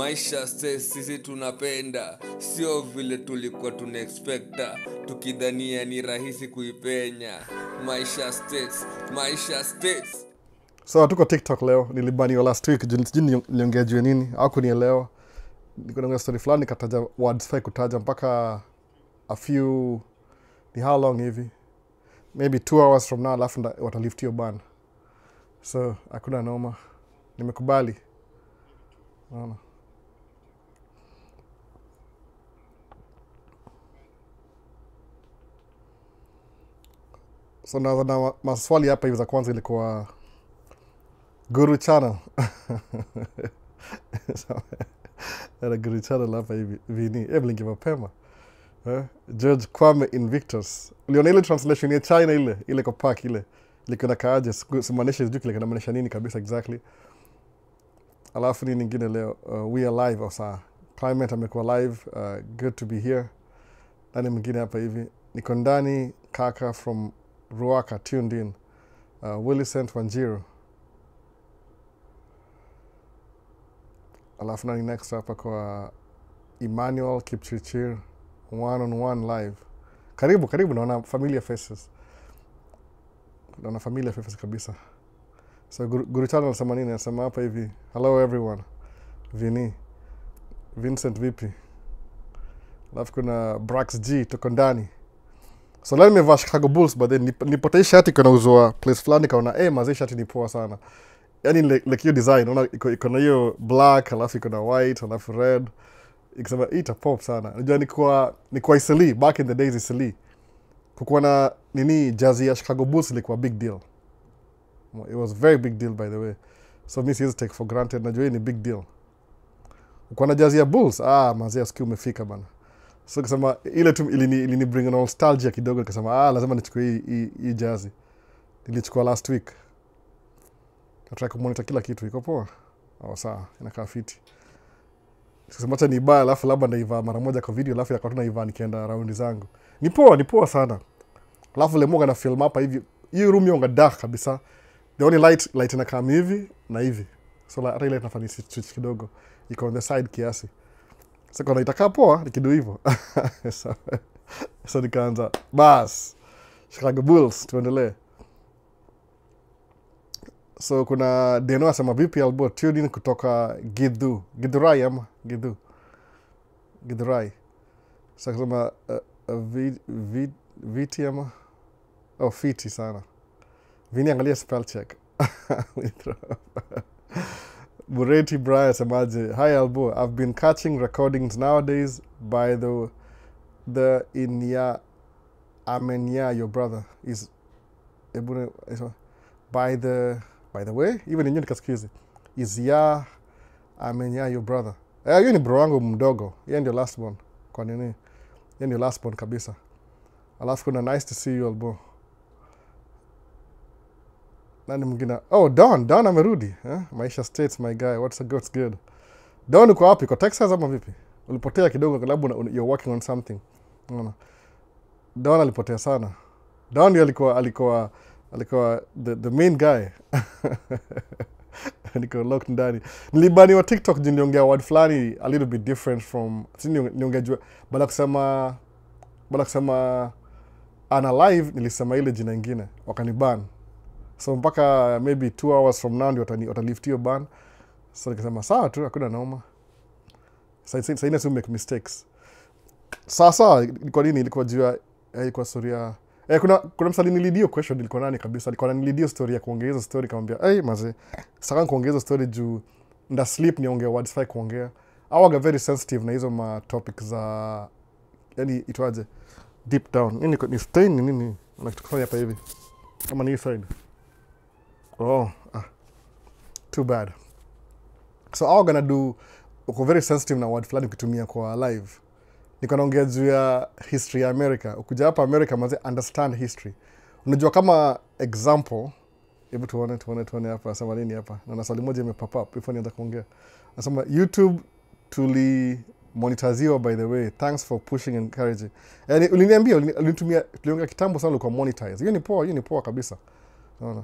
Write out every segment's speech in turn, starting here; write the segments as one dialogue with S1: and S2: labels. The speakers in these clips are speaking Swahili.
S1: Maisha sisi tunapenda, sio vile tulikuwa tunaexpecta, tukidhania ni rahisi kuipenya. Maisha states.
S2: So tuko TikTok leo, nilibaniwa last week, sijui niliongea juu ya nini, hawakunielewa. Niko naongea story fulani nikataja words fake kutaja mpaka a few, ni how long hivi? Maybe 2 hours from now, alafu watalift hiyo ban. So hakuna noma, nimekubali. Naona. So na maswali hapa hivi za kwanza ilikuwa Guru Channel. Era Guru Channel hapa hivi vini. Linki mapema. George Kwame Invictus. Uliona ile translation ya China ile kwa park ile. Liko na kaaje, simaanisha sijui kile kinamaanisha nini kabisa exactly. Alafu nini nyingine leo? We are live osa. Climate amekuwa live. Good to be here. Nani mwingine hapa hivi? Niko ndani kaka from Ruaka tuned in. Willicent Wanjiru. Alafu nani next hapa kwa Emmanuel Kipchirchir 1-on-1 live. Karibu naona familiar faces. Naona familiar faces kabisa. So Guru Channel anasema nini? Anasema hapa hivi, hello everyone. Vincent vipi? Alafu kuna Brax G tuko ndani. So leo nimevaa Chicago Bulls, but then nilipotea hii shati kana uzwa place fulani kaona mazee shati ni poa sana. Yaani like hiyo design, unaona iko na hiyo black, alafu iko na white, alafu red. Ikisema ita pop sana. Unajua ni kwa Isili, back in the days Isili. Kukuwa na nini jersey ya Chicago Bulls ilikuwa big deal. It was a very big deal by the way. So me siwezi take for granted, najua ni big deal. Kukuwa na jersey ya Bulls, mazee siku umefika bana. So kusema ile tu ilini bring nostalgia kidogo, nikasema lazima nichukue hii jersey. Nilichukua last week. Nataka kumonitor kila kitu iko poa. Sawa, inakaa fiti. Sasa acha niibaya alafu labda naivaa mara moja kwa video alafu yakatuna naivaa nikienda raundi zangu. Ni poa sana. Alafu le moga na film hapa hivi. Hii room yonga dark kabisa. The only light inakaa hivi na hivi. So hata ile inafanya switch kidogo. Iko on the side kiasi. Sasa kwa itakaa poa nikidu hivyo. So nikaanza bas. Chicago Bulls tuendelee. So kuna Deno asema vipi albo tuned in kutoka Githurai ama Githurai. So kama viti ama fiti sana. Vini angalia spell check. Bureti Brian asemaje, hi albo, I've been catching recordings nowadays by the Inya Amenya, your brother is by the way, even in nikasikize is ya Amenya, your brother. Yeye ni bro wangu mdogo. Yeye ndio last born. Kwa nini? Yeye ndio last born kabisa. Alafu kuna nice to see you albo. Nani mwingine? Don amerudi. Maisha States, my guy. What's good? Don uko wapi? Kwa Texas ama vipi? Ulipotea kidogo labda you're working on something. Unaona. Don alipotea sana. Don ndio alikuwa the main guy. Niko locked ndani. Nilibani wa TikTok niliongea word fulani a little bit different from niliongea bala kusema ana live nilisema ile jina nyingine wakaniban. So mpaka maybe 2 hours from now ndio watalift hiyo ban. So nikasema sawa tu hakuna noma. Sasa ina make mistakes. Sasa kwa nini ilikuwa jua ilikuwa story ya kuna msali nilidio question ilikuwa nani kabisa. Alikuwa nilidio story ya kuongeza story kamwambia mazee sasa kuongeza story juu nda sleep niongea words fake kuongea. Awaga very sensitive na hizo ma topics za yani itwaje deep down. Ni stain nini unakifanya hapa hivi kama ni side. Too bad. So I'm gonna do uko very sensitive na word fulani ukitumia kwa live. Niko naongea juu ya history ya America. Ukuja hapa America maze understand history. Unajua kama example, hebu tuone hapa nasema nini hapa. Na swali moja imepop up before nianza kuongea. Nasema YouTube monetiziwa by the way. Thanks for pushing and encouraging. Yani uliniambia ulinitumia tuliongea kitambo sana kwa monetize. Hiyo ni poa kabisa. Unaona.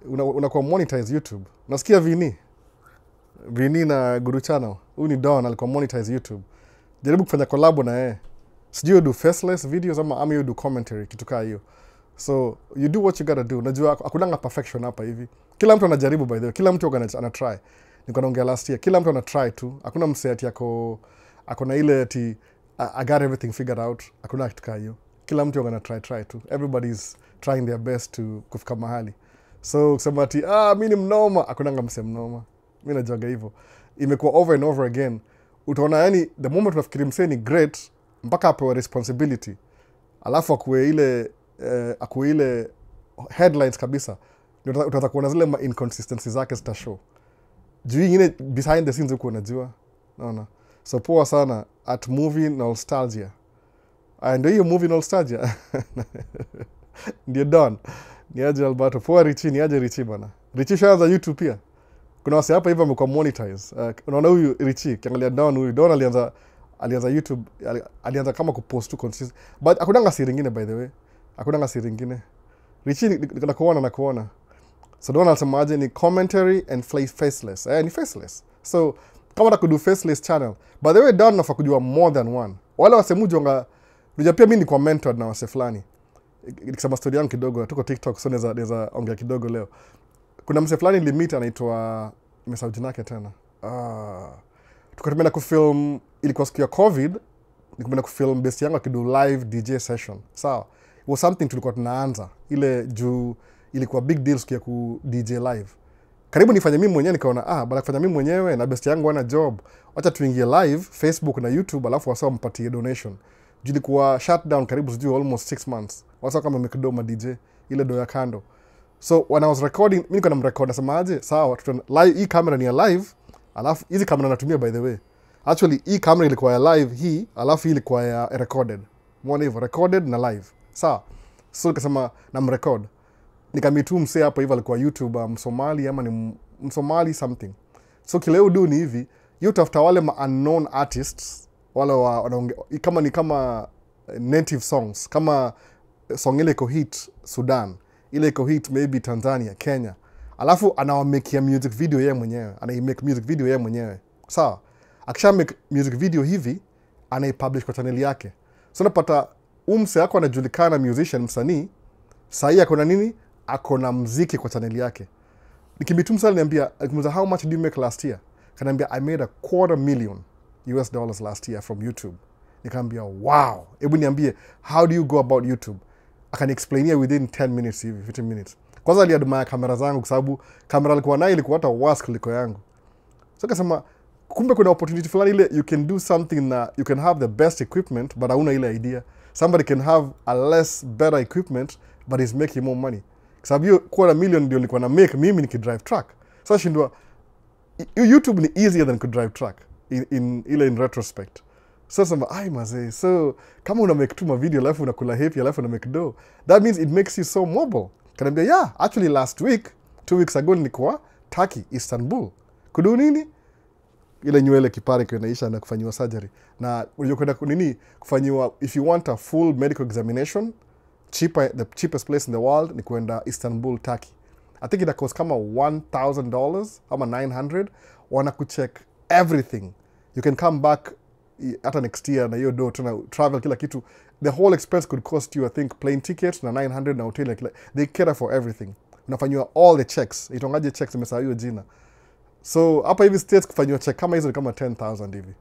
S2: Unakuwa monetize YouTube. Nasikia vini. Vini na Guru Channel. Huyu ni Don alikuwa monetize YouTube. Jaribu kufanya collab na yeye. Sijui do faceless videos ama you do commentary kitu kaa hiyo. So you do what you gotta do. Najua hakunanga perfection hapa hivi. Kila mtu anajaribu by the way. Kila mtu ana try. Niko naongea last year. Kila mtu ana try tu. Hakuna msee ati ako na ile ati I got everything figured out. Hakuna kitu kaa hiyo. Kila mtu ana try tu. Everybody's trying their best to kufika mahali. So kusema ati mimi ni mnoma, hakunanga msee mnoma. Mimi najuaga hivyo. Imekuwa over and over again. Utaona yani the moment unafikiri msee ni great mpaka apewe responsibility. Alafu akuwe ile headlines kabisa. Utaanza kuona zile inconsistencies zake zita show. Juu ingine behind the scenes huko unajua. Naona. So poa sana at movie nostalgia. Ndio hiyo movie nostalgia. Ndio Don. Ni aje Alberto. Poa Richie, ni aje Richie bana. Richie shaanza YouTube pia. Kuna wase hapa hivi amekuwa monetize. Unaona huyu Richie, kiangalia Don huyu. Don alianza YouTube, alianza kama kupost tu consistent. But hakuna siri nyingine by the way. Hakuna siri nyingine. Richie nakuona. So Don alisemaje ni commentary and faceless. Ni faceless. So kama unataka kudu faceless channel. By the way Don nafaa kujua more than one. Wale wase mujua pia mimi ni mentored na wase fulani. Nikisema story yangu kidogo, tuko TikTok so naweza ongea kidogo leo. Kuna mse fulani nilimit anaitwa nimesahau jina lake tena. Tukatumia kufilm, ilikuwa siku ya COVID, nikamwenda kufilm best yangu akidu live DJ session. Sawa. It was something tulikuwa tunaanza. Ile juu ilikuwa big deal siku ya ku DJ live. Karibu nifanye mimi mwenyewe nikaona baada kufanya mimi mwenyewe na best yangu ana job. Acha tuingie live Facebook na YouTube alafu wasao mpatie donation. Juu ilikuwa shutdown karibu sijui almost 6 months. Wasao kama mekidoma DJ ile do ya kando. So when I was recording, mimi niko namrecord nasemaje? Sawa, live hii camera ni ya live, alafu hizi camera natumia by the way. Actually hii camera ilikuwa ya live hii, alafu hii ilikuwa ya recorded. Muone hivyo, recorded na live. Sawa. So nikasema namrecord. Nikamitu msee hapa hivi alikuwa YouTuber Msomali ama ni Msomali something. So kileo do ni hivi, utafuta wale unknown artists, wale wanaongea kama native songs, kama song ile iko hit Sudan. Ile iko hit maybe Tanzania, Kenya. Alafu anawamakia music video yeye mwenyewe. Anaimake music video yeye mwenyewe. Sawa. Akisha make music video hivi, anaipublish kwa channel yake. So unapata umse yako anajulikana musician msanii, sahi ako na nini? Ako na muziki kwa channel yake. Nikibitu msali niambia, how much did you make last year? Kanaambia I made $250,000 last year from YouTube. Nikamwambia wow. Hebu niambie how do you go about YouTube? Akaniexplainia within 10 minutes hivi, 15 minutes. Kwanza aliadmire kamera zangu kwa sababu kamera alikuwa nayo ilikuwa hata worse kuliko yangu. So akasema kumbe kuna opportunity fulani ile you can do something na you can have the best equipment but hauna ile idea. Somebody can have a less better equipment but is making more money. Kwa sababu hiyo $250,000 ndio nilikuwa na make mimi nikidrive truck. So shindwa YouTube ni easier than could drive truck in retrospect. So sema mazee, so kama una make tu video alafu unakula happy alafu una make dough, that means it makes you so mobile. Kanaambia yeah, actually last week 2 weeks ago nilikuwa Turkey, Istanbul. Kudu nini? Ile nywele kipare kwa inaisha na kufanyiwa surgery. Na unajua kwenda nini kufanyiwa, if you want a full medical examination, the cheapest place in the world ni kwenda Istanbul, Turkey. I think it costs kama $1,000 ama $900. Wanakucheck everything. You can come back hata next year na hiyo do tuna travel kila kitu. The whole expense could cost you I think plane tickets na $900 na hotel kila. They cater for everything. Unafanywa all the checks. Itongaje checks imesahau hiyo jina. So hapa hivi states kufanywa check kama hizo ni kama 10,000 hivi.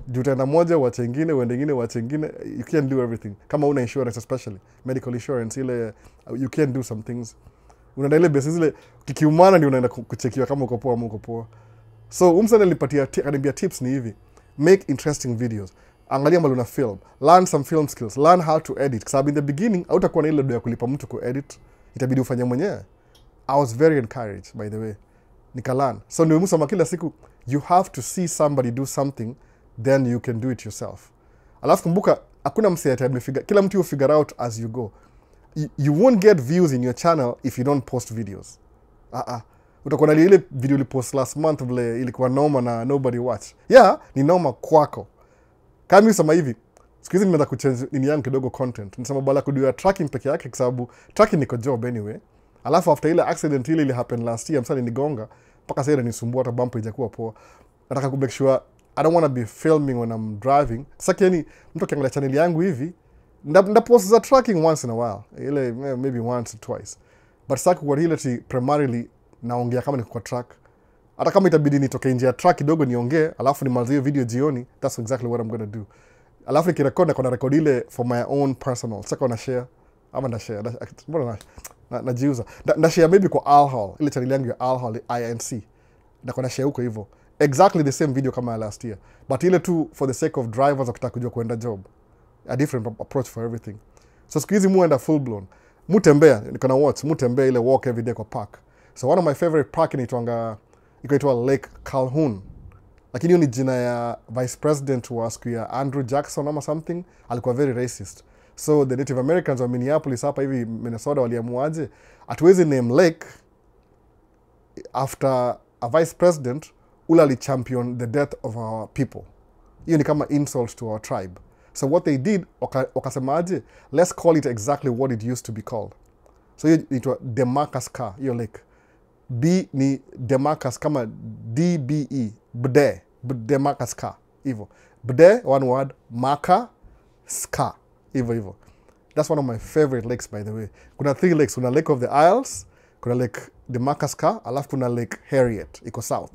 S2: Juu tena moja wacha nyingine, wende nyingine wacha nyingine, you can't do everything. Kama una insurance especially, medical insurance ile you can't do some things. Unaenda ile base zile kikiumana ndio unaenda kuchekiwa kama uko poa ama uko poa. So umsana alinipatia tips ni hivi. Make interesting videos. Angalia mbali una film. Learn some film skills. Learn how to edit. Kwa sababu in the beginning hautakuwa na ile do ya kulipa mtu ku-edit. Itabidi ufanye mwenyewe. I was very encouraged by the way. Nikalan. So ndio msama kila siku you have to see somebody do something then you can do it yourself. Alafu kumbuka hakuna msee atafigure. Kila mtu figure out as you go. You won't get views in your channel if you don't post videos. Utakuwa na ile video ulipost last month vile ilikuwa noma na nobody watch. Yeah, ni noma kwako. Kama nisema hivi, siku hizi nimeanza kuchange nini yangu kidogo content. Nisema bala kudu tracking peke yake kwa sababu tracking niko job anyway. Alafu after ile accident ile happen last year msani nigonga, mpaka sasa inanisumbua hata bumper haijakuwa poa. Nataka ku make sure I don't want to be filming when I'm driving. Sasa yani mtu akiangalia channel yangu hivi post za tracking once in a while. Ile maybe once or twice. But sasa kwa ile primarily naongea kama niko kwa track. Hata kama itabidi nitoke nje ya track kidogo niongee, alafu nimalizie video jioni, that's exactly what I'm going to do. Alafu nikirecord na record ile for my own personal. Sasa na share ama na share. Mbona najiuza. Na share maybe kwa Alhall, ile channel yangu ya Alhall INC. Na share huko hivyo. Exactly the same video kama last year. But ile tu for the sake of drivers wakitaka kujua kuenda job. A different approach for everything. So siku hizi muenda full blown. Mutembea, niko na watch, mutembea ile walk every day kwa park. So one of my favorite park inaitwa Lake Calhoun. Lakini hiyo ni jina ya vice president wa siku ya Andrew Jackson ama something, alikuwa very racist. So the Native Americans wa Minneapolis hapa hivi Minnesota waliamuaje, hatuwezi name lake after a vice president ule champion the death of our people. Hiyo ni kama insult to our tribe. So what they did, wakasemaje, let's call it exactly what it used to be called. So hiyo inaitwa Demarcus Car, hiyo lake. B ni Demarcus kama DBE, Bde, Demarcus Car, hivyo. Bde, one word, Marca, Ska, hivyo. That's one of my favorite lakes, by the way. Kuna 3 lakes, kuna Lake of the Isles, kuna Lake Demarcus Car, alafu kuna Lake Harriet, iko south.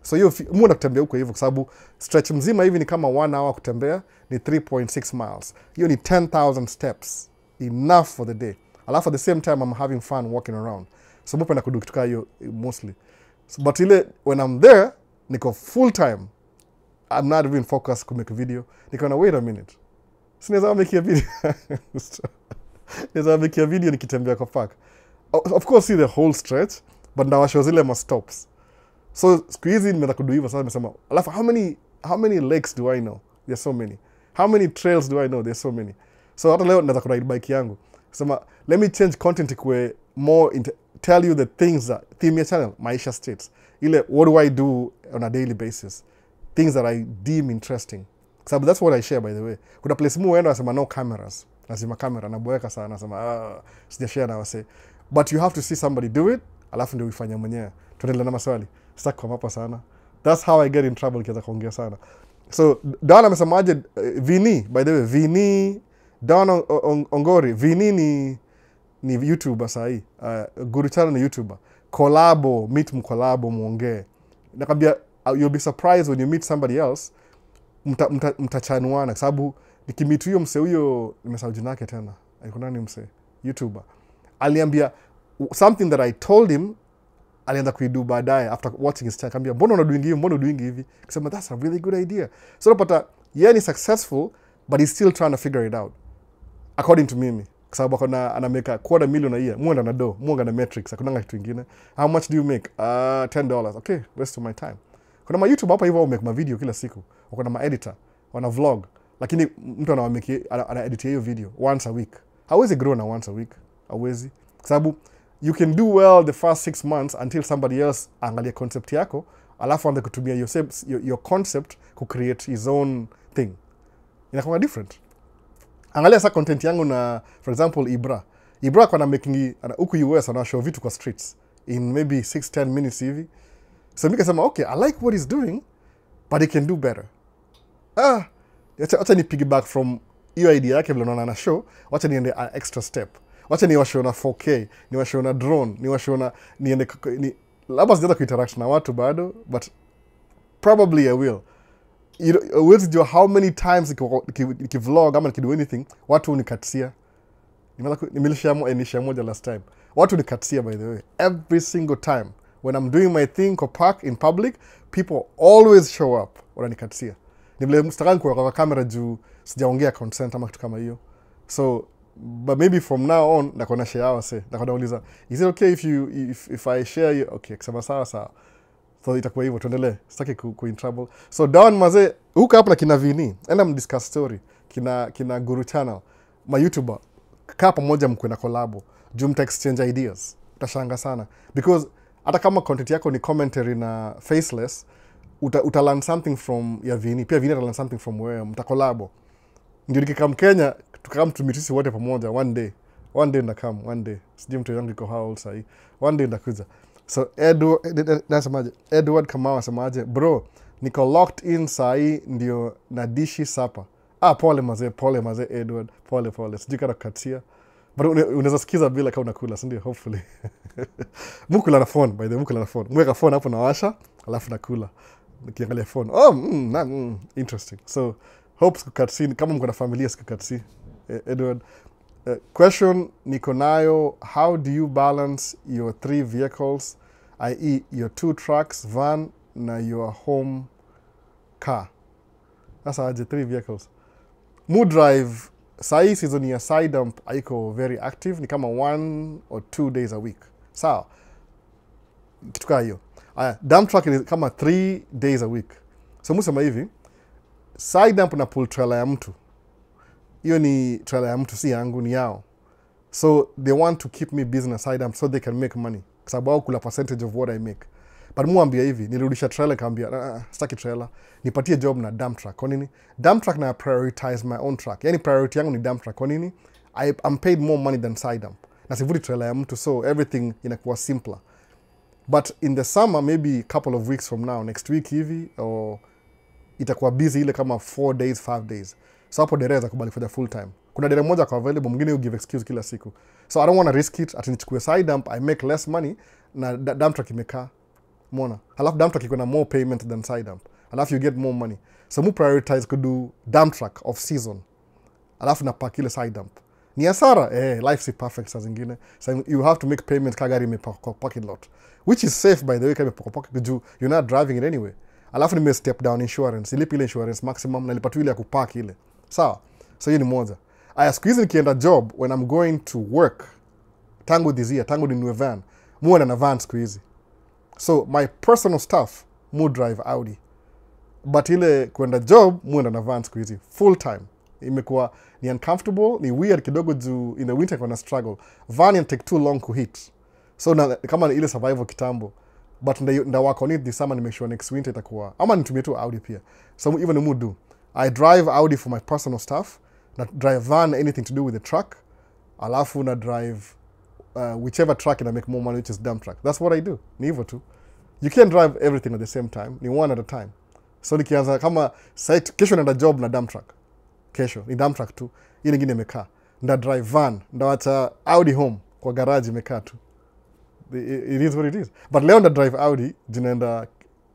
S2: So hiyo muda kutembea huko hivyo, kwa sababu stretch mzima hivi ni kama 1 hour kutembea, ni 3.6 miles. Hiyo ni 10,000 steps, enough for the day. Alafu at the same time I'm having fun walking around. So mupenda kudu kituka hiyo mostly. So, but ile when I'm there, niko full time. I'm not even focused to make a video. Niko na wait a minute. Sinaweza make a video. Naweza make a video nikitembea kwa park. Of course see the whole stretch, but ndawashow zile ma stops. So siku hizi nimeanza kudu hivyo sasa nimesema, alafu how many lakes do I know? There's so many. How many trails do I know? There's so many. So hata leo naweza kuride bike yangu. Sema let me change content ikwe more tell you the things that theme channel Maisha states. Ile what do I do on a daily basis? Things that I deem interesting. So that's what I share, by the way. Kuna place mu wenda nasema no cameras. Nasema camera naboeka sana nasema sijashare na wase. But you have to see somebody do it, alafu ndio uifanye mwenyewe. Tuendelee na maswali. Sitaki kwa hapa sana. That's how I get in trouble kiasi kuongea sana. So Don amesemaje Vini, by the way, Vini Don Ongori, Vini ni YouTuber sahi. Guru channel ni YouTuber. Collabo, meet mkolabo muongee. Nakambia you'll be surprised when you meet somebody else. Mtachanuana kwa sababu nikimit huyo mse huyo nimesahau jina yake tena. Alikuwa nani mse? YouTuber. Aliambia something that I told him, alianza kuidu baadaye after watching his channel. Akambia mbona unadoing hivi? Akasema that's a really good idea. So unapata yeye ni successful but he's still trying to figure it out. According to mimi. Kwa sababu anameka $250,000 a year. Muenda na do, muanga na metrics, hakunanga kitu kingine. How much do you make? $10. Okay, waste of my time. Kuna ma YouTube hapa hivyo make ma video kila siku. Wako na ma editor, wana vlog. Lakini mtu ana edit hiyo video once a week. Hawezi grow na once a week. Hawezi. Kwa sababu you can do well the first 6 months until somebody else angalia concept yako, alafu anze kutumia your concept to create his own thing. Inakuwa different. Angalia sa content yangu na, for example, Ibra kwa na making huku US ana show vitu kwa streets in maybe 6-10 minutes hivi. So mika sema okay, I like what he's doing, but he can do better. Wacha ni piggyback from hiyo idea yake vile unaona na show, wacha niende an extra step. Wacha ni washow na 4K, ni washow na drone, ni washow na labda sijaanza kuinteract na watu bado, but probably I will. Huwezi jua how many times nikivlog ama nikido anything, watu unikatisia. Nimelishia moja last time. Watu unikatisia, by the way. Every single time. When I'm doing my thing kwa park in public, people always show up. Wananikatisia. Nivile mstakani kwa kamera juu sijaongea consent ama kitu kama hiyo. So, but maybe from now on, nakona share wase. Nakona uliza, is it okay if I share you? Okay, kusema sawa. So itakuwa hivyo, tuendelee. Sitaki ku in trouble. So Don mazee, huka hapa na kina Vini. Enda mdiscuss story. Kina Guru channel. Ma YouTuber. Kaa pamoja mkwe na collabo. Juu mta exchange ideas. Utashanga sana. Because hata kama content yako ni commentary na faceless, uta learn something from ya Vini. Pia Vini ata learn something from wewe. Mta collabo. Ndio nikikam Kenya, tukakam tumitisi wote pamoja one day. One day ndakam, one day. Sijui mtu yangu iko how old sahi. One day ndakuja. So Edward Kamau asemaje, bro, niko locked in sahi ndio nadishi sapa. Pole maze Edward, pole. Sijui kana kukatia. But unaweza sikiza bila kama unakula, si ndio? Hopefully. Mukula na phone, by the way, mukula na phone. Mweka phone hapo nawasha, alafu nakula. Nikiangalia phone. Interesting. So, hope sikukatsi, kama mko na familia sikukatsi. Edward, question niko nayo, how do you balance your 3 vehicles, i.e. your 2 trucks, van, na your home car? That's aje 3 vehicles. Mood drive, sahi season ya side dump haiko very active, ni kama 1 or 2 days a week. Sawa. Kitu kaa hiyo. Dump truck ni kama 3 days a week. So musema hivi, side dump na pull trailer ya mtu. Hiyo ni trailer ya mtu, si yangu, ni yao. So they want to keep me busy na side dump so they can make money. Kwa sababu wao kula percentage of what I make. But muambia hivi, nilirudisha trailer kaambia, sitaki trailer, nipatie job na dump truck. Kwa nini? Dump truck na prioritize my own truck. Yani priority yangu ni dump truck. Kwa nini? I'm paid more money than side dump. Na sivuti trailer ya mtu, so everything inakuwa simpler. But in the summer, maybe a couple of weeks from now, next week hivi, or itakuwa busy ile kama 4 days, 5 days. So hapo dereza kubali for the full time. Kuna dere moja kwa available, mwingine you give excuse kila siku. So I don't want to risk it, ati nichukue side dump, I make less money, na dump truck imekaa. Mona. Halafu dump truck iko na more payment than side dump. Halafu you get more money. So mu prioritize kudu dump truck off season. Halafu na pack ile side dump. Ni hasara, life si perfect saa zingine. So you have to make payments kagari kwa parking lot. Which is safe by the way kama kwa pocket juu you're not driving it anyway. Halafu nime step down insurance. Ilipi ile insurance maximum na nilipata ile ya kupark ile. Sawa. So hiyo ni moja. Siku hizi nikienda job when I'm going to work tangu this year, tangu ninunue van, muwe na van siku hizi. So my personal stuff mu drive Audi. But ile kwenda job muenda na van siku hizi full time. Imekuwa ni uncomfortable, ni weird kidogo juu in the winter kuna struggle. Van can take too long to hit. So kama ile survival kitambo. But nda work on it this summer to make sure next winter itakuwa. Ama nitumie tu Audi pia. So even mu do. I drive Audi for my personal stuff. Na drive van, anything to do with the truck. Alafu na drive whichever truck and I make more money, which is dump truck. That's what I do. Ni hivyo tu. You can't drive everything at the same time. Ni one at a time. So nikianza kama site, kesho naenda job na dump truck. Kesho ni dump truck tu. Ile nyingine imekaa. Nda drive van, ndawacha Audi home kwa garage imekaa tu. It is what it is. But leo nda drive Audi, jinaenda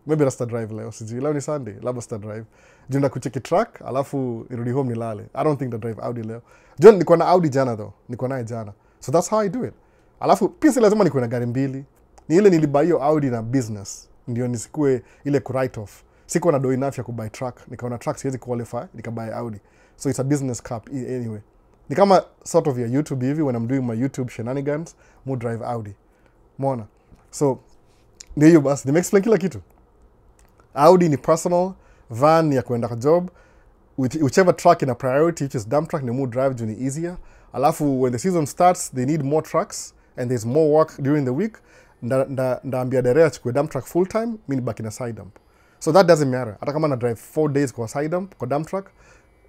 S2: maybe rasta drive leo. Sijui leo ni Sunday, labda sta drive. Jinaenda kucheki truck, alafu irudi home nilale. I don't think nda drive Audi leo. John niko na Audi jana though. Niko naye jana. So that's how I do it. Alafu pia si lazima niko na gari mbili. Ni ile nilibuy hiyo Audi na business. Ndio nisikue ile ku write off. Sikuwa na do enough ya kubuy truck. Nikaona truck siwezi qualify, nikabuy Audi. So it's a business car anyway. Ni kama sort of ya YouTube hivi when I'm doing my YouTube shenanigans, mu drive Audi. Mona. So ndio hiyo basi, nimeexplain kila kitu. Audi ni personal, van ni ya kwenda kwa job. Whichever truck in a priority, which is dump truck, ni mu drive juu ni easier. Alafu when the season starts, they need more trucks and there's more work during the week. Ndaambia dereva chukue dump truck full time, mimi nibaki na side dump. So that doesn't matter. Hata kama na drive 4 days kwa side dump, kwa dump truck,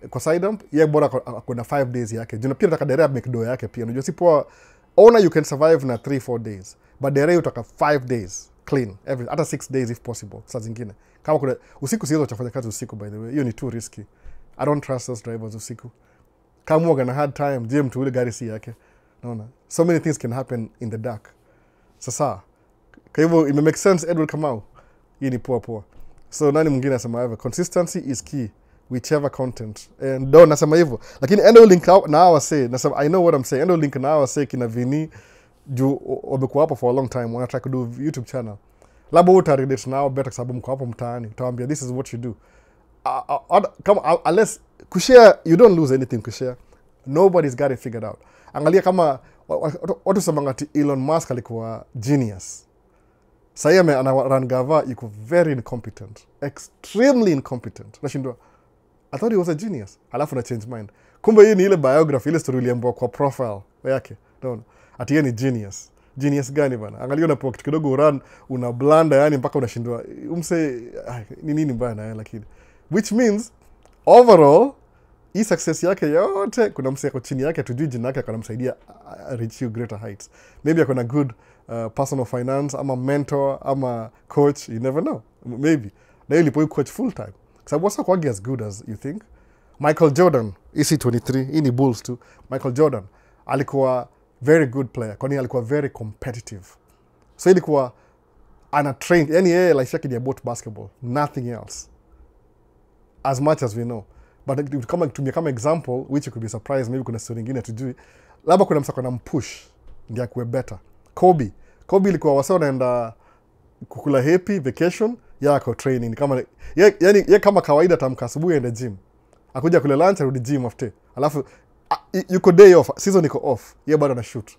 S2: kwa side dump, yeye bora kuna 5 days yake. Juna pia nataka dereva make do yake pia. Unajua si poa, owner you can survive na 3-4 days. But dereva utaka 5 days clean, hata 6 days if possible. Saa zingine. Kama kuna usiku siwezi kufanya kazi usiku by the way. Hiyo ni too risky. I don't trust those drivers usiku. Kama uga na hard time, je mtu ule gari si yake. Naona. So many things can happen in the dark. Sasa. Kwa hivyo it make sense Edward Kamau. Hii ni poa. So nani mwingine anasema hivyo? Consistency is key. Whichever content. And don't nasema hivyo. Lakini endo link na hawa say, nasema I know what I'm saying. Endo link na hawa say kina Vini juu wamekuwa hapo for a long time. Wana try to do YouTube channel. Labda utarelate nao better kwa sababu mko hapo mtaani. Utawaambia this is what you do. Unless kushare, you don't lose anything kushare. Nobody's got it figured out. Angalia kama watu semanga ati Elon Musk alikuwa genius. Sasa ana gava yuko very incompetent, extremely incompetent. Nashindwa. I thought he was a genius. Alafu na change mind. Kumbe hii ni ile biography, ile story iliambiwa kwa profile yake. Unaona? Ati yeye ni genius. Genius gani bana? Angalia unapoa kitu kidogo run, una blanda yani mpaka unashindwa. Umse ni nini bana lakini. Which means overall hii success yake yote kuna msee ako chini yake tujui jina yake akanamsaidia reach you greater heights. Maybe akona good personal finance ama mentor ama coach, you never know. Maybe na hiyo lipo coach full time. Sababu wasa kwagi as good as you think. Michael Jordan, EC23, hii ni Bulls tu. Michael Jordan alikuwa very good player, kwani alikuwa very competitive. So ilikuwa ana train, yani yeye life yake ni about basketball, nothing else. As much as we know. But kama tumia kama example, which you could be surprised, maybe kuna story nyingine tujui. Labda kuna msako na mpush ndio akuwe better. Kobe ilikuwa wasa wanaenda kukula happy vacation, yako training kama yani kama kawaida tamka asubuhi aende gym. Akuja kule lunch arudi gym after. Alafu yuko day off, season iko off. Yeye bado ana shoot.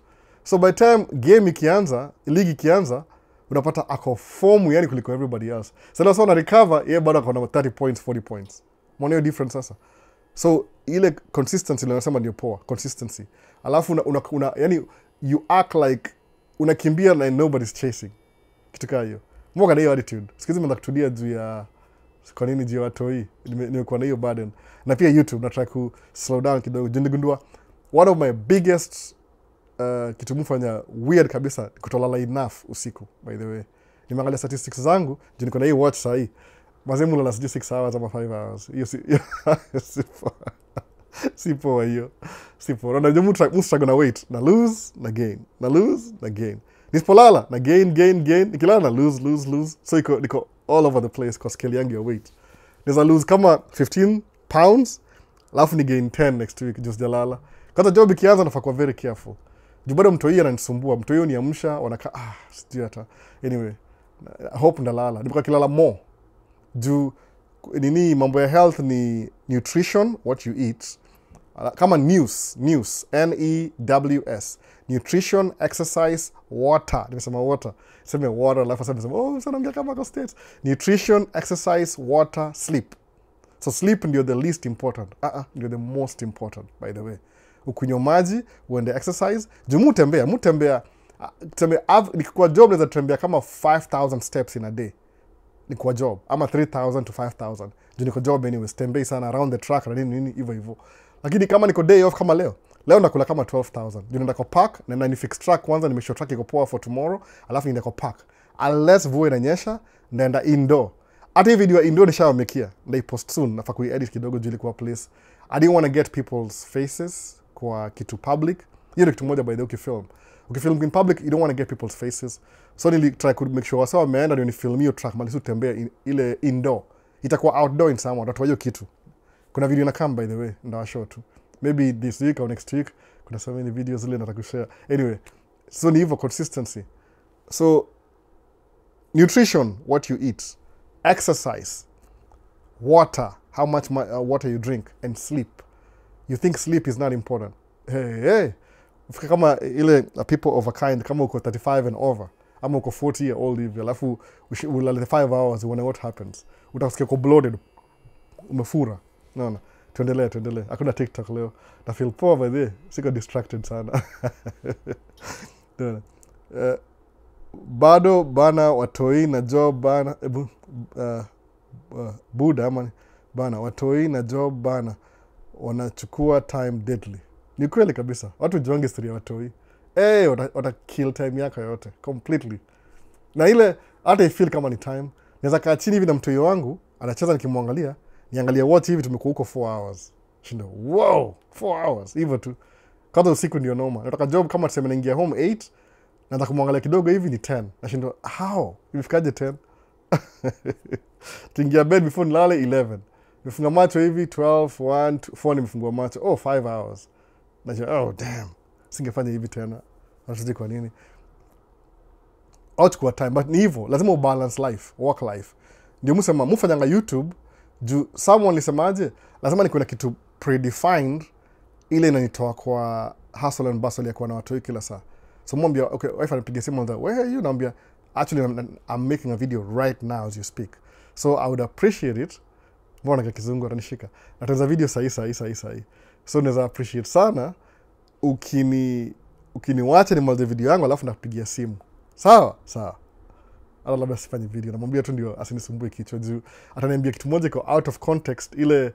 S2: So by time game ikianza, ligi ikianza, unapata ako form yani kuliko everybody else. Sasa una recover, yeye bado ako na 30 points, 40 points. Mbona hiyo difference sasa? So ile consistency ile nasema ndio poa, consistency. Alafu yani you act like unakimbia na nobody's chasing. Kitu kama hiyo. Mwoga na hiyo attitude. Sikizi mnataka kutulia juu ya kwa nini juu ya watu hii. Nimekuwa na hiyo burden. Na pia YouTube na try ku slow down kidogo. Ndigundua one of my biggest kitu mfanya weird kabisa kutolala enough usiku, by the way. Nimeangalia statistics zangu, juu niko na hii watch saa hii. Mazemu lala 6 hours ama 5 hours. Hiyo sipo hiyo. Sipo. Na jamu struggle na weight, na lose, na gain. Na lose, na gain. Nisipolala, na gain. Nikilala na lose. So niko all over the place kwa scale yangu ya weight. Nisa lose kama 15 pounds, alafu ni gain 10 next week, just jalala. Kwanza job ikianza nafaa kuwa very careful. Juu bado mtu hiyo ananisumbua, mtu hiyo niamsha, wanakaa, sijui hata. Anyway, I hope ndalala. Nipo kilala more. Juu nini mambo ya health ni nutrition, what you eat. Kama news, NEWS. Nutrition, exercise, water. Nimesema water. Sema water, alafu sema sana naongea kama kwa states. Nutrition, exercise, water, sleep. So sleep ndio the least important. Ndio the most important, by the way. Ukunywa maji, uende exercise. Juu mutembea. Nikikuwa job naweza tembea kama 5,000 steps in a day. Nikuwa job. Ama 3,000 to 5,000. Juu niko job anyways. Tembei sana around the track na nini hivyo. Lakini kama niko day off kama leo nakula kama 12,000. Juu naenda kwa park, na ni fix track kwanza, nimeshow track iko poa for tomorrow, alafu naenda kwa park. Unless mvua inanyesha, naenda indoor. Hata hii video indoor nishawamekia. Ndio post soon, nafaa kuedit kidogo juu ilikuwa place. I didn't want to get people's faces kwa kitu public. Hiyo ni kitu moja by the way ukifilm. Ukifilm in public, you don't want to get people's faces. So nili try to make sure wasa wameenda ndio ni film hiyo track, mali tembea ile indoor. Itakuwa outdoor in somewhere, watu hiyo kitu. Kuna video na come by the way, ndio show tu. Maybe this week or next week, kuna so many videos zile nataka kushare. Anyway, so ni hivyo consistency. So nutrition, what you eat, exercise, water, how much water you drink, and sleep. You think sleep is not important. Hey. Ufika kama ile people of a kind, kama uko 35 and over, ama uko 40 year old hivi, alafu ulale 5 hours, uone what happens. Utasikia uko bloated, umefura. Naona. Tuendelee. Hakuna TikTok leo. Na feel poor by the way. Siko distracted sana. Bado bana watoi na job bana Buda ama bana watoi na job bana wanachukua time deadly. Ni kweli kabisa. Watu juangi historia watoi. Wata kill time yako yote completely. Na ile hata I feel kama ni time. Naweza kaa chini hivi na mtoi wangu, anacheza nikimwangalia. Niangalia watch hivi tumekuwa huko 4 hours. Shinda, wow, 4 hours. Hivyo tu. Kwanza usiku ndio noma. Nataka job kama tuseme naingia home 8, naanza kumwangalia kidogo hivi ni 10. Nashinda, how? Imefikaje 10? Tuingia bed before nilale 11. Nifunga macho hivi 12, 1, 4 nimefungua macho. 5 hours. Nashinda, damn. Singefanya hivi tena. Nashinda kwa nini? Out kwa time, but ni hivyo. Lazima ubalance life, work life. Ndio msema mfanyanga YouTube juu someone lisemaje, lazima nikuwe na kitu predefined ile inanitoa kwa hustle and bustle ya kuwa na watu kila saa. So mwambia, okay, wife anapigia simu and where are you? Naambia, actually I'm making a video right now as you speak. So I would appreciate it. Mbona kwa kizungu atanishika. Natenza video sahi. So naweza appreciate sana ukiniwacha nimalize video yangu alafu nakupigia simu. Sawa. Ala labda sifanye video. Namwambia tu ndio asinisumbue kichwa juu. Ataniambia kitu moja iko out of context ile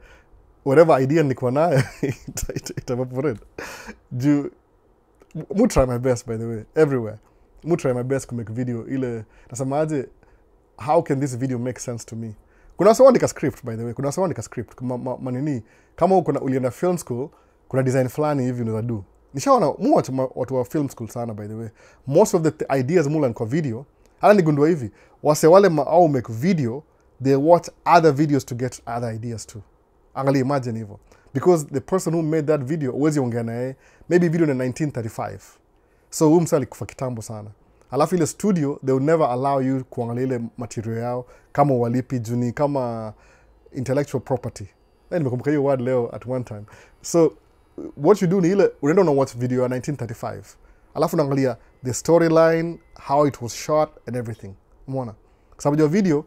S2: whatever idea nilikuwa nayo itaevaporate. Juu mu try my best, by the way, everywhere. Mu try my best to make video ile nasemaje, how can this video make sense to me? Kuna wasa andika script, by the way. Kuna wasa andika script manini kama ulienda film school, kuna design fulani hivi unaweza do. Nishaona watu wa film school sana, by the way. Most of the ideas mula kwa video, hata nigundua hivi, wase wale au make video, they watch other videos to get other ideas too. Angalia, imagine hivyo. Because the person who made that video, uwezi ongea naye, maybe video na 1935. So huyu msali kufa kitambo sana. Alafu ile studio, they will never allow you kuangalia ile material yao kama walipi juni, kama intellectual property. Nimekumbuka hiyo word leo at one time. So what you do ni ile unaenda una watch video ya 1935. Alafu unaangalia the storyline, how it was shot and everything. Umeona? Kwa sababu video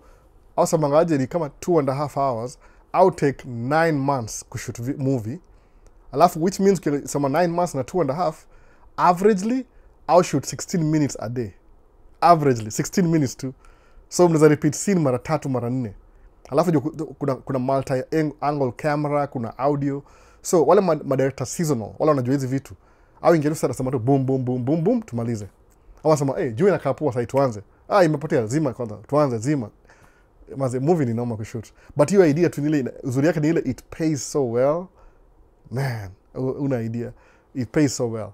S2: au samangaje ni kama 2.5 hours. I'll take 9 months to shoot movie. Alafu which means sama 9 months na 2.5, averagely I'll shoot 16 minutes a day. Averagely 16 minutes too. So mnaweza repeat scene mara 3 mara 4. Alafu kuna multi angle camera, kuna audio. So wale director seasonal, wale wanajua hizi vitu. Au ingeruhusu sana sema tu boom boom boom boom boom tumalize. Au sema juu inakaa poa sasa tuanze. Imepotea zima kwanza. Tuanze zima. Maze movie ni noma kushoot. But your idea tu nile uzuri yake ni ile it pays so well. Man, una idea. It pays so well.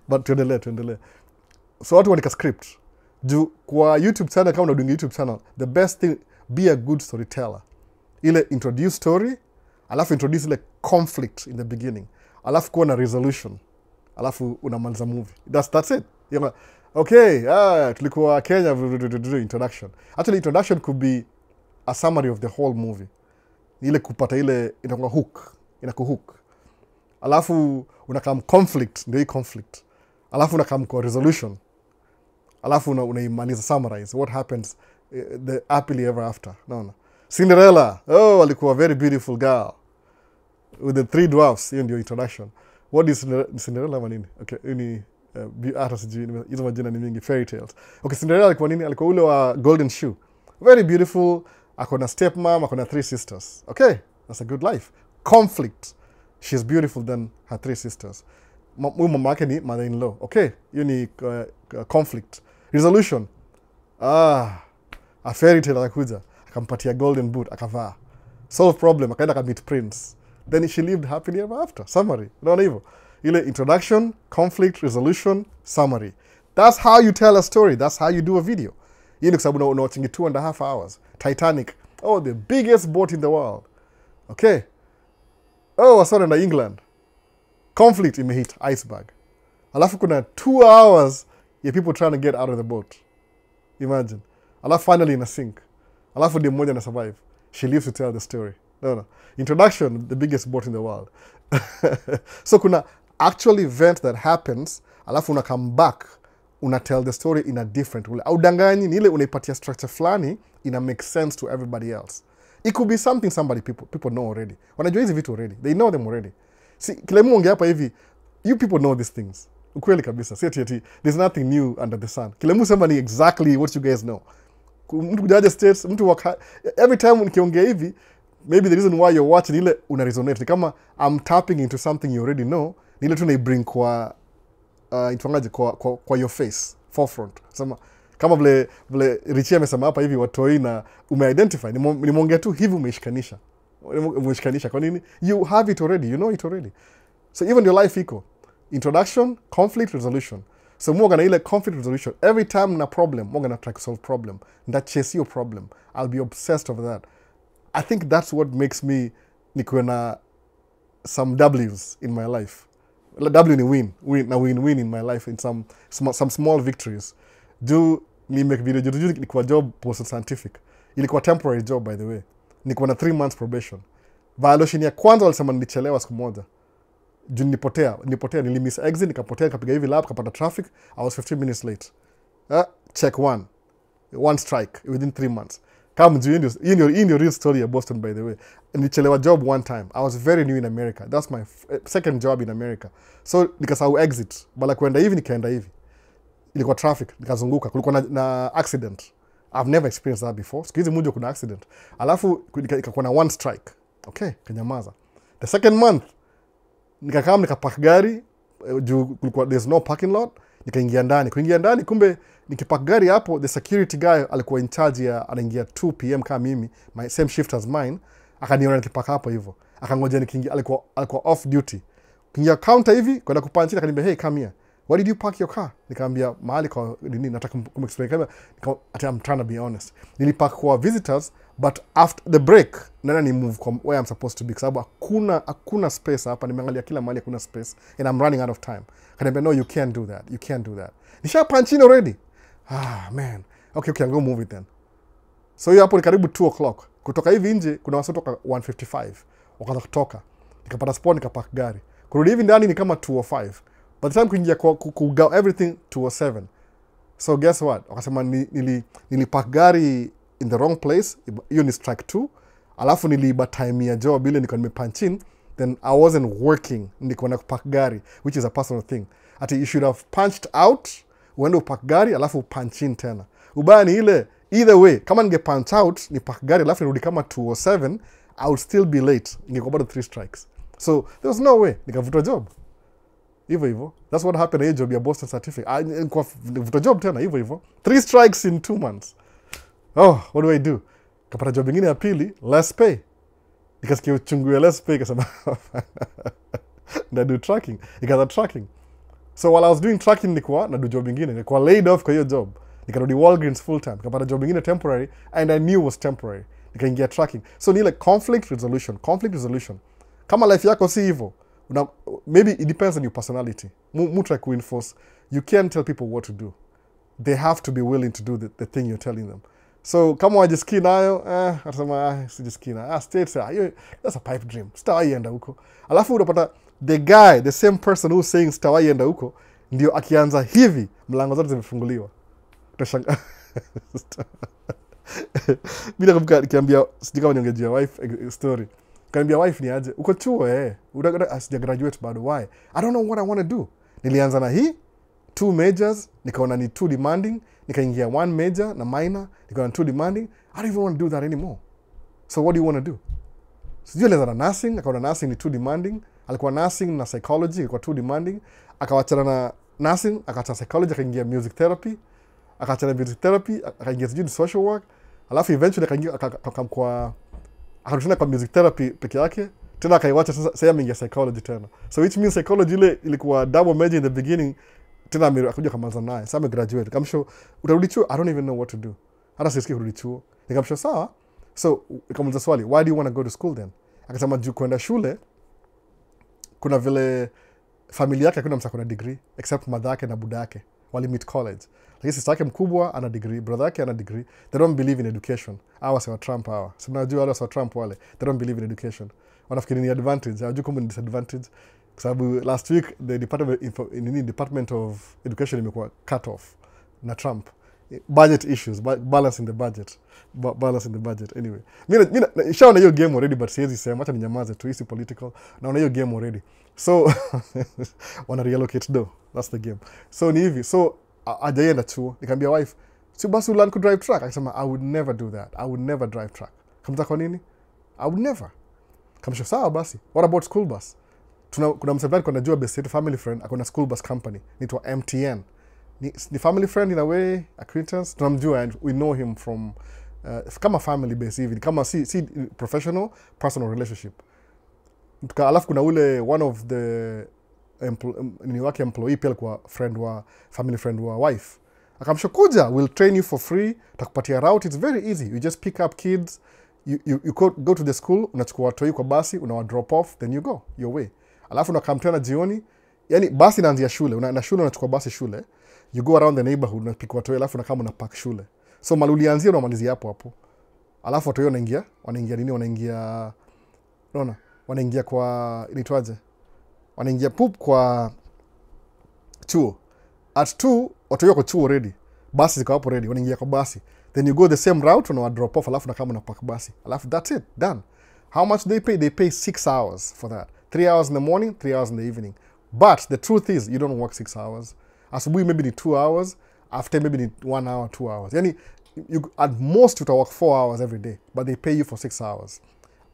S2: But tuendelee. So watu wanika script. Juu kwa YouTube channel, kama unadunga YouTube channel, the best thing, be a good storyteller. Ile introduce story, alafu introduce ile conflict in the beginning. Alafu kuwa na resolution. Alafu unamaliza movie. That's it. Okay, tulikuwa Kenya, introduction. Actually, introduction could be a summary of the whole movie. Ile kupata ile inakuwa hook. Alafu unakam conflict, ndio hii conflict. Alafu unakam kwa resolution. Alafu unaimaliza summarize what happens the happily ever after. No. Cinderella, alikuwa a very beautiful girl with the 3 dwarfs. Hiyo ndio introduction. What is Cinderella manini? Okay, ini hata sijui hizo majina ni mingi, fairy tales. Okay, Cinderella alikuwa nini? Alikuwa ule wa golden shoe. Very beautiful, akona stepmom, akona 3 sisters. Okay, that's a good life. Conflict. She's beautiful than her 3 sisters. Mama yake ni mother-in-law. Okay, hiyo ni conflict. Resolution. A fairy tale akakuja, akampatia golden boot, akavaa. Solve problem, akaenda akamit prince. Then she lived happily ever after. Summary. Unaona hivyo? Ile introduction, conflict, resolution, summary. That's how you tell a story. That's how you do a video. Hii ni kwa sababu unawatchingi 2.5 hours. Titanic. The biggest boat in the world. Okay. Wasore na England. Conflict imehit iceberg. Alafu kuna 2 hours ya people trying to get out of the boat. Imagine. Alafu finally ina sink. Alafu dem moja na survive. She lives to tell the story. No. Introduction, the biggest boat in the world. So kuna actual event that happens, alafu una come back, una tell the story in a different way. Au danganyi ni ile unaipatia structure flani, ina make sense to everybody else. It could be something people know already. Wanajua hizi vitu already. They know them already. See, kila mungu hapa hivi, you people know these things. Ukweli kabisa. See, there's nothing new under the sun. Kila mungu sema ni exactly what you guys know. Mtu kujaja states, every time nikiongea hivi, maybe the reason why you're watching ile una resonate. Kama I'm tapping into something you already know, ni ile tu na-bring kwa your face, forefront. Kama vile Richie amesema hapa hivi watoi na umeidentify. Nimeongea tu hivi umeshikanisha. Kwa nini? You have it already, you know it already. So even your life iko. Introduction, conflict, resolution. So mwoga na ile conflict resolution. Every time na problem, mwoga na try to solve problem. Nda chase your problem. I'll be obsessed over that. I think that's what makes me nikuwe na some W's in my life. W ni win in my life in some small victories. Ni make video nikuwa job post scientific. Ilikuwa temporary job, by the way. Nikuwa na 3 months probation. Violation ya kwanza walisema nilichelewa siku moja. Nilipotea, nilimiss exit, nikapotea, nikapiga hivi lap, kapata traffic. I was 15 minutes late. Check 1 strike within 3 months. Come to hii ndio real story ya Boston, by the way. Nilichelewa job one time. I was very new in America. That's my second job in America. So nikasahau exit. Bala kuenda hivi nikaenda hivi. Ilikuwa traffic, nikazunguka. Kulikuwa na accident. I've never experienced that before. Siku hizi mmoja kuna accident. Alafu ikakuwa na 1 strike. Okay, kanyamaza. The second month nikakam nikapark gari juu kulikuwa there's no parking lot, nikaingia ndani. Kuingia ndani kumbe nikipark gari hapo, the security guy alikuwa in charge ya anaingia 2 PM kama mimi, my same shift as mine, akaniona nikipark hapo hivyo. Akangoja nikiingia, alikuwa off duty. Kingia counter hivi kwenda kupanchi, akaniambia hey come here. Why did you park your car? Nikamwambia mahali kwa nini, nataka kumexplain kama I'm trying to be honest. Nilipark kwa visitors, but after the break nana ni move from where I'm supposed to be, sababu hakuna space hapa. Nimeangalia kila mahali hakuna space and I'm running out of time. Akaniambia no, you can't do that. You can't do that. Nisha punch in already. Ah man. Okay, I'll go move it then. So hiyo hapo ni karibu 2 o'clock. Kutoka hivi nje kuna watu toka 1:55. Wakaanza kutoka. Nikapata spot nikapark gari. Kurudi hivi ndani ni kama 2:05. By the time kuingia kugaw everything 2:07. So guess what? Wakasema nilipark gari in the wrong place. Hiyo ni strike 2. Alafu niliiba time ya job ile niko nimepunch in, then I wasn't working. Niko na kupark gari, which is a personal thing. Ati you should have punched out, uende upark gari alafu punch in tena. Ubaya ni ile either way, kama ninge punch out ni park gari alafu nirudi kama 2:07, I would still be late. Ningekuwa bado 3 strikes. So there was no way nikavuta job. Hivyo. That's what happened na hiyo job ya Boston certificate. Nikavuta job tena hivyo. 3 strikes in 2 months. Oh, what do I do? Kapata job ingine ya pili, less pay. Nikasikia uchungu ya less pay, kasema do tracking. Nikaanza tracking. So while I was doing tracking nilikuwa na do job ingine, nilikuwa laid off kwa hiyo job. Nikarudi Walgreens full time. Kapata job ingine temporary and I knew was temporary. Nikaingia tracking. So ni like conflict resolution. Kama life yako si hivyo, maybe it depends on your personality. Try to enforce. You can't tell people what to do. They have to be willing to do the thing you're telling them. So kama wajisikii nayo, atasema sijisikii na. State that's a pipe dream. Sitawahi enda huko. Alafu unapata the same person who's saying sitawahi enda huko, ndio akianza hivi mlango zote zimefunguliwa. Utashanga. Bila kumbuka nikiambia sijui kama niongejea wife story. Kaniambia wife ni aje? Uko chuo sija graduate bado. Why? I don't know what I want to do. Nilianza na hii 2 majors, nikaona ni too demanding, nikaingia 1 major na minor, nikaona 2 demanding. I don't even want to do that anymore. So what do you want to do? Sijui alianza na nursing, akaona nursing ni too demanding. Alikuwa nursing na psychology, ilikuwa too demanding. Akawachana na nursing, akaacha psychology, akaingia music therapy. Akaachana music therapy, akaingia sijui social work. Alafu eventually akarudishana kwa music therapy peke yake, tena akaiwacha sasa ameingia psychology tena. So which means psychology ile ilikuwa double major in the beginning, tena akakuja kama naye. Sasa amegraduate. Kamsho utarudi chuo? I don't even know what to do. Hata sisikii kurudi chuo. Nikamsho sawa. So nikamuuliza swali, why do you want to go to school then? Akasema juu kwenda shule kuna vile familia yake hakuna msako na degree except mother yake na buda yake wali meet college. Lakini sister yake mkubwa ana degree, brother yake ana degree. They don't believe in education. Hawa si wa Trump hawa. Si mnajua wale wa Trump wale. They don't believe in education. Wanafikiri ni advantage. Hawajui kama ni disadvantage. Kwa sababu last week the Department of Education imekuwa cut off na Trump. Budget issues, balancing the budget. Balancing the budget anyway. Mimi nishaona hiyo game already, but siwezi sema, acha ninyamaze tu, isi political. Naona hiyo game already. So wana reallocate though. That's the game. So ni hivi. So ajaenda chuo, nikamwambia wife, si basi learn to drive truck. Akasema I would never do that. I would never drive truck. Kamza kwa nini? I would never. Kamsho sawa basi. What about school bus? Kuna msafiri kwa najua best yetu family friend, akona school bus company. Inaitwa MTN. Ni family friend in a way, acquaintance. Tunamjua and we know him from kama family base hivi, kama si professional, personal relationship. Alafu kuna ule one of the employee pia kwa family friend wa wife. Akamsho kuja, we'll train you for free, takupatia route, it's very easy. You just pick up kids, you go to the school, unachukua watoi kwa basi, unawa drop off, then you go your way. Alafu unakam tena jioni, yani basi inaanzia shule, na shule unachukua basi shule, you go around the neighborhood, unapick watoi, alafu unakam unapark shule. So malulianzia unamalizia hapo. Alafu watoi wanaingia kwa inaitwaje? Wanaingia kwa chuo. At 2 watoi wako chuo already. Basi ziko hapo ready, wanaingia kwa basi. Then you go the same route, unawa drop off, alafu nakama unapark basi. Alafu that's it, done. How much they pay? They pay 6 hours for that. 3 hours in the morning, 3 hours in the evening. But the truth is, you don't work 6 hours. Asubuhi maybe ni 2 hours, after maybe ni 1 hour, 2 hours. Yani, at most you work 4 hours every day, but they pay you for 6 hours.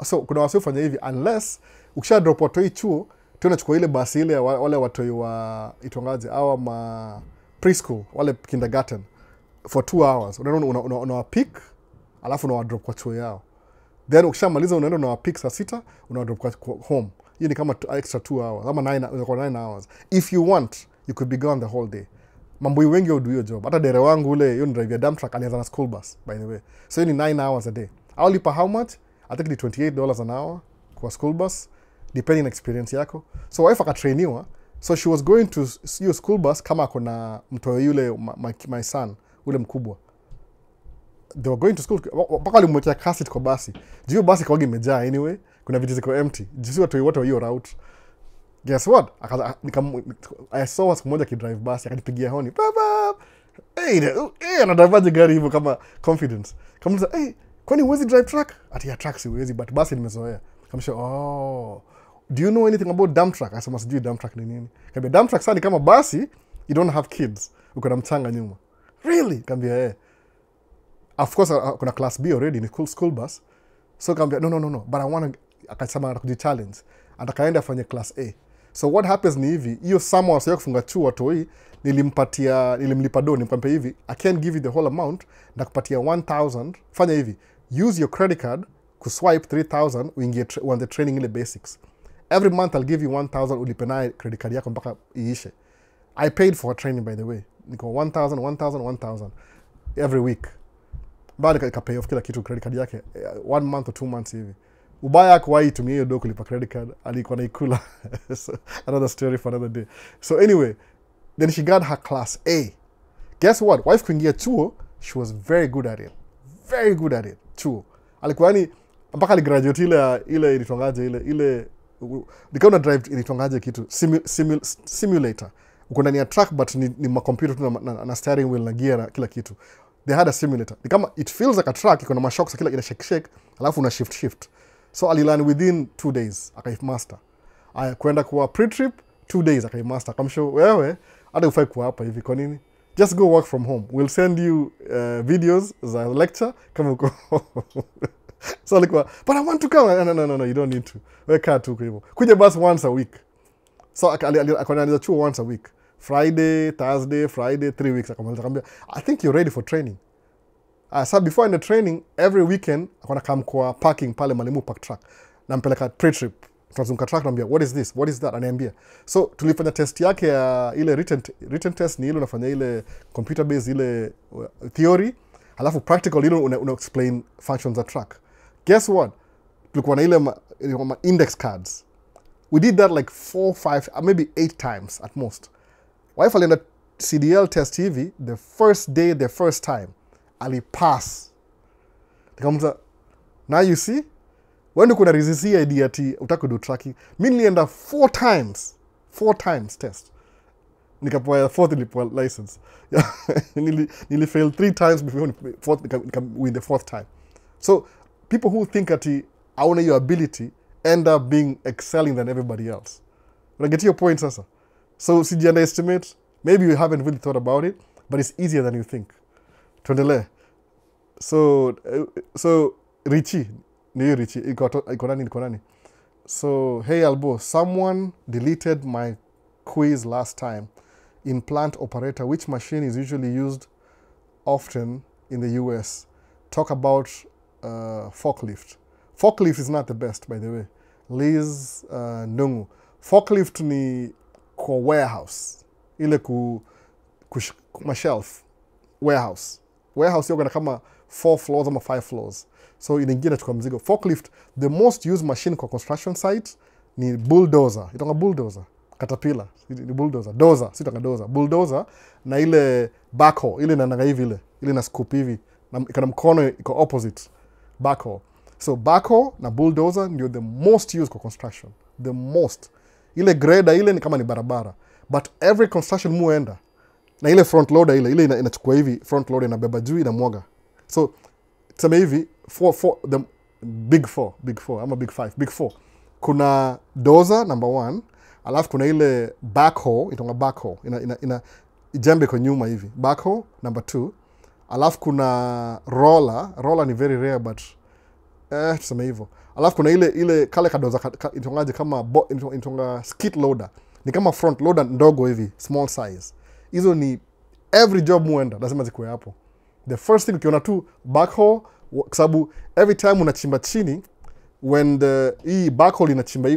S2: So kuna wasi ufanya hivi, unless ukisha drop watoi chuo tena chukua ile basi ile wale watoi wa itongaje au ma preschool wale kindergarten for 2 hours. Una pick alafu una drop kwa chuo yao. Then ukishamaliza unaenda na pick saa 6 una drop kwa home. Hiyo ni kama extra 2 hours ama 9 hours. If you want, you could be gone the whole day. Mambo wengi do your job. Hata dere wangu ule yoni drive ya dump truck alianza na school bus by the way. So ni 9 hours a day. I'll lipa how much? I think ni $28 an hour kwa school bus depending on experience yako. So wife akatrainiwa. So she was going to use school bus kama kuna mtoto yule my son ule mkubwa. They were going to school mpaka alimwekea cassette kwa basi. Juu basi kwa imejaa anyway. Kuna viti ziko empty. Juu watu wote wa hiyo route. Guess what? I saw siku moja kidrive basi akanipigia honi. Baba. Hey, anadrive gari hivyo kama confidence. Kama hey, kwani huwezi drive truck? Ati ya truck siwezi but basi nimezoea. Kama do you know anything about dump truck? Asema sijui dump truck ni nini. Kambia dump truck sasa ni kama basi, you don't have kids. Uko na mchanga nyuma. Really? Kambia of course kuna class B already ni school bus. So kambia no but I want to akasema anakuji challenge. Atakaenda afanye class A. So what happens ni hivi, hiyo sama wasio kufunga chuo watoi nilimlipa do nimpampe hivi, I can't give you the whole amount na kupatia 1000. Fanya hivi, use your credit card kuswipe 3000 uingie on the training ile basics. Every month I'll give you 1000 ulipe naye credit card yako mpaka iishe. I paid for training by the way. Niko 1000 every week. Baada nikapay off kila kitu credit card yake 1 month or 2 months hivi. Ubaya kwa itumie hiyo do kulipa credit card alikuwa naikula. So, another story for another day. So anyway, then she got her class A. Guess what? Wife kuingia chuo, she was very good at it. Very good at it. Chuo. Alikuwa ni mpaka aligraduate ile ilitongaje ile nikaona drive ilitongaje kitu simulator. Uko ndani ya truck but ni ma computer tu na steering wheel na gear na kila kitu. They had a simulator. Ni kama it feels like a truck, iko na mashocks kila ina shake alafu una shift. So alilearn within 2 days akaimaster. Aya kwenda kwa pre-trip 2 days akaimaster. Kamsho wewe hata ufai kuwa hapa hivi kwa nini? Just go work from home. We'll send you videos za lecture kama uko. So alikuwa, but I want to come. No, you don't need to. Wewe kaa tu kwa hivyo. Kuja bus once a week. So akaanza chuo once a week. Friday, Thursday, Friday, 3 weeks akamwambia, I think you're ready for training. So before in the training, every weekend akona come kwa parking pale Malimu Park Truck. Nampeleka pre-trip. Tunazunguka truck naambia, what is this? What is that? Ananiambia. So tulifanya test yake ya ile written test ni ile unafanya ile computer based ile theory, alafu practical ile una explain functions of truck. Guess what? Tulikuwa na ile index cards. We did that like 4, 5, maybe 8 times at most. Wife alienda CDL test hivi, the first day, the first time, ali pass. Nikamwambia, now you see, when kuna resist idea ati utaka do tracking, mimi nilienda 4 times test. Nikapoa 4th nilipoa license. Nili fail 3 times before win the 4th time. So people who think ati aona your ability end up being excelling than everybody else. When I get your point sasa. So si underestimate, maybe you haven't really thought about it, but it's easier than you think. Tuendelee. So Richie, ni Richie, iko nani? So, hey Albo, someone deleted my quiz last time. In plant operator, which machine is usually used often in the US? Talk about forklift. Forklift is not the best, by the way. Liz Ndungu. Forklift ni kwa warehouse. Ile shelf. Warehouse. Warehouse yoga na kama 4 floors ama 5 floors. So inaingia chukua mzigo. Forklift, the most used machine kwa construction site ni bulldozer. Itonga bulldozer. Caterpillar. Ni bulldozer. Dozer. Sitanga dozer. Bulldozer na ile backhoe. Ile inanaga hivi ile. Ile na scoop hivi. Na ikana mkono iko opposite. Backhoe. So backhoe na bulldozer ndio the most used kwa construction. The most. Ile grader ile ni kama ni barabara. But every construction muenda. Na ile front loader ile inachukua hivi, front loader inabeba juu inamwaga. So tuseme hivi the big four ama big 5, big 4. Kuna dozer number 1, alafu kuna ile backhoe, itonga backhoe, ina jembe kwa nyuma hivi. Backhoe number 2. Alafu kuna roller ni very rare but tuseme hivyo. Alafu kuna ile kale kadoza itongaje kama itonga skid loader. Ni kama front loader ndogo hivi, small size. Hizo ni every job muenda lazima zikuwe hapo. The first thing ukiona tu backhoe, kwa sababu every time unachimba chini, when hii backhoe inachimba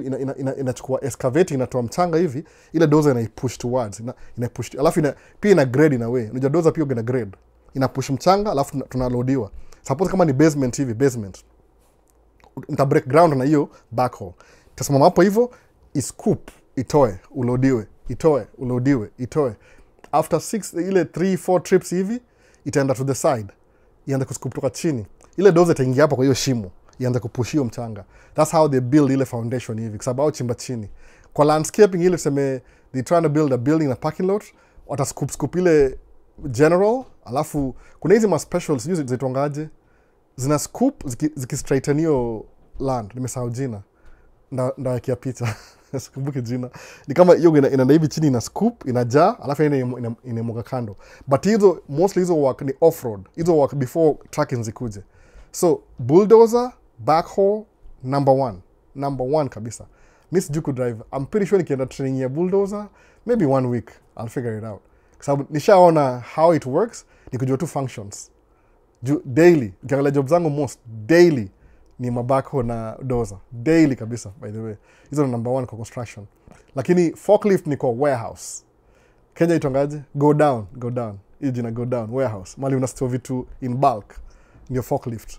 S2: inachukua excavating, inatoa mchanga hivi, ile dozer inaipush towards, inaipush, alafu pia ina grade in a way. Unajua dozer pia ina grade, inapush mchanga alafu tunaloadiwa. Suppose kama ni basement hivi, basement nita break ground na hiyo backhoe, tasimama hapo hivyo, iscoop, itoe uloadiwe, itoe uloadiwe, itoe. After 3-4 trips hivi, itaenda to the side, ianze kuscoop kutoka chini, ile dozer itaingia hapo kwa hiyo shimo, ianze kupush hiyo mchanga. That's how they build ile foundation hivi, kwa sababu chimba chini. Kwa landscaping ile tuseme they trying to build a building na parking lot, wata scoop ile general, alafu kuna hizi ma specials zitwangaje, zina scoop zikistraighten hiyo land, nimesahau jina, ndawakia picha sikumbuki jina. Ni kama hiyo inaenda hivi chini, ina scoop, inajaa, alafu inamoga kando. But hizo mostly hizo work ni off-road, hizo work before trucking zikuje. So bulldozer, backhoe, number one kabisa. Mimi sijui kudrive. I'm pretty sure nikienda training ya bulldozer, maybe 1 week I'll figure it out. Kwa sababu nishaona how it works, nikujua tu functions. Daily, ukiangalia job zangu most daily ni mabackhoe na dozer. Daily kabisa, by the way. Hizo ni number 1 kwa construction. Lakini forklift ni kwa warehouse. Kenya itongaje? Go down. Hiyo jina go down, warehouse. Mali unastore vitu in bulk, ndio forklift.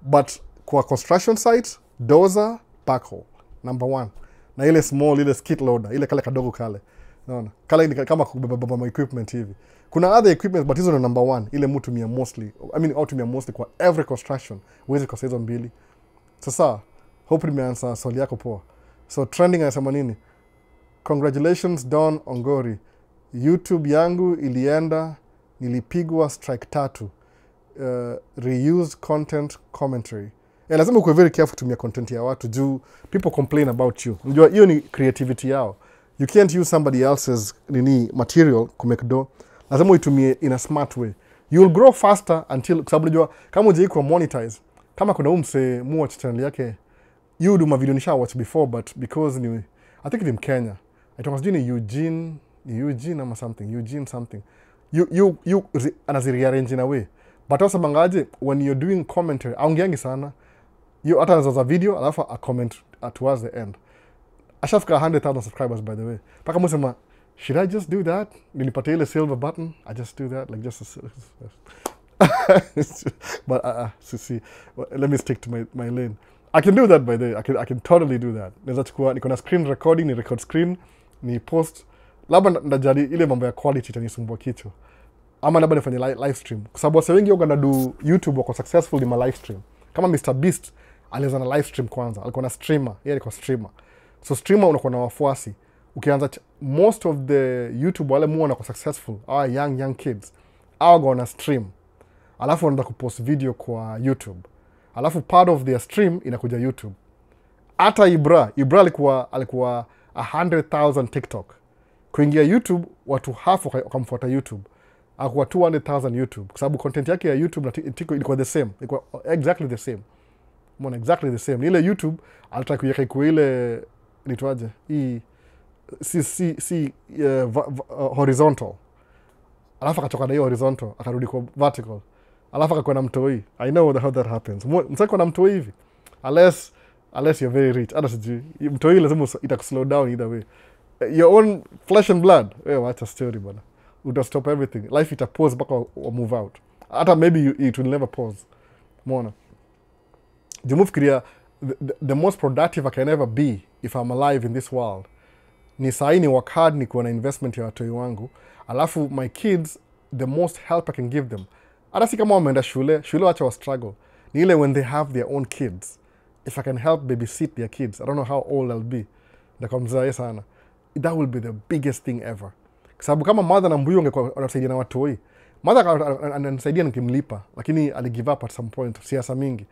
S2: But kwa construction site, dozer, backhoe, number 1. Na ile small, ile skid loader, ile kale kadogo kale. Unaona? Kale ni kama kubeba equipment hivi. Kuna other equipment, but hizo ni number 1. Ile mtu mia mostly, autumia mostly kwa every construction. Huwezi kosa hizo mbili. Sasa, hope nimeansa swali yako poa. So trending anasema nini? Congratulations Don Ongori. YouTube yangu ilienda, nilipigwa strike 3. Reused content commentary. Lazima uwe very careful kutumia content ya watu juu people complain about you. Unajua hiyo ni creativity yao. You can't use somebody else's material to make dough. Lazima uitumie in a smart way. You'll grow faster until, sababu unajua kama hujaikuwa monetize, kama kuna mse watch channel yake, you do my video nisha watch before, but because I think ni Mkenya, I don't know, Eugene ama something, Eugene something. You anazi-rearrange in a way. But also bangaje, when you're doing commentary, aongeangi sana. You hata anazaza video, alafu a comment towards the end. Ashafika 100,000 subscribers, by the way. Paka musema, should I just do that? Nilipata ile silver button, I just do that, like just but see, let me stick to my lane. I can do that, by the way. I can totally do that. Naweza chukua, niko na screen recording, ni record screen, ni post. Labda ndajali ile mambo ya quality itanisumbua kichwa. Ama labda nifanye live stream. Kwa sababu wase wengi wako do YouTube wako successful in my live stream. Kama Mr Beast alianza na live stream kwanza, alikuwa na streamer, yeye alikuwa streamer. So streamer unakuwa na wafuasi. Ukianza most of the YouTube wale muona kwa successful, young kids, go na stream. Alafu wanaenda kupost video kwa YouTube. Alafu part of their stream inakuja YouTube. Hata Ibra alikuwa 100,000 TikTok. Kuingia YouTube, watu half wakamfuata YouTube. Akuwa 200,000 YouTube. Kwa sababu content yake ya YouTube na TikTok ilikuwa the same. Ilikuwa exactly the same. Mbona exactly the same. Ile YouTube, alitaka kuiweka kwa ile, nitwaje? Horizontal. Alafu akachoka na hiyo horizontal, akarudi kwa vertical. Alafu akakuwa na mtoi. I know how that happens. Msako na mtoi hivi. Unless you're very rich. Hata sijui. Mtoi lazima itakuslow down either way. Your own flesh and blood. Watch a story bana. Uta stop everything. Life ita pause baka or move out. Hata maybe it will never pause. Mona. Fikiria the most productive I can ever be if I'm alive in this world. Ni sahi ni work hard, ni kuwa na investment ya watoi wangu. Alafu my kids, the most help I can give them. Hata si kama wameenda shule wacha wa struggle. Ni ile when they have their own kids. If I can help babysit their kids, I don't know how old I'll be. Ndakamzae sana. That will be the biggest thing ever. Kwa sababu kama mother na mbuyu ungekuwa anasaidia na watoi. Mother ananisaidia nikimlipa, lakini ali give up at some point, siasa mingi.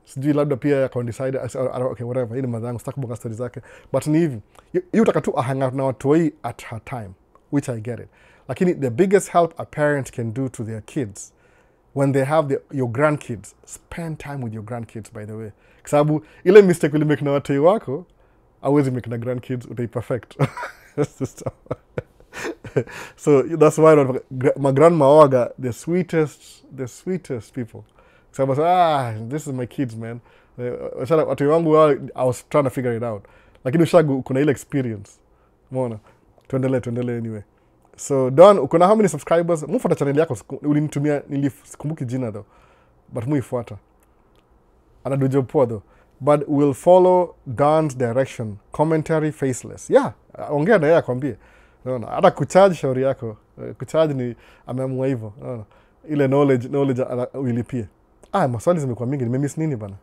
S2: Sijui labda pia akawa decide, okay whatever, hii ni mother yangu, sitaki kuboga stories zake. But ni hivi, you utaka tu hang out na watoi at her time, which I get it. Lakini the biggest help a parent can do to their kids when they have your grandkids, spend time with your grandkids, by the way. Kwa sababu ile mistake uli make na watoi wako, hauwezi make na grandkids, utai perfect. So that's why my grandma waga the sweetest people. So I was this is my kids, man. Watoi wangu I was trying to figure it out. Lakini ushagu kuna ile experience. Umeona? Tuendelee anyway. So Don, uko na how many subscribers? Mufuata channel yako, ulinitumia nilikumbuki jina though. But muifuata. Anadu job poa though. But we'll follow Don's direction. Commentary faceless. Yeah, ongea na yeye akwambie. Unaona? Hata kucharge shauri yako. Kucharge ni ameamua hivyo. Unaona? Ile knowledge uilipie. Maswali zimekuwa mingi, nimemiss nini bana?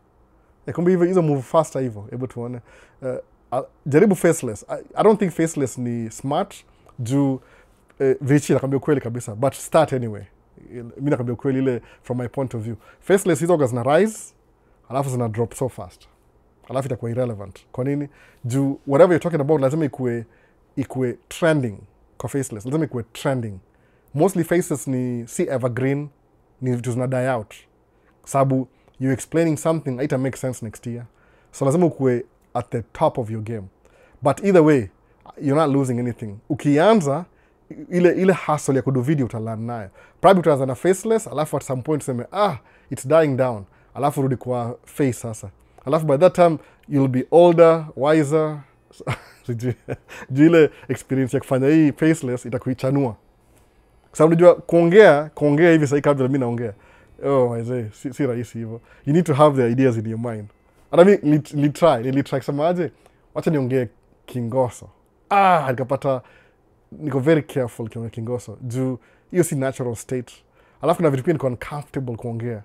S2: Kumbe hivyo hizo move faster hivyo. Hebu tuone. Jaribu faceless. I don't think faceless ni smart juu vichi nakwambia ukweli kabisa, but start anyway. Mimi nakwambia ukweli ile from my point of view. Faceless hizo zina rise, alafu zina drop so fast. Alafu itakuwa irrelevant. Kwa nini? Juu whatever you're talking about lazima ikue trending kwa faceless. Lazima ikue trending. Mostly faces ni si evergreen, ni vitu zina die out. Sababu you explaining something haita make sense next year. So lazima ukue at the top of your game. But either way, you're not losing anything. Ukianza ile hustle ya kudu video utalearn nayo. Probably utaanza na faceless, alafu at some point useme it's dying down. Alafu rudi kwa face sasa. Alafu by that time you'll be older, wiser. Juu ile experience ya kufanya hii faceless itakuichanua. Kwa sababu unajua kuongea hivi sasa kabla mimi naongea. Si rahisi hivyo. You need to have the ideas in your mind. And I mean, nilitry kusema aje, wacha niongee Kingoso. Nikapata niko very careful kiongea Kingoso. Juu hiyo si natural state. Alafu kuna vitu pia niko uncomfortable kuongea.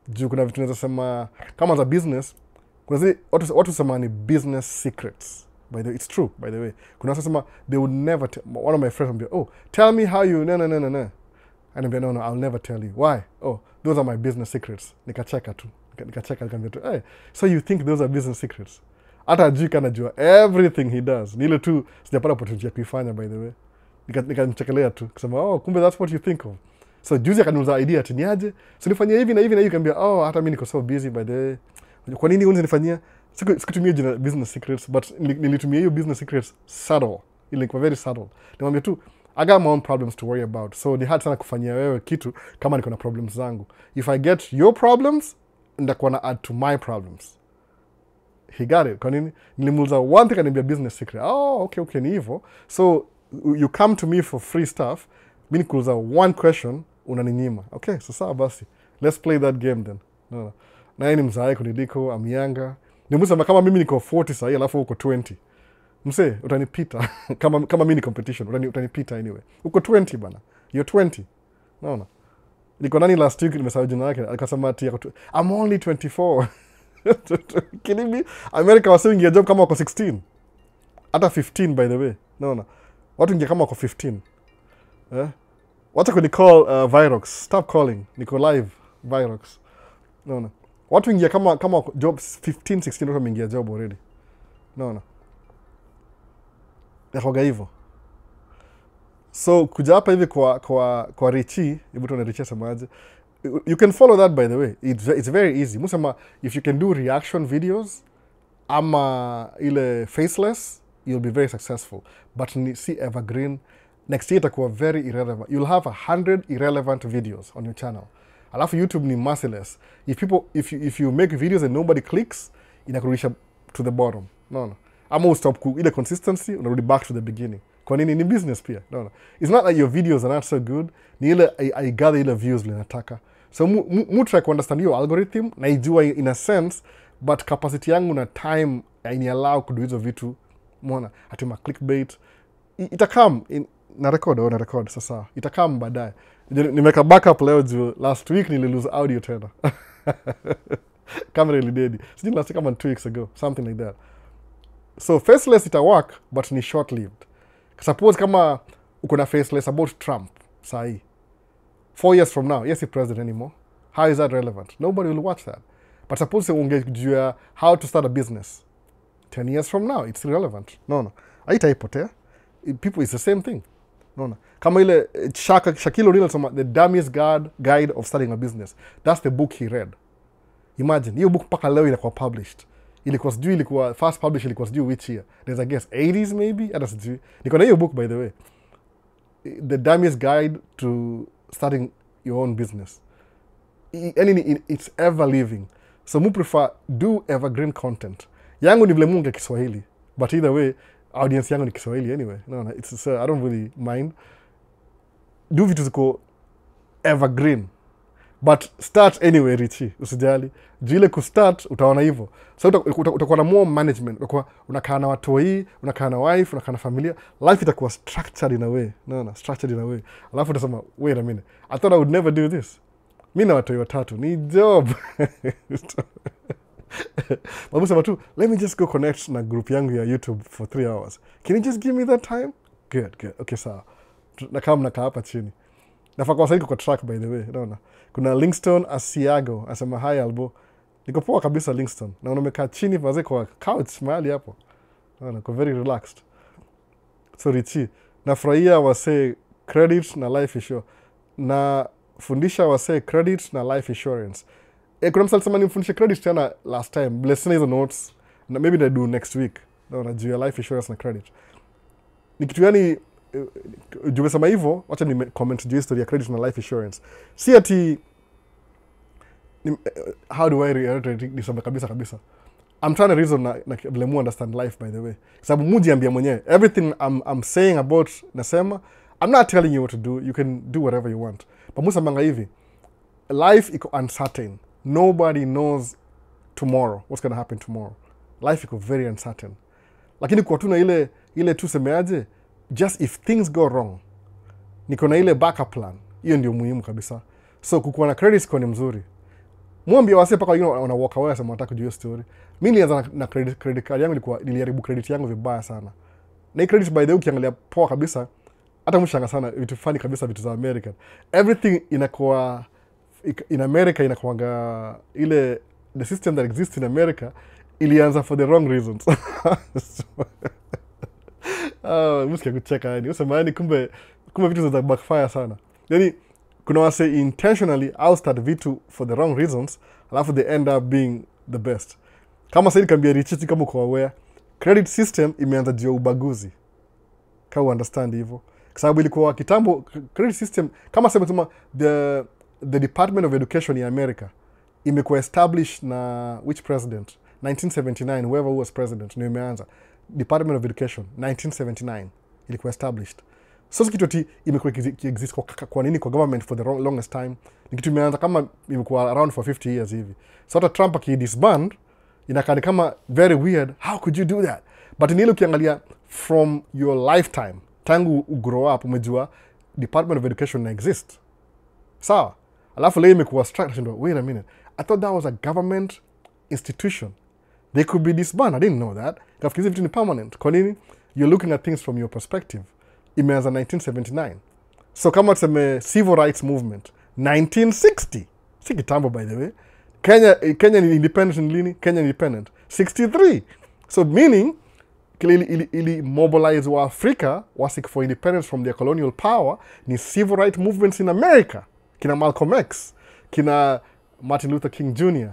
S2: Juu kuna vitu naweza sema kama za business, kuna zi watu sema ni business secrets. By the way, it's true, by the way. Kuna watu sema they would never one of my friends would be, tell me how you no. And I'll be, no, I'll never tell you. Why? Those are my business secrets. Nikacheka tu. Nikamwambia tu, so you think those are business secrets? Hata ajui kanajua everything he does. Ni ile tu sijapata opportunity ya kuifanya, by the way. Nikamchekelea tu. Kusema, kumbe that's what you think of. So juzi akaniuliza idea ati niaje? So nifanyia hivi na hivi na hivi, nikamwambia, hata mimi niko so busy by the way. Kwa nini unanifanyia? Sikutumia jina business secrets, but nilitumia hiyo business secrets subtle. Ilikuwa very subtle. Nikamwambia tu, I got my own problems to worry about. So ni hard sana kufanyia wewe kitu kama niko na problems zangu. If I get your problems, ndakuwa na add to my problems. He got it. Kwa nini? Nilimuuliza one thing ananiambia business secret. Okay, ni hivyo. So you come to me for free stuff. Mimi nikuuliza one question, unaninyima. Okay, so sawa basi. Let's play that game then. No. Na yeye ni mzae kunidiko, amyanga. Nimuuliza kama mimi niko 40 sasa alafu uko 20. Mse, utanipita. kama mimi ni competition, utanipita anyway. Uko 20 bana. You're 20. No. Niko nani last week nimesahau jina yake. Akasema ati I'm only 24. Kidding me? America was saying job kama wako 16. Hata 15 by the way. No. Watu ingia kama wako 15. Wacha kunicall Virox. Stop calling. Niko live Virox. No. Watu ingia kama job 15, 16 watu wameingia job already. No. Yakoga hivyo. So kuja hapa hivi kwa Richie, hebu tuone Richie semaje. You can follow that by the way. It's very easy. Musema if you can do reaction videos ama ile faceless, you'll be very successful. But see evergreen, next year itakuwa very irrelevant. You'll have 100 irrelevant videos on your channel. Alafu YouTube ni merciless. If you make videos and nobody clicks, inakurudisha to the bottom. No. Ama stop ile consistency, unarudi back to the beginning. Kwa nini? Ni business pia. No. It's not like your videos are not so good. Ni ile I gather ile views linataka. So mu try to understand your algorithm na ijua in a sense, but capacity yangu na time ini allow kudu hizo vitu. Umeona? Atuma clickbait. Itakam na record sasa. Itakam baadaye. Nimeka backup leo juu last week nililose audio tena. Camera ilidedi. Sijui last week kama 2 weeks ago, something like that. So faceless ita work, but ni short-lived. Suppose kama uko na faceless about Trump, sahi. 4 years from now, yes, he's president anymore. How is that relevant? Nobody will watch that. But suppose ungejua how to start a business. 10 years from now, it's irrelevant. No. Haitaipotea. People, it's the same thing. Unaona? Kama ile Shaquille O'Neal alisema the dumbest guide of starting a business. That's the book he read. Imagine, hiyo book mpaka leo ilikuwa published. Ilikuwa first published ilikuwa sijui which year. There's I guess 80s maybe. Hata sijui. Niko na hiyo book by the way. The dumbest guide to starting your own business. It's ever living. So mu prefer do evergreen content. Yangu ni vile mungu ya Kiswahili. But either way, audience yangu ni Kiswahili anyway. No, it's I don't really mind. Do vitu ziko evergreen. But start anyway, Richie. Usijali. Juu ile kustart, utaona hivyo. So utakuwa na more management. Unakaa na watoi, unakaa na wife, unakaa na familia. Life itakuwa structured in a way. Structured in a way. Alafu utasema, wait a minute. I thought I would never do this. Mi na watoi watatu. Ni job. Mabu sema tu, let me just go connect na group yangu ya YouTube for 3 hours. Can you just give me that time? Good. Okay, sawa. Nakaa hapa chini. Nafaa kwa saiko kwa track by the way. Unaona? Kuna Linkstone Asiago. Asema hi Albo. Niko poa kabisa Linkstone. Na unamekaa chini vaze kwa couch mahali hapo. Unaona? Kwa very relaxed. So Richie. Nafurahia wase credit na life insurance. Na fundisha wase credit na life insurance. Kuna msali sema nimfundishe credit tena last time. Blessing hizo notes. Na maybe I do next week. Unaona? Juu ya life insurance na credit. Ni kitu yani jumesema hivyo, wacha ni comment juu history ya credit na life insurance. Si ati how do I reiterate nisema kabisa. I'm trying to reason na vile mu understand life by the way. Sababu mujiambia mwenyewe, everything I'm saying about nasema, I'm not telling you what to do. You can do whatever you want. But musamanga hivi, life iko uncertain. Nobody knows tomorrow, what's going to happen tomorrow. Life iko very uncertain. Lakini kwa tuna ile tu semeaje, just if things go wrong, niko na ile backup plan. Hiyo ndio muhimu kabisa. So kukuwa na credit score ni mzuri. Mwambie wase paka wengine wana walk away asema nataka kujua story. Mimi nilianza na credit card yangu niliharibu credit yangu vibaya sana. Na credit by the way ukiangalia poa kabisa, hata mshanga sana vitu fani kabisa vitu za American. Everything inakuwa in America inakuanga ile the system that exists in America ilianza for the wrong reasons. Msikia kucheka yani. Usema yani kumbe vitu za backfire sana. Yani kuna wase intentionally outstart vitu for the wrong reasons, alafu they end up being the best. Kama sasa nikamwambia Richie kama uko aware, credit system imeanza juu ya ubaguzi. Kama understand hivyo. Kwa sababu ilikuwa kitambo credit system kama sema the Department of Education in America imekuwa established na which president? 1979, whoever was president ndio imeanza. Department of Education 1979 ilikuwa established. So kitu ati imekuwa exist kwa nini kwa government for the longest time. Ni kitu imeanza kama imekuwa around for 50 years hivi. So hata Trump akidisband inakaa kama very weird. How could you do that? But ni ile ukiangalia from your lifetime, tangu grow up umejua Department of Education na exist. Sawa? Alafu leo imekuwa structured. Wait a minute. I thought that was a government institution. They could be disbanded. I didn't know that. Kafikiria vitu ni permanent. Kwa nini? You're looking at things from your perspective. Imeanza 1979. So kama tuseme civil rights movement 1960. Si kitambo by the way. Kenya ni independent lini? Kenya independent 63. So meaning ili mobilize wa Africa wasik for independence from their colonial power ni civil rights movements in America. Kina Malcolm X, kina Martin Luther King Jr.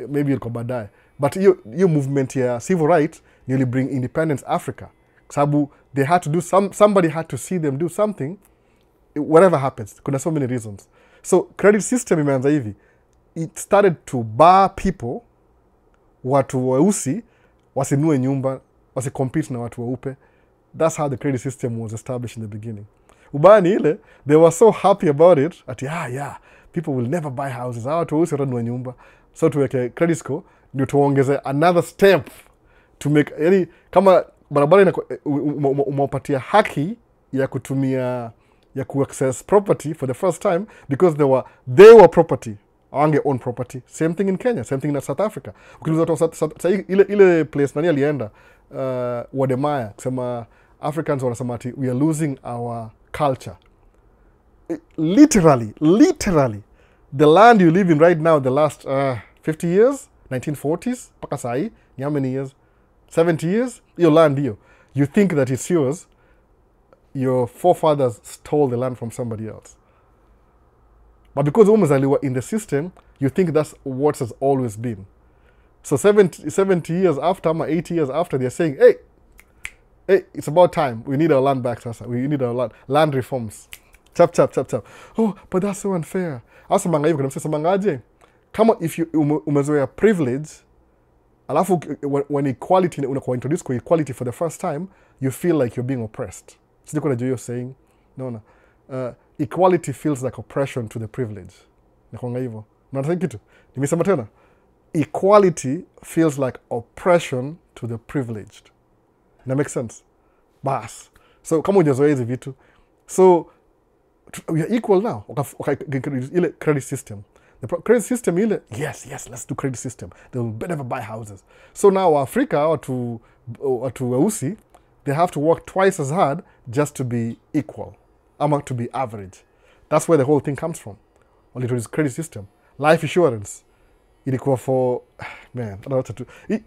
S2: Maybe ilikuwa baadaye. But hiyo movement ya civil rights nearly bring independence Africa. Sababu they had to do somebody had to see them do something, whatever happens. Kuna so many reasons. So credit system imeanza hivi. It started to bar people, watu weusi wasinue nyumba, wasicompete na watu weupe. That's how the credit system was established in the beginning. Ubani ile, they were so happy about it, ati yeah, people will never buy houses. Watu weusi watanunua nyumba. So tuweke credit score, ndio tuongeze another step to make, yani kama barabara umewapatia haki ya kutumia ya kuaccess property for the first time because they were property, wange own property. Same thing in Kenya, same thing in South Africa. Ukiuliza ile place nani alienda Wademaya kusema Africans wanasema ati we are losing our culture. Literally the land you live in right now the last 50 years, 1940s paka sahi ni how many years? 70 years? Your land hiyo. You think that it's yours. your forefathers stole the land from somebody else. But because umezaliwa in the system, you think that's what has always been. So 70 years after, 80 years after, they're saying, hey, it's about time. We need our land back, Sasa. We need our land reforms. Chap. Oh, but that's so unfair. Asa manga hivyo, kuna mangaje. Kama if you umezoea privilege, alafu when equality, unakuwa introduced kwa equality for the first time, you feel like you're being oppressed. Sijui kuna you're saying, no. Equality feels like oppression to the privilege. Nakwanga hivyo. Unataka kitu? Nimesema tena. Equality feels like oppression to the privileged. That makes sense? Bas. So, kama hujazoea hizi vitu. So, we are equal now. Ile credit system. The credit system ile, yes, let's do credit system. They will never buy houses. So now Africa, watu weusi, they have to work twice as hard just to be equal. Ama to be average. That's where the whole thing comes from. Only to this credit system. Life insurance. Ilikuwa for, man, I don't know what to do.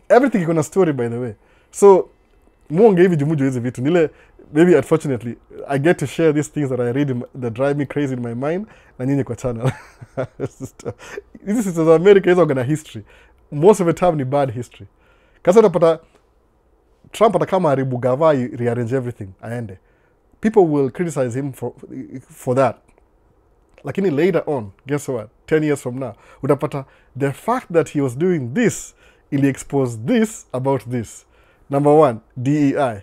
S2: Everything iko na story, by the way. So, muonge hivi jumujo hizi vitu. Nile, maybe unfortunately, I get to share these things that I read that drive me crazy in my mind na nyinyi kwa channel. This is America is organ history. Most of the time ni bad history. Kasa utapata Trump atakama haribu gava rearrange everything aende. People will criticize him for that. Lakini later on, guess what? 10 years from now, utapata the fact that he was doing this, ili expose this about this. Number one, DEI.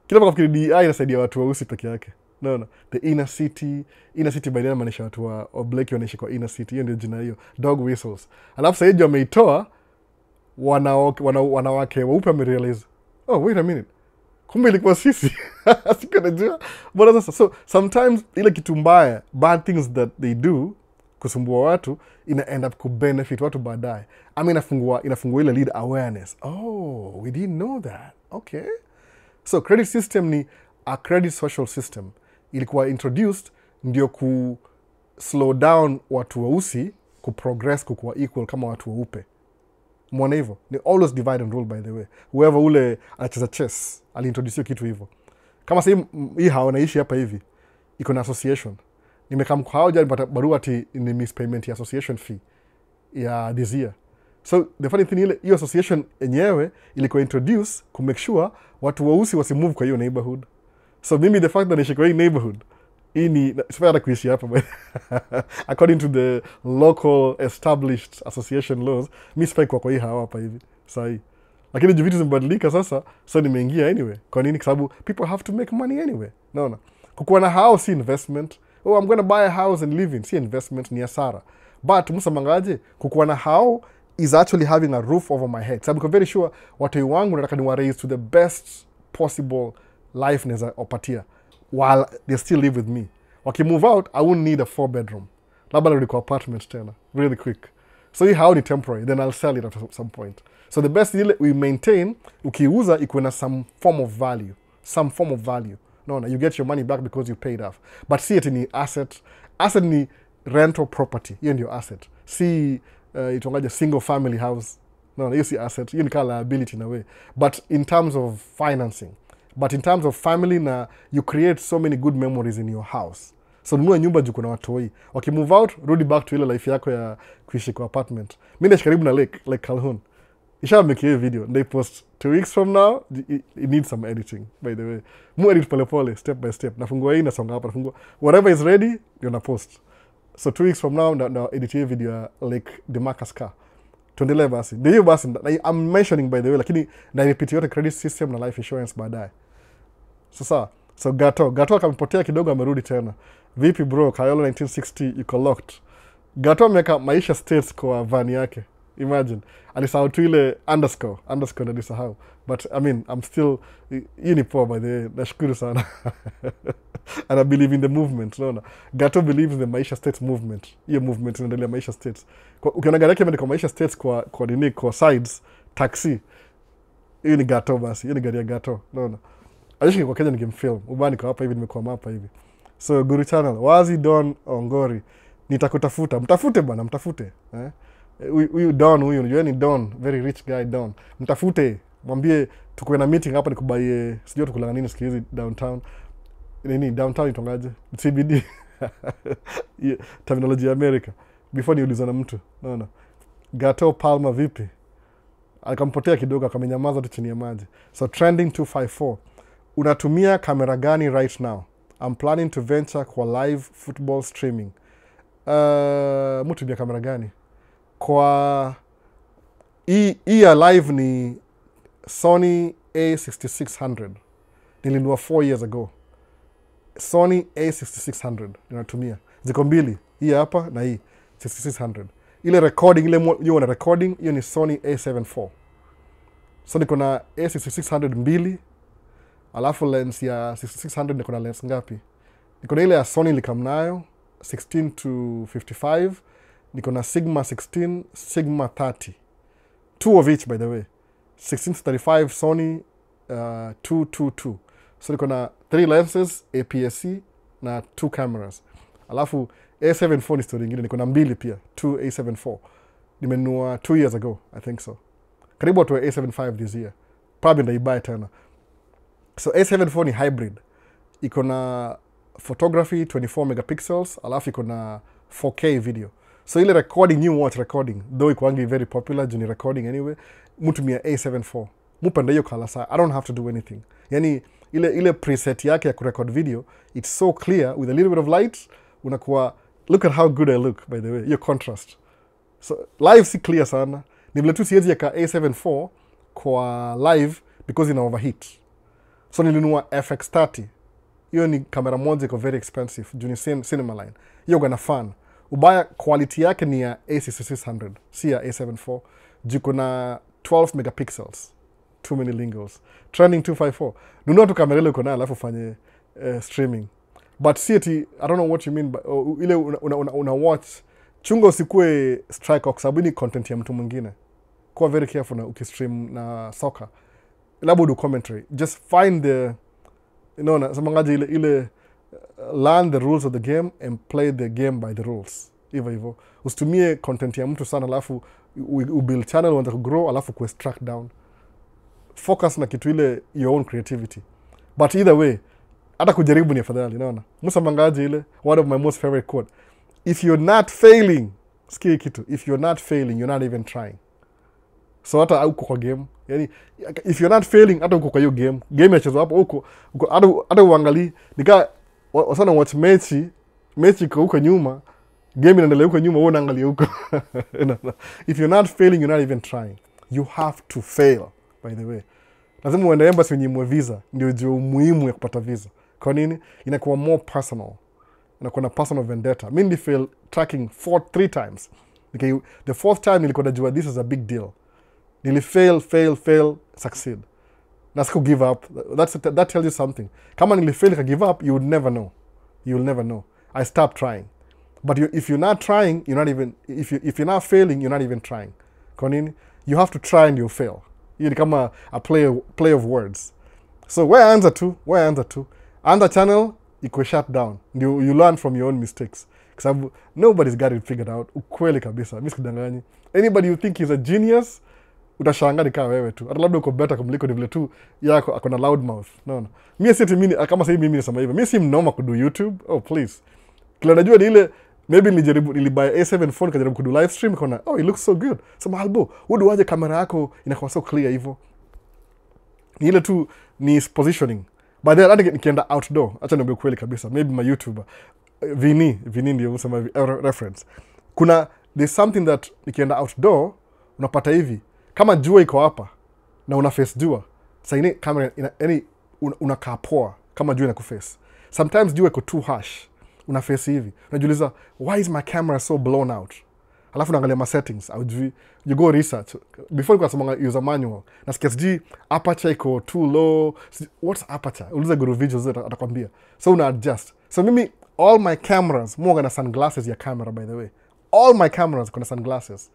S2: Kila mkafikiri DEI inasaidia watu weusi peke yake. No. The inner city by then maanisha watu wa black wanaishi kwa inner city. Hiyo ndio jina hiyo. Dog whistles. Alafu sasa wameitoa wanawake weupe wamerealize, oh, wait a minute. Kumbe ilikuwa sisi. Sikunajua. But sasa, so sometimes ile kitu mbaya, bad things that they do kusumbua watu ina end up kubenefit watu baadaye. Inafungua ile lead awareness. Oh, we didn't know that. Okay. So credit system ni a credit social system. Ilikuwa introduced ndio ku slow down watu weusi ku progress kukuwa equal kama watu weupe. Mwana hivyo. Ni always divide and rule, by the way. Whoever ule anacheza chess aliintroduce kitu hivyo. Kama sasa hii hawanaishi hapa hivi, iko na association. Nimekam kwa hao jana barua ati ni mispayment ya association fee ya this year. So the funny thing ile hiyo association yenyewe ilikuwa introduce to make sure watu weusi wasimove kwa hiyo neighborhood. So mimi the fact that naishi kwa hii neighborhood ini sifaa kuishi hapa according to the local established association laws, mimi sifai kwa hii hapa hivi sahi. Lakini vitu zimebadilika sasa, so nimeingia anyway. Kwa nini? Kwa sababu people have to make money anyway. No. Kukuwa na house si investment. Oh, I'm going to buy a house and live in. Si investment, ni hasara. But musamangaje, kukuwa na house is actually having a roof over my head. So I'm very sure watu wangu nataka ni raise to the best possible life neza opatia while they still live with me. Waki move out, I won't need a 4-bedroom. Labda nirudi kwa apartment tena really quick. So hii house ni temporary, then I'll sell it at some point. So the best deal we maintain, ukiuza ikuwe na some form of value. Some form of value. No, you get your money back because you paid off. But see it in asset. Asset ni rental property. Hiyo ndio asset. See itongaje single family house. No, you see asset. Hiyo ni kama liability in a way. But in terms of financing. But in terms of family na you create so many good memories in your house. So nunua nyumba juu kuna watoi. Move out, rudi back to ile life yako ya kuishi kwa apartment. Mimi naishi karibu na Lake Calhoun. Make a video. They post 2 weeks from now. It needs some editing, by the way. Mu edit pole, step by step. Nafungua hii, nasonga hapa, nafungua. Whatever is ready, you're gonna post. So 2 weeks from now, na edit hii video ya Lake Demarcus car. Tuendelee basi. Ndio hiyo basi. I'm mentioning, by the way, lakini na repeat yote credit system na life insurance baadaye. Sasa, so Gato akamepotea kidogo, amerudi tena. Vipi bro, Kayolo 1960 yuko locked. Gato ameweka Maisha states kwa van yake. Imagine. Alisahau tu ile underscore alisahau. But I mean, I'm still poor, by the way. Nashukuru sana. And I believe in the movement. No. Gato believes in the Maisha States movement. Hiyo movement inaendelea Maisha States. Ukiona gari yake imeandikwa Maisha States kwa sides, taxi. Hiyo ni Gato basi. Hiyo ni gari ya Gato. No. Alishi kwa Kenya nikimfilm. Ubani kwa hapa hivi, nimekuwa hapa hivi. So Guru Channel, Wazi Don Ongori. Nitakutafuta. Mtafute bwana, mtafute. Huyu Don, unajua ni Don, very rich guy Don. Mtafute, mwambie tukuwe na meeting hapa nikubaie, sijui tukulanga nini siku hizi downtown. nini downtown itongaje CBD terminology ya America before niuliza na mtu naona Gato Palma vipi akampotea kidogo akamenyamaza tu chini ya maji. So trending 254, unatumia kamera gani right now? I'm planning to venture kwa live football streaming. Mutumia kamera gani? Kwa hii ya live ni Sony A6600. Nilinunua 4 years ago. Sony A6600 ninatumia. Ziko mbili, hii hapa na hii 6600. Ile recording, ile hiyo na recording, hiyo ni Sony A74. So niko na A6600 mbili, alafu lens ya 6600 niko na lens ngapi? Niko na ile ya Sony likamnayo 16 to 55, niko na Sigma 16, Sigma 30. Two of each by the way. 16 to 35 Sony 222. So niko na 3 lenses, APS-C na 2 cameras. Alafu A74 ni story nyingine, niko na mbili pia, 2 A74. Nimenunua 2 years ago, I think so. Karibu tu A75 this year. Probably ndaibuy tena. So A74 ni hybrid. Iko na photography 24 megapixels, alafu iko na 4K video. So ile recording, new watch recording, though iko wangi very popular, juni recording anyway, mutumia A74. Mupenda hiyo color saa, I don't have to do anything. Yani ile preset yake ya kurecord video, it's so clear with a little bit of light, unakuwa, look at how good I look by the way, your contrast. So live si clear sana. Ni vile tu siwezi yaka A74 kwa live because ina overheat. So nilinunua FX3. Hiyo ni kamera moja iko very expensive, juu ni cinema line. Hiyo gana fan. Ubaya quality yake ni ya A6600, si ya A74. Juu kuna 12 megapixels. Too many lingles. Trending 254. Nunua tu kamera ile uko nayo alafu fanye streaming. But see it, I don't know what you mean by ile una watch. Chunga usikue strike kwa sababu ni content ya mtu mwingine. Kuwa very careful na ukistream na soccer. Labda do commentary. Just find the, samangaji ile learn the rules of the game and play the game by the rules. Hivyo. Usitumie content ya mtu sana alafu ubuild channel uanze kugrow alafu ku-extract down. Focus na kitu ile your own creativity. But either way, hata kujaribu ni afadhali, unaona. Musa mangaji ile, one of my most favorite quote. If you're not failing, sikia kitu, if you're not failing, you're not even trying. So hata uko kwa game, yani if you're not failing, hata uko kwa hiyo game yachezwa hapo uko hata uangalie, nika wasana watch mechi iko huko nyuma, game inaendelea huko nyuma, wewe unaangalia huko. If you're not failing, you're not even trying. You have to fail, by the way. Lazima uende embassy unyimwe visa, ndio ujue muhimu ya kupata visa. Kwa nini? Inakuwa more personal. Inakuwa na personal vendetta. Mimi ndi fail tracking 3 times. Okay, the 4th time nilikuwa najua this is a big deal. Nili fail, succeed. Na siku give up. That tells you something. Kama nili fail ka give up, you would never know. You will never know. I stopped trying. But if you're not trying, you're not even, if you're not failing, you're not even trying. Kwa nini? You have to try and you'll fail. You're kama a play of words. So where answer to? Answer channel, iko shut down. You learn from your own mistakes. Because nobody's got it figured out. Ukweli kabisa. Mimi sikidanganyi. Anybody you think is a genius, utashangaa ni kama wewe tu. Hata labda uko better kumliko ni vile tu yako akona loud mouth. No. Mimi si mimi kama sasa mimi nasema hivyo. Mimi si mnoma kudu YouTube. Oh please. Kila najua ni ile maybe nilibuy A7 phone kajaribu kudu live stream kona it looks so good. Sema albo, waje kamera yako inakuwa so clear hivyo. Ni ile tu ni positioning. By the way, nikienda outdoor, acha niambie kweli kabisa, maybe my YouTuber Vini ndio usema reference. There's something that nikienda outdoor unapata hivi. Kama jua iko hapa na una face jua, sasa ile camera unakaa poa kama jua inakuface. Sometimes jua iko too harsh, una face hivi. Unajiuliza, why is my camera so blown out? Alafu unaangalia ma settings au you go research before you can use a manual. Na sketch aperture iko too low. What's aperture? Uliza guru videos atakwambia. So una adjust. So mimi all my cameras more na sunglasses ya camera by the way. All my cameras kuna sunglasses.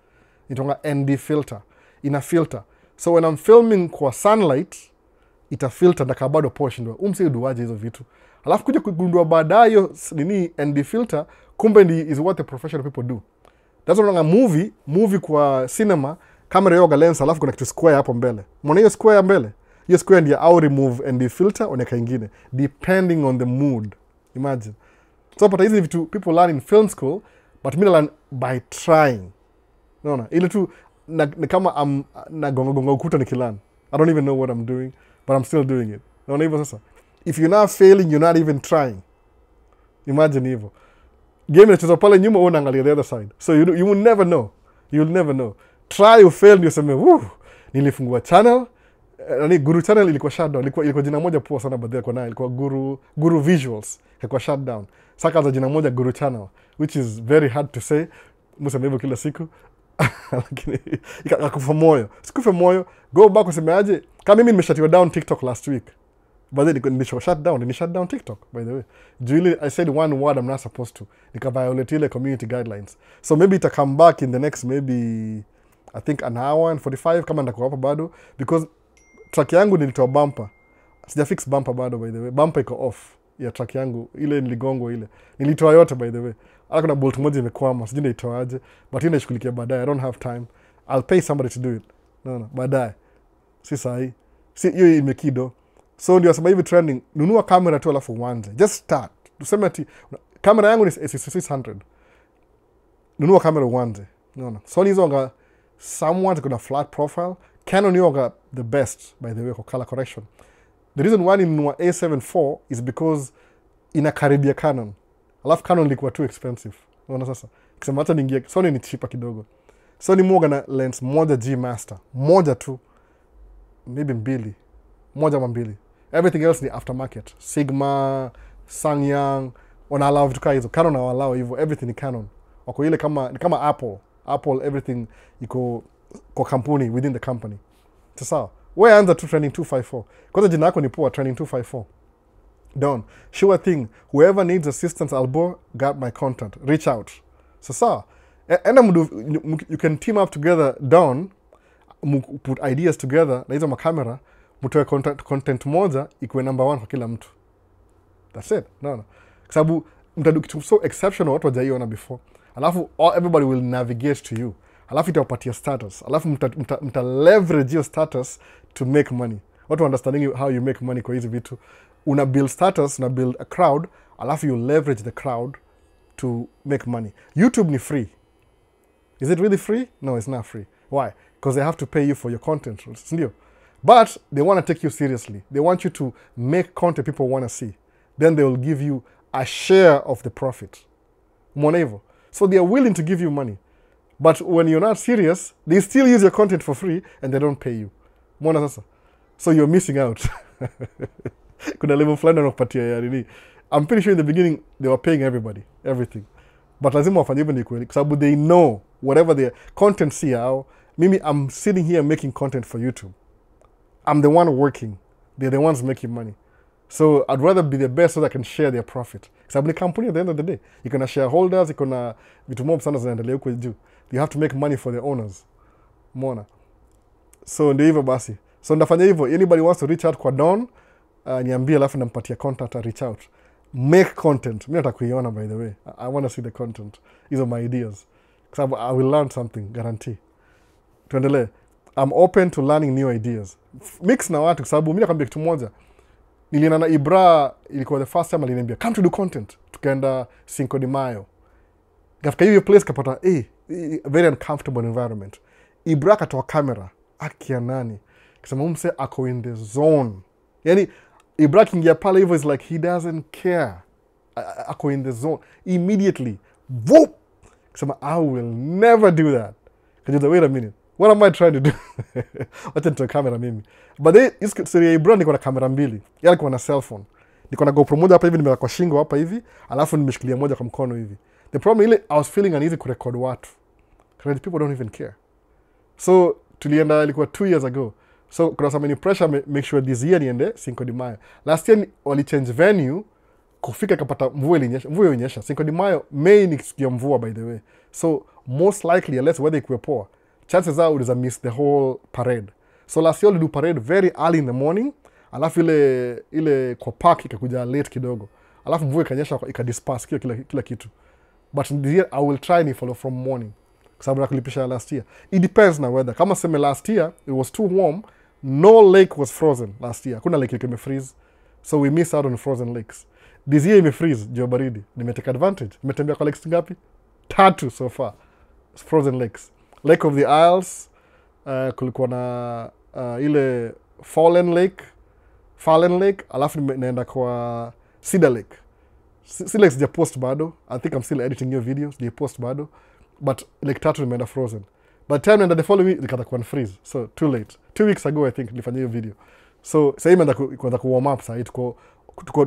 S2: Itonga ND filter. Ina filter. So when I'm filming kwa sunlight, ita filter na kabado posh ndio. Umsi uduaje hizo vitu. Alafu kuja kugundua baadaye nini ND filter, kumbe is what the professional people do. That's why a movie kwa cinema, camera yoga lens alafu kuna kitu square hapo mbele. Mbona hiyo square ya mbele? hiyo square ndio au remove and filter oneka ingine depending on the mood. Imagine. So pata hizi vitu people learn in film school, but me learn by trying. Unaona? Ile tu na kama na gonga ukuta nikilearn. I don't even know what I'm doing, but I'm still doing it. Unaona hivyo sasa? If you're not failing, you're not even trying. Imagine hivyo. Game inacheza pale nyuma wewe unaangalia the other side. So you will never know. You'll never know. Try, you fail, ndio useme, "Woo, nilifungua channel." Guru channel ilikuwa shutdown. Ilikuwa jina moja poa sana baadaye kwa nayo. Ilikuwa Guru Visuals. Ilikuwa shutdown. Saka za jina moja Guru channel, which is very hard to say. Museme hivyo kila siku. Lakini ikakufa moyo. Sikufe moyo. Go back useme aje. Kama mimi nimeshutiwa down TikTok last week. But then ni shut down TikTok, by the way. Julie, I said one word I'm not supposed to. Nika violate ile community guidelines. So maybe ita come back in the next maybe I think an hour and 45 kama ndako hapa bado, because track yangu nilitoa bumper. Sija fix bumper bado, by the way. Bumper iko off ya track yangu ile niligongo ile. Nilitoa yote, by the way. Ala kuna bolt moja imekwama, sijui naitoaje, but ina ishughulikia baadaye. I don't have time. I'll pay somebody to do it. No, baadaye. Si sahi. Si hiyo imekido. So ndio sababu hivi trending, nunua kamera tu alafu uanze. Just start. Tuseme ati kamera yangu ni A6600. Nunua kamera uanze. Unaona? Sony hizo nga somewhat kuna flat profile. Canon yoga the best, by the way, for color correction. The reason why ninunua A74 is because inakaribia Canon. Alafu Canon ilikuwa too expensive. Unaona sasa? Kisema hata ningie Sony ni cheaper kidogo. Sony moga na lens moja G Master. Moja tu. Maybe mbili. Moja ama mbili. Everything else ni aftermarket. Sigma, Sangyang, wana allow vitu kaa hizo. Canon na allow hivyo. Everything ni Canon. Wako ile kama Apple. Apple, everything iko kwa kampuni, within the company. Sasa, wewe anza tu training 254. Kwanza jina yako ni poa, training 254. Done. Sure thing. Whoever needs assistance, Albo, got my content. Reach out. Sasa, you can team up together, down, put ideas together, na hizo makamera, mtoe content moja, ikuwe number 1 kwa kila mtu. That's it. No. Kwa sababu, mtadu kitu so exceptional, watu wajaiona before. Alafu, everybody will navigate to you. Alafu itawapatia status. Alafu mta leverage your status to make money. Watu understanding how you make money kwa hizi vitu. Una build status, una build a crowd, alafu you leverage the crowd to make money. YouTube ni free. Is it really free? No, it's not free. Why? Because they have to pay you for your content. Sindio? But they want to take you seriously. They want you to make content people want to see. Then they will give you a share of the profit. Mwona hivyo. So they are willing to give you money. But when you're not serious, they still use your content for free and they don't pay you. Mwona sasa. So you're missing out. Kuna level fulani wanakupatia ya nini. I'm pretty sure in the beginning they were paying everybody, everything. But lazima wafanye hivyo ni kweli. Kwa sababu they know whatever their content see how. Mimi, I'm sitting here making content for YouTube. I'm the one working. They're the ones making money. So I'd rather be the best so that I can share their profit. Kwa sababu ni company at the end of the day. Iko na shareholders, iko na vitu mob sana zinaendelea huko juu. You have to make money for the owners. Mona. So ndio hivyo basi. So ndafanya hivyo. Anybody wants to reach out kwa Don, niambie alafu nampatia contact, reach out. Make content. Mimi nataka kuiona, by the way. I want to see the content. These are my ideas. Kwa sababu I will learn something, guarantee. Tuendelee. I'm open to learning new ideas. Mix na watu, kwa sababu mimi nakwambia kitu moja. Niliona na Ibra, ilikuwa the first time aliniambia, come to do content. Tukaenda Cinco de Mayo. Gafika hiyo place kapata, very uncomfortable environment. Ibra katoa kamera. Akia nani. Kisema umse ako in the zone. Yani, Ibra kingia pale hivyo is like he doesn't care. Ako in the zone. Immediately. Whoop! Kisema, I will never do that. Kajuza, wait a minute. What am I trying to do? Wacha nitoe kamera mimi. But then, siri Ibra niko na kamera mbili. Yale kwa na cell phone. Niko na GoPro moja hapa hivi, nimeweka kwa shingo hapa hivi, alafu nimeshikilia moja kwa mkono hivi. The problem ile, I was feeling uneasy kurecord watu. Because people don't even care. So, tulienda ilikuwa 2 years ago. So, kuna some any pressure, make sure this year niende Cinco de Mayo. Last year, wali change venue, kufika kapata mvua ilinyesha. Cinco de Mayo, May ni siku ya mvua, by the way. So, most likely, unless weather ikuwe poa, chances are uliza miss the whole parade. So, last year, we do parade very early in the morning, alafu ile kwa park ikakuja late kidogo. Alafu mvua ikanyesha, ikadisperse kila kitu. But this year, I will try ni follow from morning. Kwa sababu nakulipisha last year. It depends na weather. Kama seme last year, it was too warm, no lake was frozen last year. Hakuna lake ilikuwa imefreeze. So we missed out on frozen lakes. This year imefreeze juu ya baridi. Nimetake advantage. Nimetembea kwa lakes ngapi? 3 so far. Frozen lakes. Lake of the Isles, kulikuwa na ile Fallen Lake, alafu naenda kwa Cedar Lake. Cedar Lake sija post bado. I think I'm still editing your videos. Sija post bado. But Lake 3 nimeenda frozen. By the time naenda the following week, ikatakuwa na freeze. So, too late. 2 weeks ago, I think, nilifanya hiyo video. So, sasa imeenda kuanza ku warm up sasa. Tuko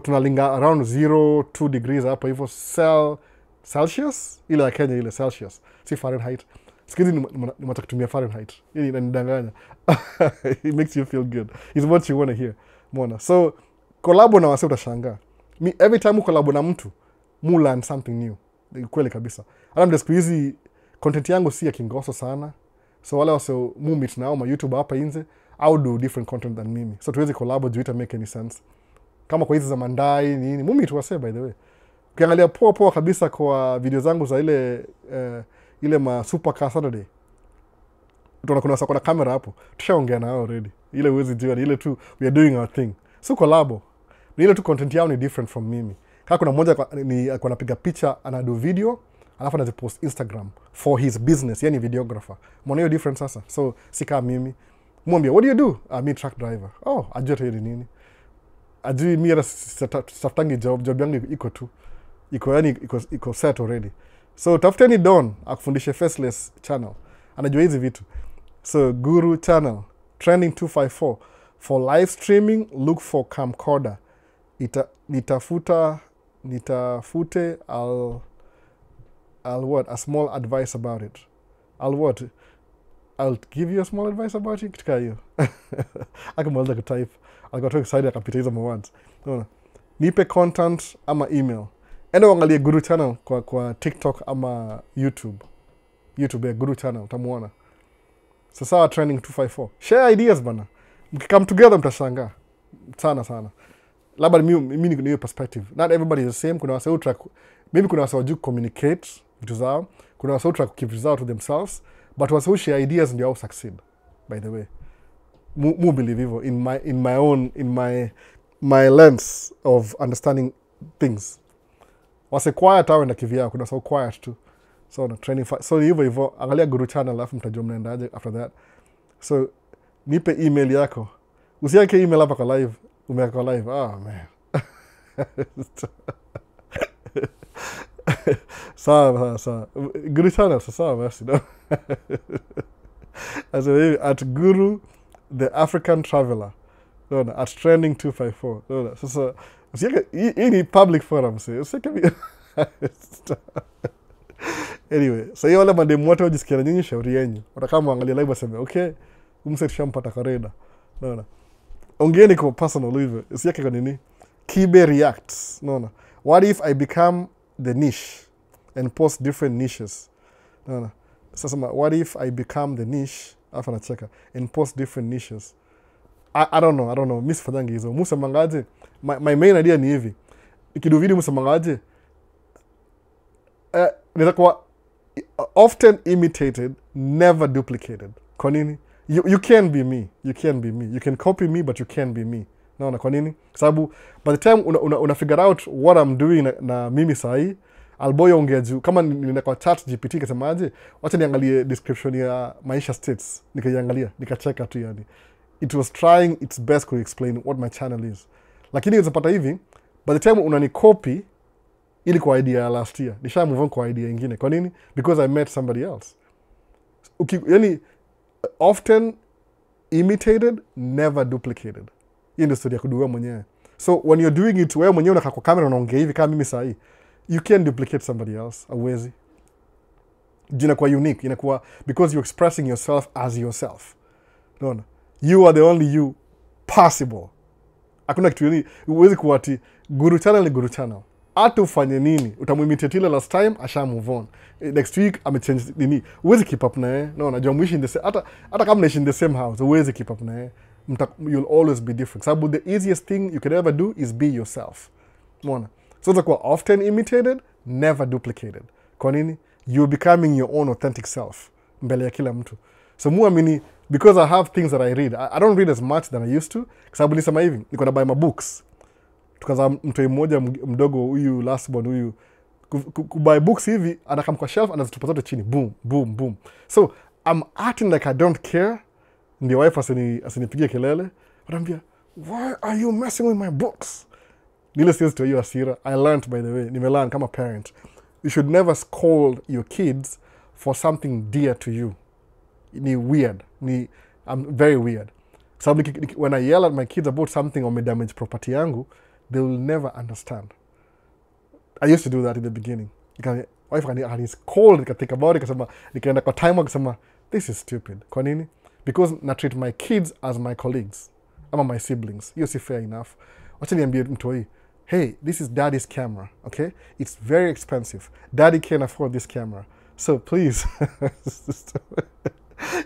S2: tunalinga around 0-2 degrees hapa hivyo Celsius. Ile ya Kenya ile Celsius. Si Fahrenheit. Sikizi nimetaka kutumia Fahrenheit. Hii inanidanganya. It makes you feel good. It's what you want to hear. Mona. So, collabo na wase utashangaa. Every time collabo na mtu, mu learn something new. Kweli kabisa. Hata siku hizi content yangu si ya kingoso sana. So wale wase mu meet nao ma YouTube hapa inze, I'll do different content than mimi. So tuwezi collabo juu ita make any sense. Kama kwa hizi za mandai nini, mu meet wase by the way. Ukiangalia poa kabisa kwa video zangu za ile ma Supercar Saturday. Utaona kuna wasa kwa kamera hapo. Tushaongea nao already. Ile uwezi jua ile tu we are doing our thing. So collabo. Ni ile tu content yao ni different from mimi. Kama kuna mmoja ni anapiga picha, anado video, alafu anazipost Instagram for his business, yani videographer. Mbona hiyo difference sasa? So si kama mimi. Mwambie, what do you do? Me truck driver. Oh, ajua hiyo nini? Ajui mimi sitafutangi job yangu iko tu. Iko set already. So tafuteni Don akufundishe faceless channel. Anajua hizi vitu. So Guru channel, trending 254 for live streaming, look for camcorder. Nitafute I'll what? A small advice about it. I'll give you a small advice about it. Kitika hiyo. Akamaliza kutype. Alikuwa excited akapita hizo words. Unaona? Nipe content ama email. Enda uangalie Guru channel kwa TikTok ama YouTube. YouTube ya Guru channel utamuona. Sasa trending 254. Share ideas bana. Mkikam together mtashangaa. Sana. Labda mimi ni hiyo perspective. Not everybody is the same. Kuna wase ultra maybe kuna wase wajui communicate vitu zao. Kuna wase ultra keep results to themselves, but wase share ideas ndio au succeed, by the way. Mu believe hivyo in my lens of understanding things. Wase quiet au na kivyao, kuna wase quiet tu. So na training so hivyo angalia Guru channel alafu mtajua mnaendaje after that. So nipe email yako. Usiweke email hapa kwa live. Umeweka live. Oh man. Sawa. Guru channel sawa basi no. As at Guru the African Traveler. No, at trending 254. No. Sasa usiweke hii ni public forum sasa. Usiweke anyway, so hiyo wale mademu wote wajisikia nyinyi shauri yenu. Watakama muangalie live waseme, okay, umse tushampata kareda. Naona. Ongeeni kwa personal hivyo. Usiweke kwa nini? Kibe reacts. Naona. What if I become the niche and post different niches? Naona. Sasa what if I become the niche afa nacheka and post different niches? I don't know. Mimi sifanyangi hizo. Musa mangaje? My main idea ni hivi. Ikidu video musa mangaje? Nitakuwa often imitated, never duplicated. Kwa nini? You can't be me. You can copy me, but you can't be me. Naona kwa nini? Sababu by the time una figure out what I'm doing na mimi sahi, alboyo ongea juu. Kama nina kwa chat GPT kasemaje, wacha niangalie description ya Maisha States. Nikaiangalia, nikacheka tu yani. It was trying its best to explain what my channel is. Lakini unapata hivi, by the time unani copy ili kwa idea ya last year, nisha move on kwa idea nyingine. Kwa nini? Because I met somebody else. Yani often imitated, never duplicated. Hii ndio story ya kuduwa mwenyewe. So when you're doing it, wewe mwenyewe unakaa kwa kamera unaongea hivi kama mimi sahi, you can't duplicate somebody else. Hauwezi. Inakuwa unique, inakuwa because you're expressing yourself as yourself. Unaona? You are the only you possible. Hakuna kitu yani, huwezi kuwa ati Guru channel ni Guru channel. Hata ufanye nini, utamuimitate ile last time, asha move on. Next week amechange nini. Huwezi keep up na yeye. No, najua mwishi in the same, hata kama mnaishi in the same house, huwezi keep up na yeye. You'll always be different. Sababu the easiest thing you can ever do is be yourself. Umeona? So utakuwa often imitated, never duplicated. Kwa nini? You're becoming your own authentic self mbele ya kila mtu. So mu amini, because I have things that I read, I don't read as much than I used to. Kwa sababu nisema hivi, niko na buy my books. Tukaza mtoi mmoja mdogo huyu last born huyu kubuy books hivi, anakam kwa shelf anazitupa zote chini, boom boom boom. So I'm acting like I don't care. Ndio wife asinipigie kelele. Anambia, why are you messing with my books? Nile says to hiyo asira. I learned, by the way, nimelearn kama parent, you should never scold your kids for something dear to you. Ni weird. I'm very weird. So when I yell at my kids about something or me damage property yangu, they will never understand. I used to do that in the beginning. Wife is cold, I think about it, nikaenda kwa timer kusema, this is stupid. Kwa nini? Because na treat my kids as my colleagues. Ama my siblings. Hiyo si fair enough. Wacha niambie mtoi, hey, this is daddy's camera, okay? It's very expensive. Daddy can't afford this camera. So please,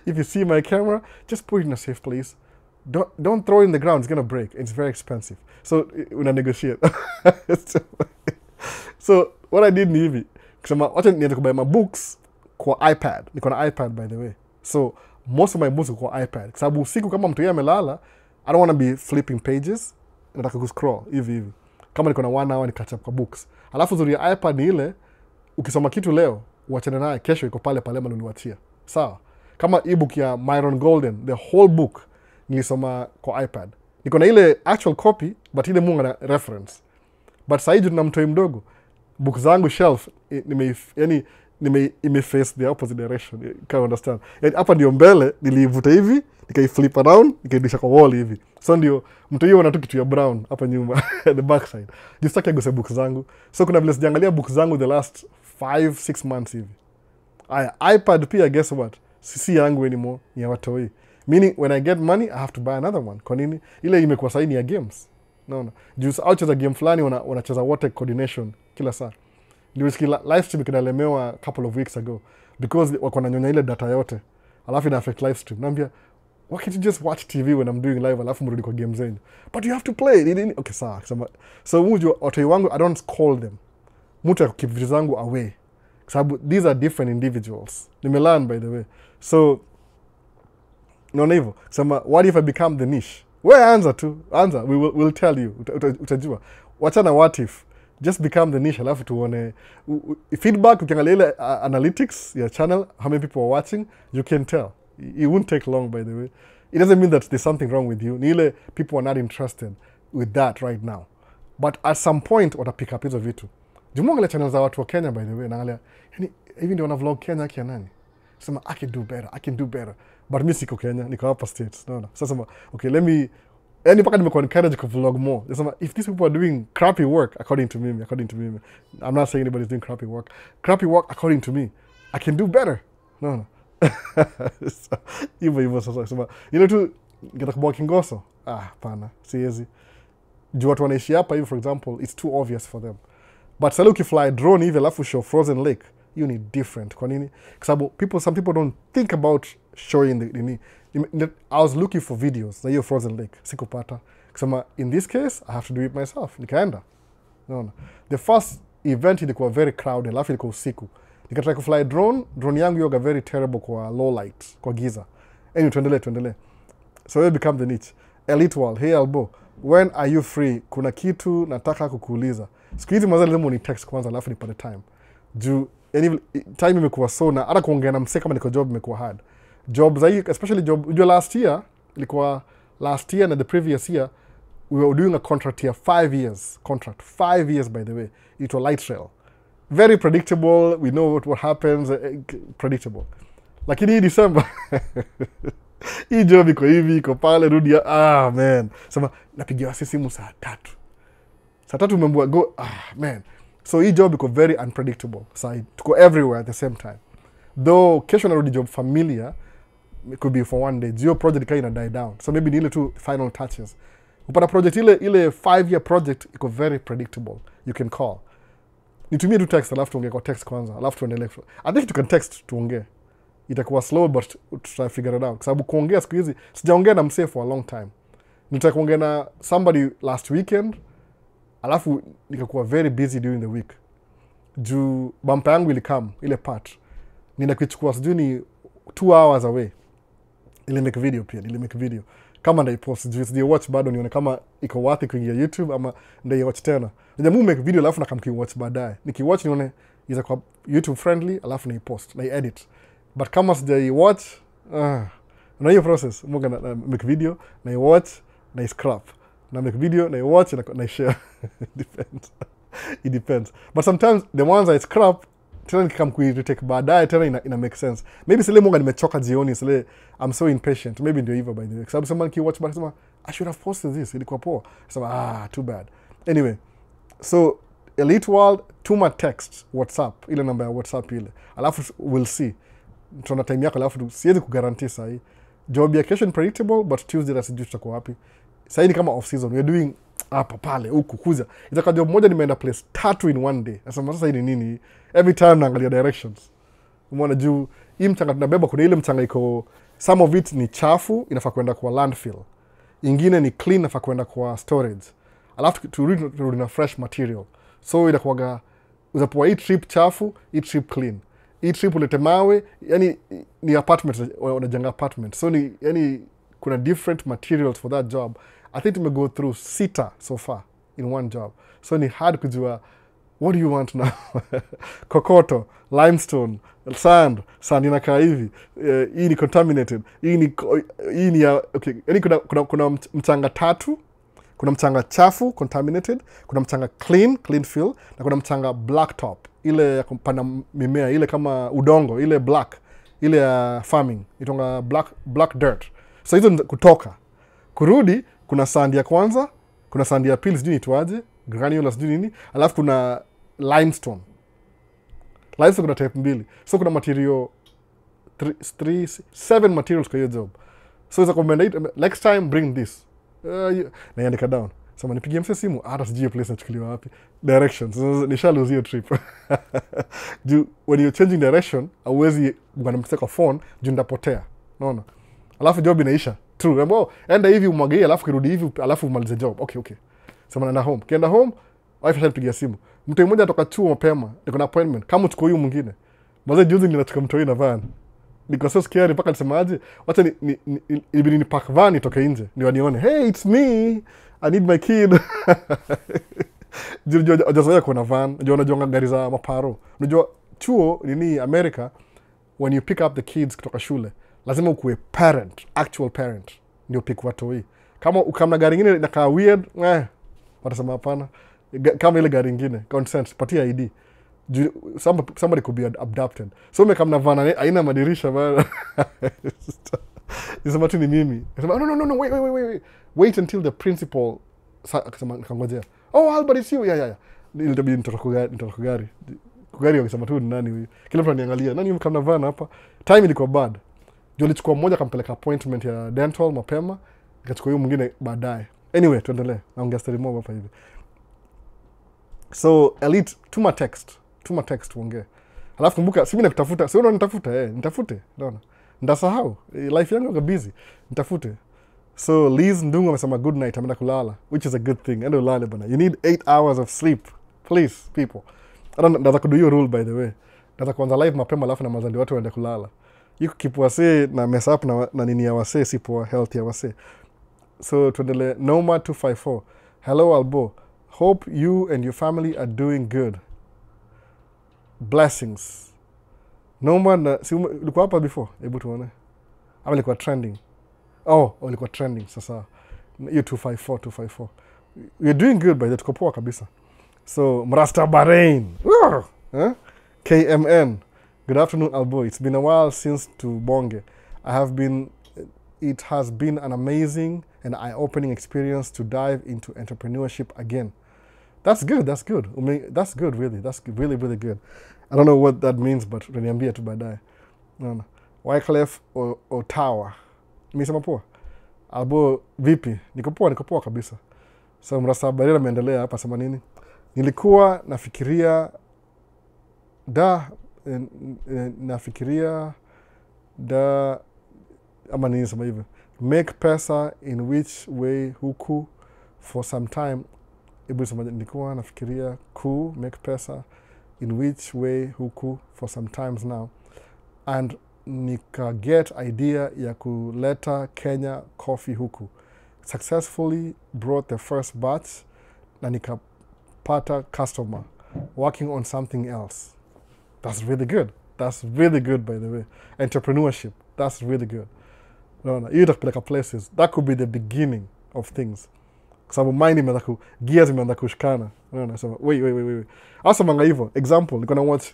S2: if you see my camera, just put it in a safe place. Don't throw it in the ground, it's gonna break. It's very expensive. So una negotiate. So what I did ni hivi, kusema wacha niende kubuy my books kwa iPad. Niko na iPad, by the way. So most of my books kwa iPad. Kwa sababu usiku kama mtu yeye amelala, I don't want to be flipping pages. Nataka kuscroll hivi. Kama niko na 1 hour ni catch up kwa books. Alafu zuri ya iPad ni ile, ukisoma kitu leo, uachane naye, kesho iko pale pale uliwachia. Sawa? Kama ebook ya Myron Golden, the whole book nilisoma kwa iPad. Niko na ile actual copy, but ile munga na reference. But sasa hivi tuna mtoi mdogo, book zangu shelf imeface the opposite direction. You can't understand. Yani hapa ndio mbele, nilivuta hivi, nikaiflip around, nikairudisha kwa wall hivi. So ndio mtoi wana tu kitu ya brown hapa nyuma, the back side. Jistaki aguse book zangu. So kuna vile sijaangalia book zangu the last 5-6 months hivi. iPad pia, guess what? Si yangu anymore, ni ya watoi. Meaning when I get money, I have to buy another one. Kwa nini? Ile imekuwa saini ya games. No. Juice au cheza game fulani wanacheza water coordination kila saa. Niliwisikia live stream kinalemewa a couple of weeks ago because wako na nyonya ile data yote. Alafu ina affect live stream. Naambia, why can't you just watch TV when I'm doing live alafu mrudi kwa game zenyu? But you have to play it. Okay, sawa. So mujua watoi wangu, I don't call them. Mtu ya keep vitu zangu away. Sababu these are different individuals. Nimelearn, by the way. So no hivyo. Sema, what if I become the niche? Wewe anza, we'll tell you. Utajua. Wachana what if. Just become the niche, alafu tuone feedback. Ukiangalia ile analytics ya channel, how many people are watching, you can tell. It won't take long, by the way. It doesn't mean that there's something wrong with you. Ni ile people are not interested with that right now. But at some point, wata pick up hizo vitu. Jumuangalia channel za watu wa Kenya, by the way, naangalia, yani, hivi ndio wana vlog Kenya kia nani? Sema, I can do better. But mi siko Kenya, niko hapa States. No. Sasa, okay, let me, yani paka nimekuwa encourage to vlog more. Sema, if these people are doing crappy work, according to me, I'm not saying anybody's doing crappy work according to me, I can do better. No. Hivyo sasa. Sema, you know tu, ngeta kubawa kingoso. Pana, siezi. Juu watu wanaishi hapa hivi, for example, it's too obvious for them. But sasa ukifly drone hivi alafu show frozen lake, you need different. Kwa nini? Because some people don't think about showing I was looking for videos za hiyo frozen lake, sikupata. Kusema, in this case, I have to do it myself. Nikaenda. No. The first event ilikuwa very crowded, alafu ilikuwa usiku. Nikatry kufly drone yangu yoga very terrible kwa low light, kwa giza. Anyway, tuendelee. So we become the niche. Elite World, hey Albo, when are you free? Kuna kitu nataka kukuuliza. Siku hizi mazali lemo ni text kwanza alafu nipate time. Juu, time imekuwa so na, hata kuongea na msee kama niko job imekuwa hard. Job za hii, especially job, ujua last year and the previous year, we were doing a contract here, 5 years contract. 5 years, by the way. It was light rail. Very predictable. We know what happens. Predictable. Lakini hii December, hii job iko hivi, iko pale, rudi ya, man. Sema, napigia simu saa 3. Saa 3 umembua, go, man. So hii job iko very unpredictable. So tuko everywhere at the same time. Though, kesho narudi job familiar, it could be for one day. Zio project kai ina die down. So maybe ni ile tu final touches. Upata project ile 5-year project iko very predictable. You can call. Nitumie tu text alafu tuongee kwa text kwanza. Alafu tuendelee. I think you can text tuongee. Itakuwa slow but try figure it out. Kwa sababu kuongea siku hizi sijaongea na msee for a long time. Nitaka kuongea na somebody last weekend. Alafu nikakuwa very busy during the week. Juu bumper yangu ilikam ile part. Nina kuichukua sijui ni 2 hours away. Nilimake video pia, nilimake video. Kama ndaipost, juu watch bado nione kama iko worth kuingia YouTube ama ndaiwatch tena. Najua make video alafu nakamkiwatch baadaye. Nikiwatch nione iza kwa YouTube friendly alafu naipost, edit. But kama sijaiwatch, na hiyo process, munga na make video, naiwatch, na scrap. Na make video, naiwatch, na share. Depends. It depends. But sometimes the ones I scrap, tena nikam retake baadaye tena ina make sense. Maybe sile munga nimechoka jioni, sile I'm so impatient. Maybe ndio hivyo by the way. Kwa sababu someone kiwatch back sema I should have posted this. Ilikuwa poa. Sema too bad. Anyway, so Elite World, tuma text WhatsApp, ile namba ya WhatsApp ile. Alafu we'll see. Tuna time yako alafu siwezi kugarantii sahi. Job ya kesho predictable, but Tuesday rasijui tutakuwa wapi. Sahi ni kama off season. We're doing hapa pale huku kuja. Itaka job moja nimeenda place 3 in one day. Nasema sasa hii ni nini? Every time naangalia directions. Umeona juu hii mchanga tunabeba, kuna ile mchanga iko, some of it ni chafu inafaa kwenda kwa landfill. Ingine ni clean inafaa kwenda kwa storage. Alafu turudi na fresh material. So inakuwaga uzapoa hii trip chafu, hii trip clean. Hii trip ulete mawe, yani ni apartment, unajenga apartment. So ni yani kuna different materials for that job. I think we go through 6 so far in one job. So ni hard kujua what do you want now? Kokoto, limestone, sand inakaa hivi. Hii ni contaminated. Hii ni okay, yani kuna mchanga 3. Kuna mchanga chafu, contaminated, kuna mchanga clean fill, na kuna mchanga black top, ile ya kupanda mimea, ile kama udongo, ile black, ile ya farming, itonga black dirt. So hizo kutoka. Kurudi, kuna sand ya kwanza, kuna sand ya pili, sijui itwaje, granular sijui nini, alafu kuna limestone. Limestone kuna type 2. So kuna material 7 materials kwa hiyo job. So iza combine, next time bring this. Na yandika down. Sema nipigie mse simu, hata sijui place nachukuliwa wapi. Directions. Nisha lose your trip. When you're changing direction, hauwezi mwanamteka kwa phone, juu ndapotea. Unaona? Alafu job inaisha. True. Enda hivi umwage, alafu kirudi hivi, alafu umalize job. Okay. Sema naenda home. Kienda home, wife nipigia simu. Mtu mmoja atoka chuo mapema, niko na appointment. Kama uchukue huyu mwingine. Mwanzo juzi ninachukua mtu na van. Niko so scared mpaka nisemaje, wacha ibidi ni park van itoke nje ndio wanione, hey it's me, I need my kid. Unajua kuna van, unajua gari za maparo. Unajua chuo nini America, when you pick up the kids kutoka shule lazima ukuwe parent, actual parent ndio pick watoi. Kama ukamna gari nyingine inakaa weird, watasema hapana. Kama ile gari nyingine consent, patia ID. Somebody could be abducted. So mekamna van aina madirisha bana. Nisema tu ni mimi. Nisema no, wait until the principal akasema nikangojea. Oh Albert, it's you. Yeah. Nitabidi nitoka gari. Kugari wakisema tu ni nani huyu. Kila mtu aniangalia. Nani mkamna van hapa? Time ilikuwa bad. Ndio nilichukua mmoja kampeleka appointment ya dental mapema. Nikachukua huyo mwingine baadaye. Anyway, tuendelee. Naongea story moja hapa hivi. So Elite, tuma text uongee. Alafu kumbuka, si mimi nakutafuta, si wewe unanitafuta, nitafute, unaona. Ndasahau, life yangu iko busy, nitafute. So Liz Ndungu amesema good night, ameenda kulala, which is a good thing. Endo ulale bana. You need 8 hours of sleep. Please, people. Ndaza kudu hiyo rule by the way. Ndaza kuanza live mapema alafu na mazali watu waende kulala. You keep wase na mess up na nini ya wase, si poa health ya wase. So tuendelee. Noma 254. Hello Albo. Hope you and your family are doing good. Blessings. Noma, si ulikuwa hapa before? Hebu tuone. Ama ilikuwa trending. Ilikuwa trending sasa. Hiyo 254. You're doing good by the tuko poa kabisa. So, Mrasta Bahrain. KMN. Good afternoon, Albo. It's been a while since to Bonge. It has been an amazing and eye-opening experience to dive into entrepreneurship again. That's good. That's good, really. That's really, really good. I don't know what that means, but utaniambia tu baadaye. No. Wyclef Ottawa. Nimesema poa. Albo vipi? Niko poa kabisa. So Mrasa Barira ameendelea hapa sema nini? Nilikuwa nafikiria ama nini sema hivyo. Make pesa in which way huku for some time. Nilikuwa nafikiria make pesa in which way huku for some times now, and nika get idea ya kuleta Kenya coffee huku. Successfully brought the first batch na nikapata customer working on something else. That's really good. That's really good, by the way. Entrepreneurship, that's really good. No, hiyo itakupeleka places. That could be the beginning of things. Kwa sababu mind imeanza gears imeanza kushikana. Nasema wait. Asa manga hivyo. Example, niko na watch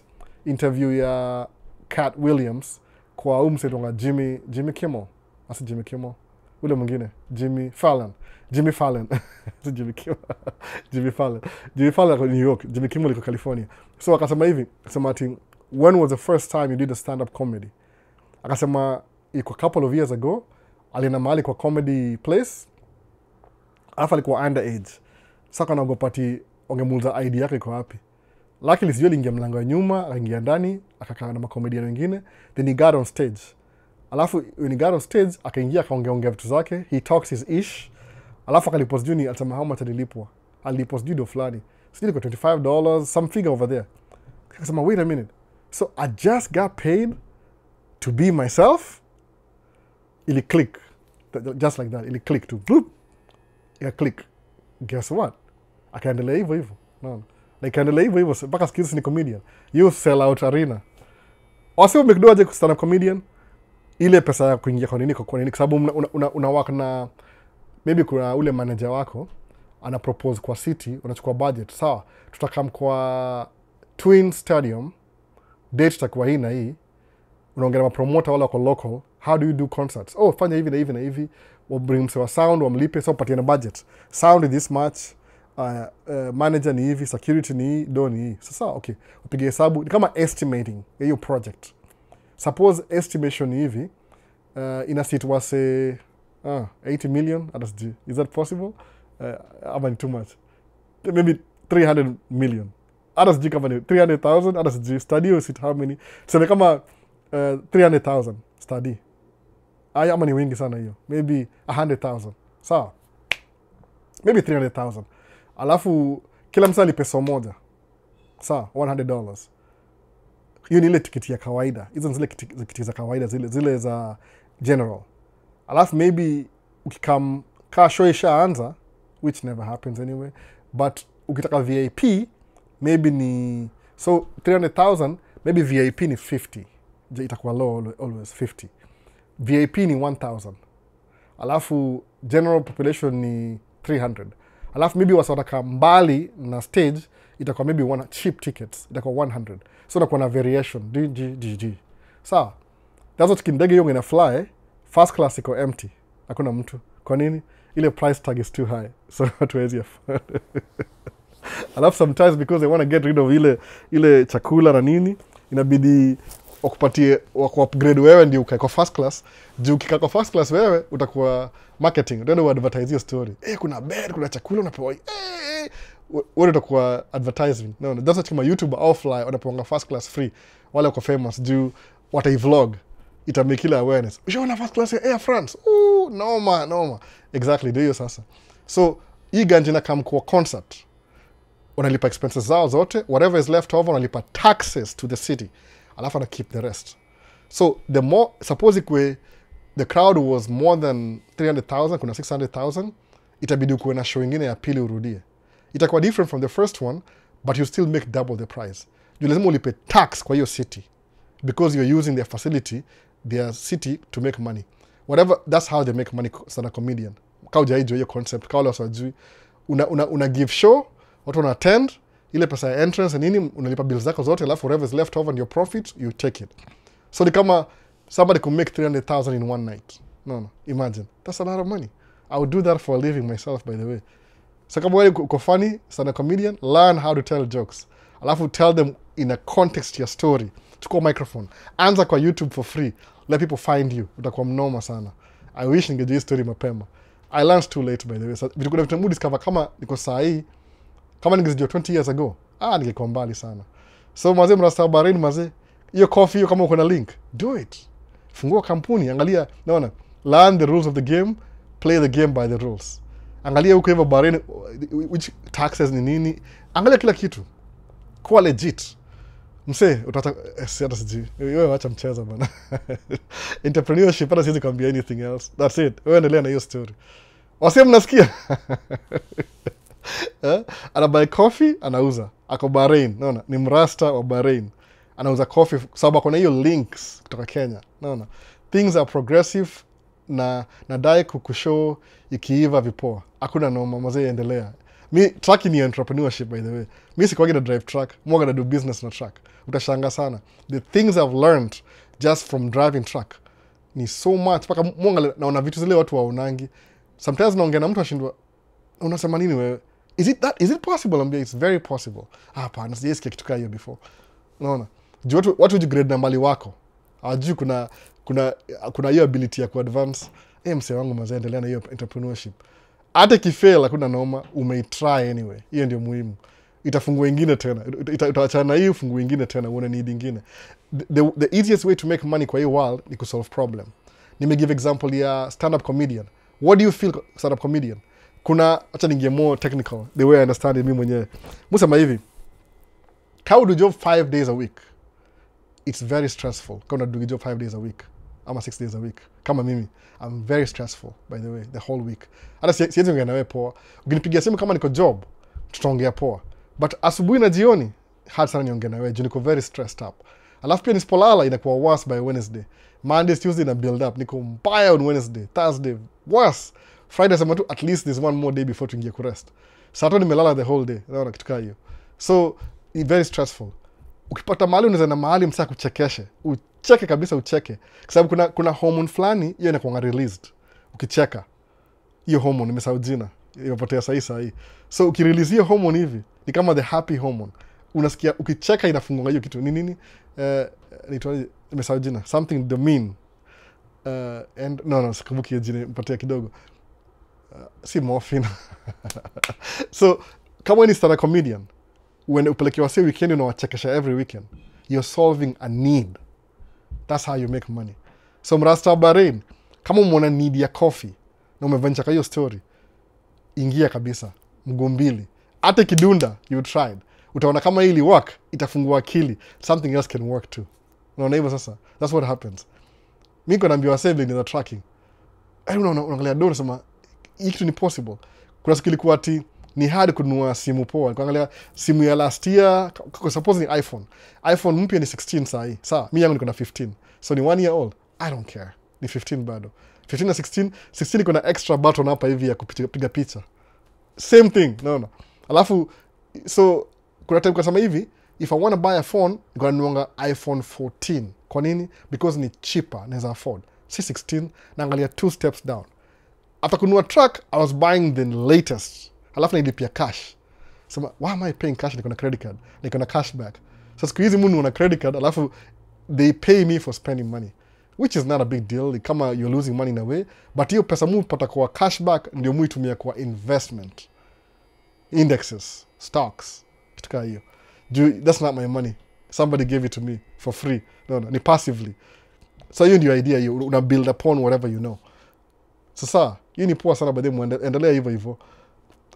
S2: interview ya Cat Williams kwa msetonga Jimmy Kimmel. Asa Jimmy Kimmel. Ule mwingine Jimmy Fallon. Jimmy Fallon kwa New York, Jimmy Kimmel liko California. So akasema hivi, akasema ati when was the first time you did a stand-up comedy? Akasema iko couple of years ago, alienda mahali kwa comedy place, alafu alikuwa underage. Sasa anaogopa ati ongemuuliza ID yake iko wapi. Luckily sio aliingia mlango wa nyuma, akaingia ndani, akakaa na makomedian wengine, then he got on stage. Alafu when he got on stage, akaingia akaongea vitu zake, he talks his ish. Alafu akalipos juu ni alisema how much alilipwa. Alipos juu do fulani. Sijui kwa $25, some figure over there. Akasema wait a minute. So I just got paid to be myself? Ili click. Just like that. Ili click to bloop. Ika click. Guess what? Akaendelea hivyo. No. Na ikaendelea hivyo. Mpaka siku hizi ni comedian. You sell out arena. Wasi umekidua aje stand-up comedian? Ile pesa ya kuingia kwa nini kwa sababu una work na maybe kuna ule manager wako ana propose kwa city, unachukua budget. Sawa, tutakam kwa Twin Stadium, date itakuwa hii na hii, unaongea na promoter wala kwa local, how do you do concerts? Oh, fanya hivi na hivi na hivi, bring msewa sound, wamlipe, so patia na budget. Sound is this much, manager ni hivi, security ni hii, do ni hii. Sasa okay, upige hesabu, ni kama estimating hiyo project. Suppose estimation ni hivi, ina sit was 80 million, is that possible? Ama too much. Maybe 300 million. RSG kama ni 300,000, RSG study or sit how many? So kama 300,000 study. Ama ni wingi sana hiyo. Maybe 100,000. Sawa. Maybe 300,000. Alafu kila msali pesa moja. Sawa, $100. Hiyo ni ile tikiti ya kawaida. Hizo zile tikiti za kawaida, zile za general. Alafu maybe ukikam kaa show ishaanza, which never happens anyway, but ukitaka VIP maybe ni so 300,000, maybe VIP ni 50. Itakuwa low always 50. VIP ni 1,000. Alafu general population ni 300. Alafu maybe wasataka mbali na stage itakuwa maybe cheap tickets itakuwa 100. So itakuwa na variation DGG. Sawa. That's what kindege yonge na fly first class iko empty. Hakuna mtu. Kwa nini? Ile price tag is too high. So hatuwezi afford. Alafu sometimes because they want to get rid of ile chakula na nini, inabidi wakupatie upgrade wewe ndio ukae kwa first class. Juu ukikaa kwa first class wewe utakuwa marketing. Ndio advertise your story. Kuna bed, kuna chakula unapewa. Wewe utakuwa advertising. No, that's what kama YouTuber au fly wanapewa first class free. Wale wako famous juu wataivlog. Itamake ile awareness. Ushaona first class ya Air France? Noma. Exactly, ndio sasa. So, hii ganji na come kwa concert. Wanalipa expenses zao zote, whatever is left over, wanalipa taxes to the city. Alafu na keep the rest. So, the more, suppose the crowd was more than 300,000, kuna 600,000, itabidi kuwe na show ingine ya pili urudie. Itakuwa different from the first one, but you still make double the price. You lazima ulipe tax kwa hiyo city. Because you're using their facility, their city to make money. Whatever, that's how they make money as a comedian. Kauja hiyo hiyo concept, kaula wasajui. Una give show, watu wana attend, ile pesa ya entrance nini, unalipa bills zako zote, alafu whatever is left over in your profit, you take it. So ni kama somebody could make 300,000 in one night. No, imagine. That's a lot of money. I would do that for a living myself, by the way. So kama wewe uko funny, sana comedian, learn how to tell jokes. Alafu tell them in a context your story. Chukua microphone. Anza kwa YouTube for free. Let people find you. Utakuwa mnoma sana. I wish ningejua story mapema. I learned too late, by the way. So, vitu kuna vitu discover kama niko saa hii, kama ningezijua 20 years ago, ningekuwa mbali sana. So mazee mrasta barini mazee, hiyo coffee hiyo kama uko na link, do it. Fungua kampuni, angalia, naona, learn the rules of the game, play the game by the rules. Angalia huko hivyo barini, which taxes ni nini, angalia kila kitu. Kuwa legit. Mse, hata sijui. Wewe wacha mchezo bana. Entrepreneurship hata siwezi kwambia anything else. That's it. Wewe endelea na hiyo story. Wase mnasikia? Anabuy coffee, anauza. Ako Bahrain, naona. Ni mrasta wa Bahrain. Anauza coffee sababu kuna hiyo links kutoka Kenya. Naona. Things are progressive na nadai kukushow ikiiva vipoa. Hakuna noma, mazee endelea. Mi trucking ni entrepreneurship by the way. Mi sikuwagi na drive truck, mwaga na do business na truck. Utashanga sana. The things I've learned just from driving truck ni so much. Paka mwanga naona vitu zile watu waonangi. Sometimes naongea na mtu ashindwa, unasema nini wewe? Is it possible? Ambia it's very possible. Hapana, sijasikia kitu kama hiyo before. Unaona? Juu watu grade na mali wako. Hawajui kuna hiyo ability ya kuadvance. Mse wangu mazee endelea na hiyo entrepreneurship. Hata kifail hakuna noma, umeitry anyway. Hiyo ndio muhimu. Itafungua ingine tena. Itaachana na hiyo fungu ingine tena, uone need ingine. The easiest way to make money kwa hii world ni kusolve problem. Give example ya stand-up comedian. What do you feel stand-up comedian? Acha ningie more technical, the way I understand it mimi mwenyewe. Musema hivi, how do job 5 days a week? It's very stressful. Kama do job 5 days a week. Ama 6 days a week. Kama mimi, I'm very stressful, by the way, the whole week. Hata siwezi ongea na wewe poa. Ukinipigia simu kama niko job, tutaongea poa. But asubuhi na jioni, hard sana niongea na wewe, juu niko very stressed up. Alafu pia nisipolala inakuwa worse by Wednesday. Monday, Tuesday na build up. Niko mbaya on Wednesday, Thursday, worse. Friday sema tu at least there's one more day before tuingie kurest. Saturday nimelala the whole day. Naona kitu kama hiyo. So, it's very stressful. Ukipata mahali unaweza na mahali msa kuchekeshe. Ucheke kabisa ucheke. Kwa sababu kuna hormone fulani hiyo inakuwa released. Ukicheka. Hiyo hormone nimesahau jina. Imepotea sahi. So ukirelease hiyo hormone hivi ni kama the happy hormone. Unasikia ukicheka inafungua hiyo kitu. Ni nini? Nimesahau jina. Something dopamine. And no, sikumbuki jina, nipatie kidogo. Si morphine. So kama ni stand-up comedian, when upelekewa say weekend unawachekesha every weekend, you're solving a need. That's how you make money. So mrasta Bahrain, kama umeona need ya coffee na umeventure hiyo story, ingia kabisa, mguu mbili. Hata kidunda you tried. Utaona kama hili work, itafungua akili. Something else can work too. Unaona hivyo sasa? That's what happens. Mimi niko naambiwa saving in the tracking. Unaangalia do unasema hii kitu ni possible. Kuna siku ilikuwa ati ni hard kununua simu poa. Nikaangalia simu ya last year, suppose ni iPhone. iPhone mpya ni 16 sahi. Sawa, mimi yangu niko na 15. So ni 1 year old. I don't care. Ni 15 bado. 15 na 16, 16 iko na extra button hapa hivi ya kupiga picha. Same thing, naona. Alafu so kuna time kasema hivi, if I want to buy a phone, niko nanunua iPhone 14. Kwa nini? Because ni cheaper, naweza afford. Si 16, naangalia 2 steps down. After kununua truck, I was buying the latest. Alafu nailipia cash. Sema, why am I paying cash? Niko na credit card. Niko na cashback. So siku hizi munu una credit card, alafu they pay me for spending money. Which is not a big deal. Kama you're losing money in a way. But hiyo pesa mu pata kwa cashback, ndio mu itumia kwa investment. Indexes, stocks. Kitu hiyo. That's not my money. Somebody gave it to me for free. No, ni passively. So hiyo ndio idea hiyo. Una build upon whatever you know. Sasa, hii ni poa sana baadaye muendelea hivyo.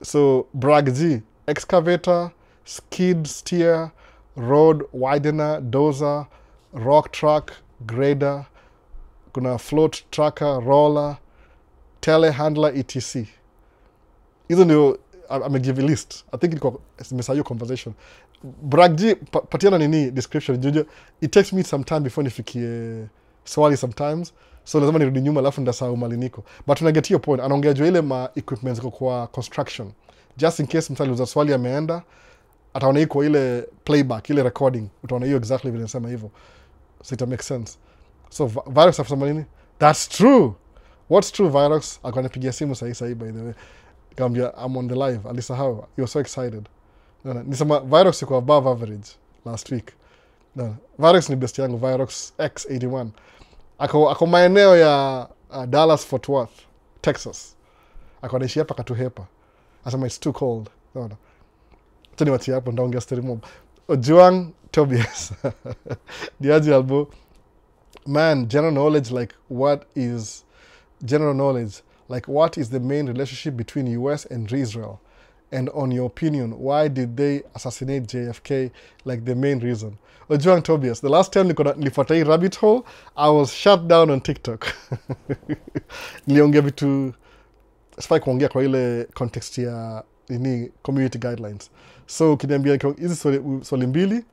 S2: So, brag G, excavator, skid steer, road widener, dozer, rock truck, grader, kuna float tracker, roller, telehandler, etc. Hizo ndio, give a list. I think nimesahau hiyo conversation. Brag G, patiana nini description. Juju, it takes me some time before nifikie swali sometimes. So lazima nirudi nyuma alafu ndasahau mali niko. But tunaget your point. Anaongea juu ile ma equipment ziko kwa construction. Just in case mtu aliuza swali ameenda, ataona iko ile playback, ile recording. Utaona hiyo exactly vile nasema hivyo. So it makes sense. So Virox afasema nini? That's true. What's true, Virox? Akanipigia simu sahi by the way. Kambia I'm on the live. Alisahau. He was so excited. Nisema Virox iko above average last week. Virox ni best yangu, Virox X81. Ako maeneo ya Dallas Fort Worth, Texas. Ako anaishi hapa Katuhepa. Asema it's too cold. Naona. Tani wati hapo ndaongea story mob. Ojuang Tobias. Diaji albo. Man, general knowledge like what is the main relationship between US and Israel? And on your opinion, why did they assassinate JFK like the main reason? Ojuang Tobias, the last time nilifuata hii rabbit hole, I was shut down on TikTok. Niliongea vitu sifai kuongea kwa ile context ya community guidelines. So ukiniambia hizi swali mbili,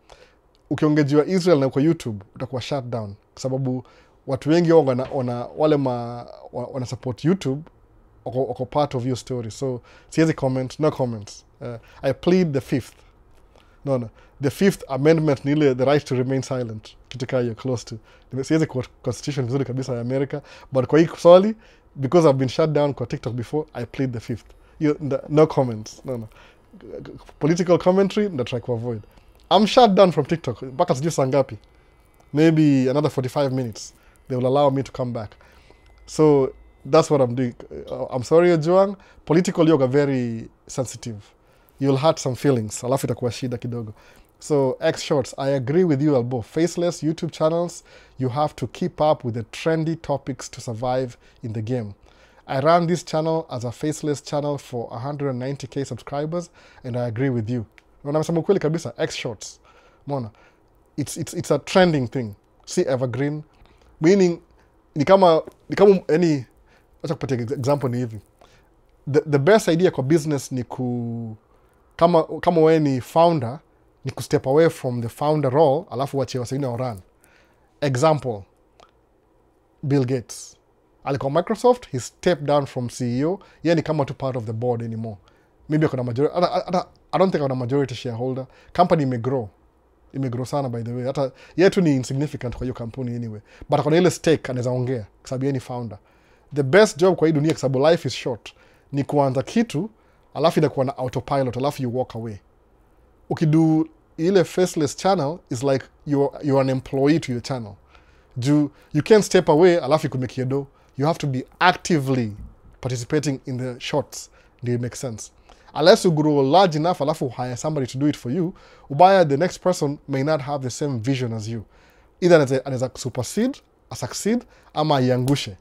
S2: ukiongejiwa Israel na kwa YouTube utakuwa shut down kwa sababu watu wengi wana support YouTube wako part of your story. So siwezi comment, no comments. I plead the fifth. No. The fifth amendment ni ile the right to remain silent. Kitika you're close to. Siwezi kwa constitution vizuri kabisa ya America, but kwa hii swali, because I've been shut down kwa TikTok before, I plead the fifth. No comments. No. Political commentary, nda try to avoid. I'm shut down from TikTok. Mpaka sijui saa ngapi. Maybe another 45 minutes. They will allow me to come back. So that's what I'm doing. I'm sorry, Ojuang. Political yoga very sensitive. You'll hurt some feelings. Alafu itakuwa shida kidogo. So X Shorts, I agree with you, Albo. Faceless YouTube channels, you have to keep up with the trendy topics to survive in the game. I ran this channel as a faceless channel for 190k subscribers, and I agree with you. Namesema ukweli kabisa, X Shorts. Mona, it's a trending thing. See evergreen. Meaning, ni kama any, wacha kupatia example ni hivi. The best idea kwa business ni kama wewe ni founder, ni step away from the founder role, alafu wachie wasingine wa run. Example, Bill Gates. Alikuwa Microsoft, he stepped down from CEO. Yeye ni kama tu part of the board anymore. Maybe akona majority, I don't think akona majority shareholder. Company imegrow sana by the way. Hata yeye tu ni insignificant kwa hiyo kampuni anyway. But akona ile stake anaweza ongea kwa sababu yeye ni founder. The best job kwa hii dunia kwa sababu life is short ni kuanza kitu alafu inakuwa na autopilot alafu you walk away. Ukidu ile faceless channel is like you're an employee to your channel. You can't step away alafu ikumekie do. You have to be actively participating in the shots. Do it make sense? Unless you grow large enough alafu hire somebody to do it for you, ubaya the next person may not have the same vision as you. Either anaweza supersede, succeed, ama iangushe.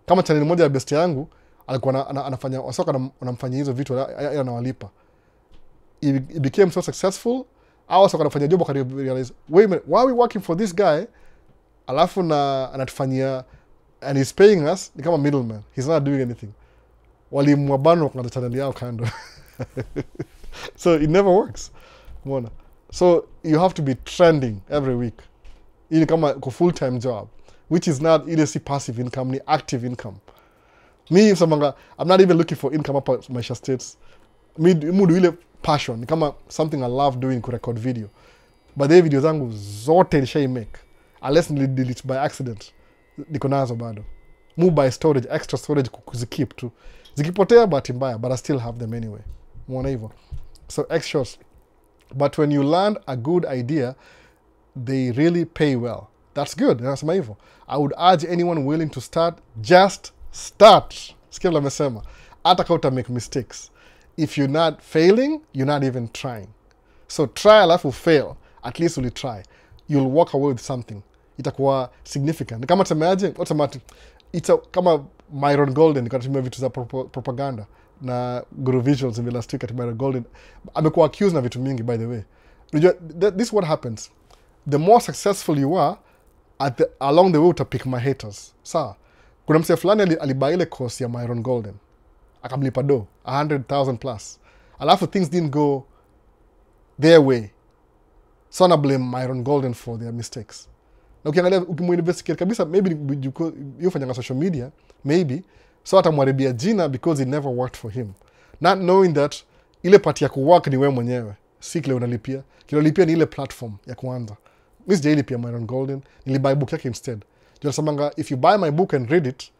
S2: Kama channel moja ya best yangu, alikuwa anafanya wasoka anamfanyia hizo vitu anawalipa. It became so successful, awasoka anafanya job akari realize, wait a minute, why are we working for this guy? Alafu anatufanyia, and he's paying us, ni kama middleman. He's not doing anything. Walimwabano kwa channel yao kando. So it never works. Mwana. So you have to be trending every week. Ili kama full-time job, which is not either passive income ni active income. Me samanga, I'm not even looking for income hapa Maisha States. Mudu ile passion ni kama something I love doing, ku record video. But the video zangu zote nishai make, unless delete by accident, niko nazo bado. Move by storage, extra storage kuzikeep tu. Zikipotea bahati mbaya, but I still have them anyway. Mwona hivyo. So extras. But when you land a good idea, they really pay well. That's good. Nasema hivyo. I would urge anyone willing to start, just start. Sikia vile amesema. Hata kama uta make mistakes. If you're not failing, you're not even trying. So try alafu fail. At least you'll try. You'll walk away with something. Itakuwa significant. Kama tumeaje, kama Myron Golden nikatumia vitu za propaganda na Guru Visuals in the last week at Myron Golden. Amekuwa accused na vitu mingi by the way. This is what happens. The more successful you are, along the way utapick my haters. Sawa. Kuna msee fulani alibuy ile course ya Myron Golden. Akamlipa do 100,000 plus. Alafu things didn't go their way. So na blame Myron Golden for their mistakes. Na ukiangalia ukimuinvestigate kabisa, maybe yufanyanga social media, maybe, so atamwaribia jina because it never worked for him. Not knowing that ile part ya kuwork ni wewe mwenyewe, si kile unalipia. Kile unalipia ni ile platform ya kuanza. Mimi sijailipia Myron Golden, nilibuy book yake instead. Nasemanga, if you buy my book and read it,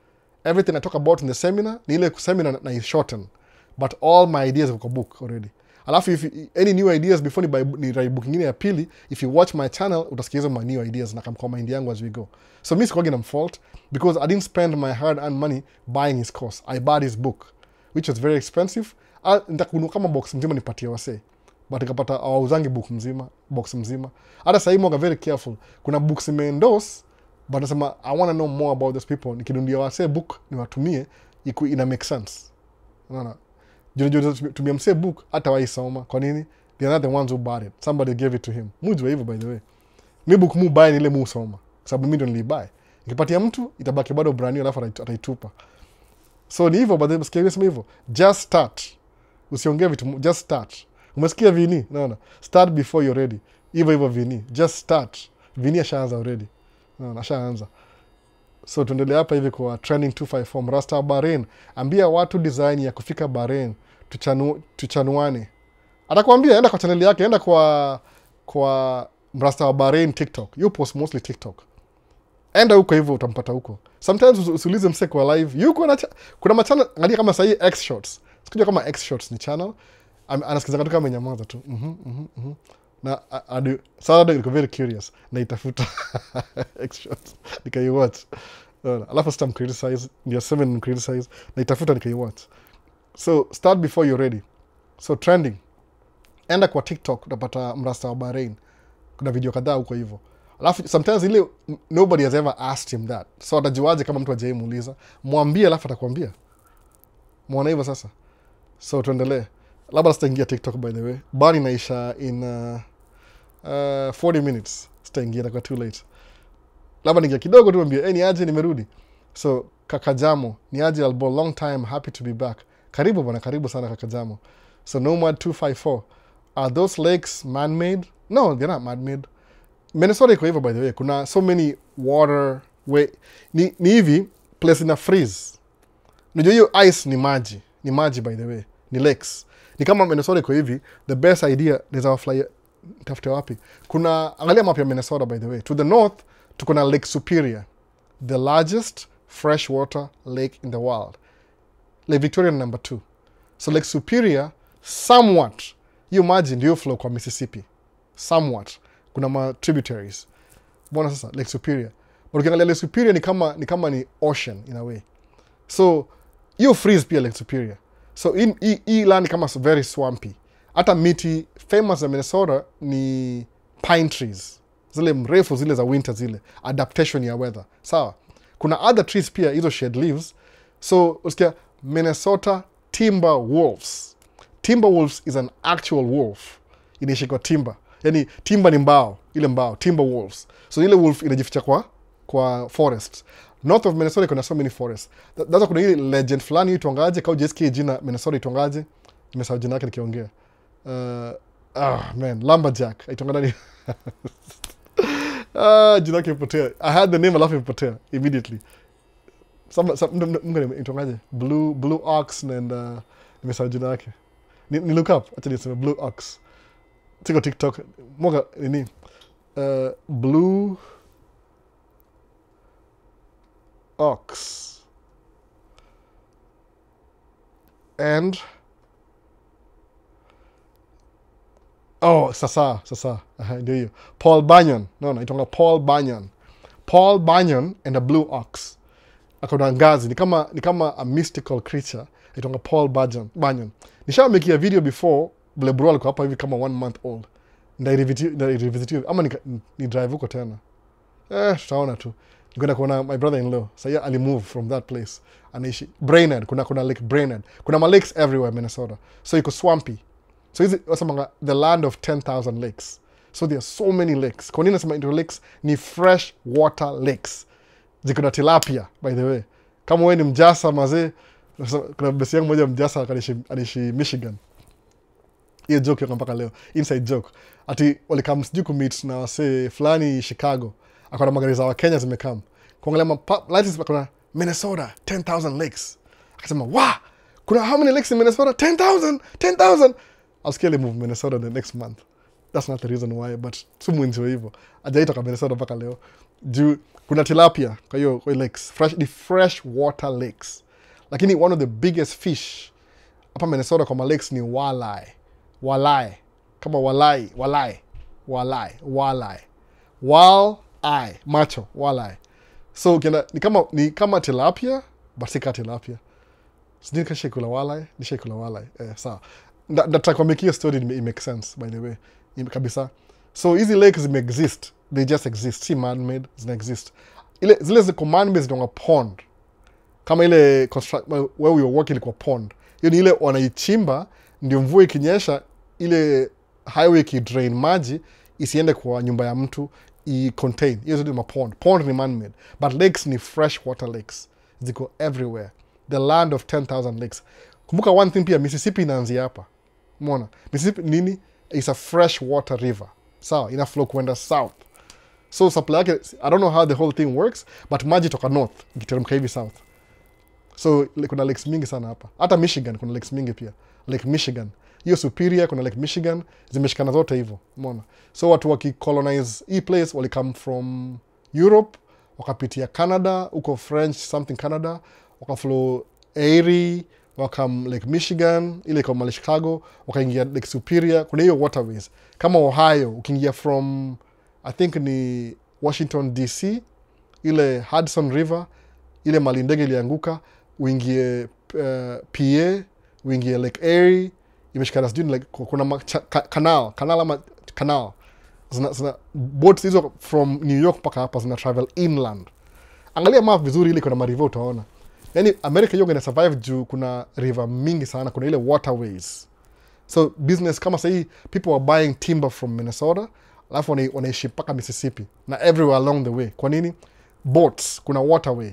S2: everything I talk about in the seminar, ni ile seminar na is shorten. But all my ideas are in book already. Alafu if any new ideas before ni write book ingine ya pili, if you watch my channel utasikia my new ideas na kama mind yangu as we go. So mimi sikuwa na fault because I didn't spend my hard-earned money buying his course. I bought his book, which was very expensive. Nitakununua kama box mzima nipatie wase. But nikapata hawauzangi box mzima. Hata sasa hivi very careful. Kuna books imeendorse, but nasema I want to know more about those people. Nikinunulia wase book niwatumie ina make sense. Unaona? tumia msee book hata waisoma. Kwa nini? They are not the ones who bought it, somebody gave it to him. Mujua hivyo by the way. Mi book mu buy ni ile mu soma, sababu mimi ndo nilibuy. Nikipatia mtu itabaki bado brand new, alafu ataitupa. So ni hivyo, but sikia sema hivyo, just start. Usiongee vitu, just start. Umesikia Vini? Naona start before you're ready. Hivyo Vini, just start. Vini ashaanza already. Naona ashaanza. So tuendelee hapa hivi kwa trending 254 Mrasta Bahrain. Ambia watu design ya kufika Bahrain, tuchanuane. Atakwambia enda kwa channel yake, enda kwa Mrasta wa Bahrain TikTok. You post mostly TikTok. Enda huko hivyo utampata huko. Sometimes usiulize mse kwa live. Yuko na kuna machannel angalia kama sahi X Shorts. Sikujua kama X Shorts ni channel. Anasikiza kama amenyamaza tu. Na Saturday niko very curious. Na itafuta X Shorts. Nikaiwatch. Alafu stam criticize, ndio 7 criticize. Na itafuta nikaiwatch. So start before you're ready. So trending. Enda kwa TikTok utapata Mrasta wa Bahrain. Kuna video kadhaa huko hivyo. Alafu sometimes ile nobody has ever asked him that. So atajuaje kama mtu hajawahi muuliza? Mwambie alafu atakwambia. Muona hivyo sasa. So tuendelee. Labda sitaingia TikTok by the way. Bani naisha in 40 minutes. Sitaingia kwa too late. Labda ningia kidogo tu mwambie, ni aje nimerudi. So kaka Jamo, ni aje albo, long time, happy to be back. Karibu bwana, karibu sana kaka Jamo. So Nomad 254. Are those lakes man-made? No, they're not man-made. Minnesota iko hivyo by the way. Kuna so many water way. Ni hivi place ina freeze. Unajua hiyo ice ni maji. Ni maji by the way. Ni lakes. Ni kama Minnesota iko hivi, the best idea ni fly tafute wapi. Kuna angalia map ya Minnesota by the way. To the north tuko na Lake Superior, the largest freshwater lake in the world. Lake Victoria number 2. So Lake Superior somewhat hiyo maji ndio flow kwa Mississippi. Somewhat. Kuna ma tributaries. Bona sasa Lake Superior. But ukiangalia Lake Superior ni kama ocean in a way. So you freeze pia Lake Superior. So hii land kama very swampy. Hata miti famous ya Minnesota ni pine trees. Zile mrefu zile za winter zile. Adaptation ya weather. Sawa. Kuna other trees pia hizo shed leaves. So usikia Minnesota timber wolves. Timber wolves is an actual wolf. Inaishi kwa timber. Yani timber ni mbao, ile mbao, timber wolves. So ile wolf inajificha kwa forest. North of Minnesota kuna so many forests. That's kuna ile legend fulani ituangaje kau JSK jina Minnesota ituangaje. Nimesahau jina yake nikiongea. Man, Lumberjack. Itongana ni jina yake ipotea. I had the name alafu ipotea immediately. Some ituangaje? Blue Ox and nimesahau jina yake. Ni look up. Actually it's Blue Ox. Tiko TikTok. Moga nini? Blue Ox. And sasa. Ndio hiyo. Paul Bunyan. No, itonga Paul Bunyan. Paul Bunyan and a Blue Ox. Akona ngazi. Ni kama a mystical creature. Itonga Paul Bunyan. Nishamekia video before. Bule bro alikuwa hapa hivi kama 1 month old. Nda ama ni drive huko tena. Tutaona tu. Nikuenda kuona my brother-in-law. So yeah, ali move from that place. Anaishi Brainerd, kuna Lake Brainerd. Kuna ma lakes everywhere Minnesota. So iko swampy. So hizi wasamanga the land of 10,000 lakes. So there are so many lakes. Kwa nini nasema into lakes ni fresh water lakes. Ziko na tilapia by the way. Kama wewe ni mjasa mazee, kuna besi yangu moja mjasa anaishi Michigan. Hiyo joke yako mpaka leo. Inside joke. Ati walikam sijui kumeet na wase fulani Chicago. Akona magari za Kenya zimekam. Kuangalia lights kuna Minnesota 10,000 lakes. Akasema, "Wow! Kuna how many lakes in Minnesota? 10,000. I'll scale move Minnesota the next month." That's not the reason why, but sumu ndio hivyo. Ajaitoka Minnesota mpaka leo. Juu kuna tilapia kwa hiyo lakes, fresh water lakes. Lakini one of the biggest fish hapa Minnesota kwa lakes ni walleye. Kama walleye. Macho, walleye. So ni kama tilapia, but si tilapia. Sijui kashikula walleye, nishikula walleye. Sawa. Nataka kuambia story it makes sense by the way. Kabisa. So hizi lakes exist. They just exist. Si man-made, they exist. Zile ziko man-made zinakuwa pond. Kama ile where we were working ilikuwa pond. Hiyo ni ile wanaichimba ndio mvua ikinyesha ile highway kidrain maji isiende kwa nyumba ya mtu i-contain. Hiyo zote ni pond. Pond ni man-made. But lakes ni fresh water lakes. Ziko everywhere. The land of 10,000 lakes. Kumbuka one thing pia, Mississippi inaanzia hapa. Umeona? Mississippi nini? It's a fresh water river. Sawa, ina flow kwenda south. So supply yake, I don't know how the whole thing works, but maji toka north, ikiteremka hivi south. So kuna lakes mingi sana hapa. Hata Michigan kuna lakes mingi pia. Lake Michigan. Hiyo Superior kuna Lake Michigan, zimeshikana zote hivyo. Umeona? So watu wakicolonize hii place wali come from Europe, wakapitia Canada, uko French something Canada, wakaflow Erie, wakam Lake Michigan, ile kama Lake Chicago, wakaingia Lake Superior, kuna hiyo waterways. Kama Ohio, ukiingia from I think ni Washington DC, ile Hudson River, ile mali ndege ilianguka, uingie PA, uingie Lake Erie, imeshikana sijui like kuna canal zina boats hizo from New York mpaka hapa zina travel inland. Angalia map vizuri ile kuna mariver utaona. Yani America yoga ina survive juu kuna river mingi sana, kuna ile waterways. So business kama sahii people are buying timber from Minnesota, alafu wanaishi mpaka Mississippi na everywhere along the way. Kwa nini? Boats, kuna waterway.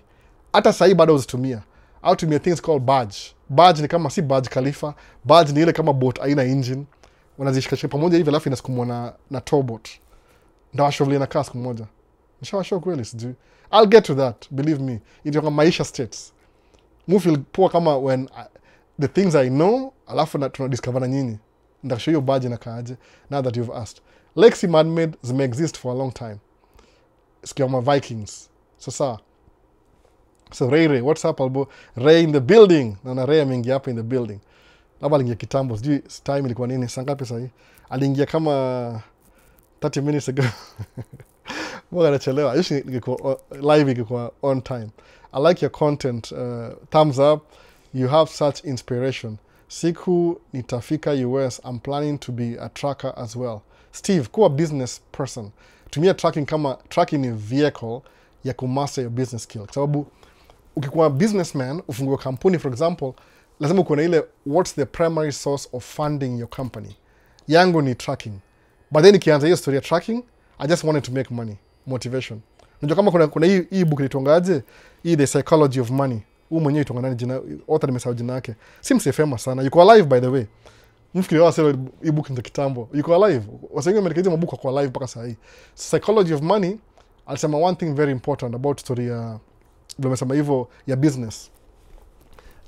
S2: Hata sahii bado uzitumia. Au tumia things called barge. Barge ni kama si barge Khalifa. Barge ni ile kama boat aina engine. Wanazishikashika pamoja hivi alafu inasukumwa na towboat. Ndawashovlia na kaa siku moja. Nishawashow kweli sijui. I'll get to that, believe me. Ndio kama Maisha states. Mu feel poa kama when the things I know, alafu na tunadiscover na nyinyi. Ndakashow hiyo barge inakaaje now that you've asked. Lakes man-made zime exist for a long time. Sikia ma Vikings. Sasa so Ray, what's up albo? Ray in the building. Na Ray ameingia hapa in the building. Labda aliingia kitambo. Sijui time ilikuwa nini? Saa ngapi sasa hii? Aliingia kama 30 minutes ago. Mbona anachelewa? Usually ningekuwa live ingekuwa on time. I like your content. Thumbs up. You have such inspiration. Siku nitafika US. I'm planning to be a tracker as well. Steve, kuwa business person. Tumia tracking kama tracking ni vehicle ya kumaster your business skill. Kwa sababu ukikuwa businessman, ufungue kampuni for example, lazima uko na ile what's the primary source of funding your company. Yangu ni tracking. But then ikianza hiyo story ya tracking, I just wanted to make money. Motivation. Unajua kama kuna hii book ilitongaje? Hii The Psychology of Money. Huu mwenyewe itonga nani jina? Author nimesahau jina yake. Si msifema sana. Yuko alive by the way. Mfikiri wao sasa hii book ndio kitambo. Yuko alive. Wasengi wamerekebisha mabuku kwa alive mpaka sasa hii. Psychology of Money alisema one thing very important about story ya vimesema hivyo ya business.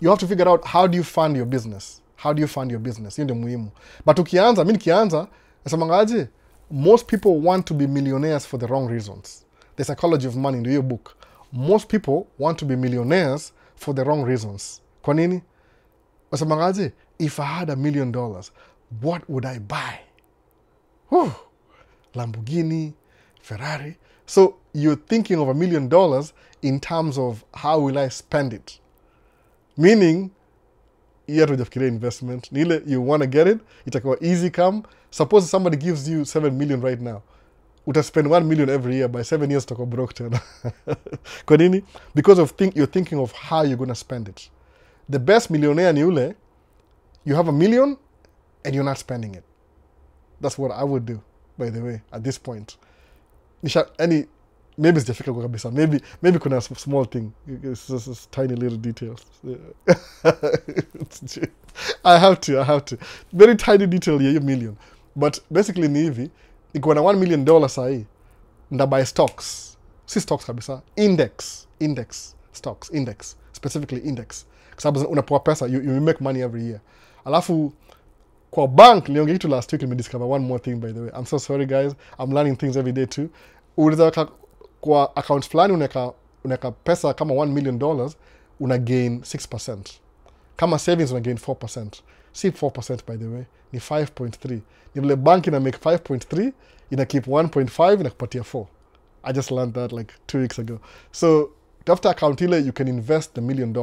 S2: You have to figure out how do you fund your business. How do you fund your business? Hiyo ndio muhimu. But ukianza, mimi nikianza, nasema ngaje? Most people want to be millionaires for the wrong reasons. The Psychology of Money ndio hiyo book. Most people want to be millionaires for the wrong reasons. Kwa nini? Nasema ngaje? If I had $1 million, what would I buy? Whew. Lamborghini, Ferrari. So you're thinking of $1 million in terms of how will I spend it. Meaning, you have to investment. Nile, you want to get it, itakuwa easy come. Suppose somebody gives you 7 million right now. Uta spend 1 million every year. By 7 years, utakuwa broke tena. Kwa nini? Because of you're thinking of how you're going to spend it. The best millionaire ni ule, you have $1 million and you're not spending it. That's what I would do, by the way, at this point. Maybe sijafika kwa kabisa. Maybe kuna small thing. It's just tiny little details. I have to. Very tiny detail ya $1 million. But basically ni hivi, iko na $1 million sahi, nda buy stocks. Si stocks kabisa. Index. Stocks. Index. Specifically index. Kwa sababu unapoa pesa, you make money every year. Alafu, kwa bank, niongea kitu last week, discover one more thing by the way. I'm so sorry guys. I'm learning things every day too. Unaweza kwa account fulani unaweka pesa kama $1 million, una gain 6%. Kama savings una gain 4%. Si 4% by the way, ni 5.3. Ni vile bank ina make 5.3, ina keep 1.5, ina kupatia 4. I just learned that like 2 weeks ago. So, after account ile, you can invest the $1 million.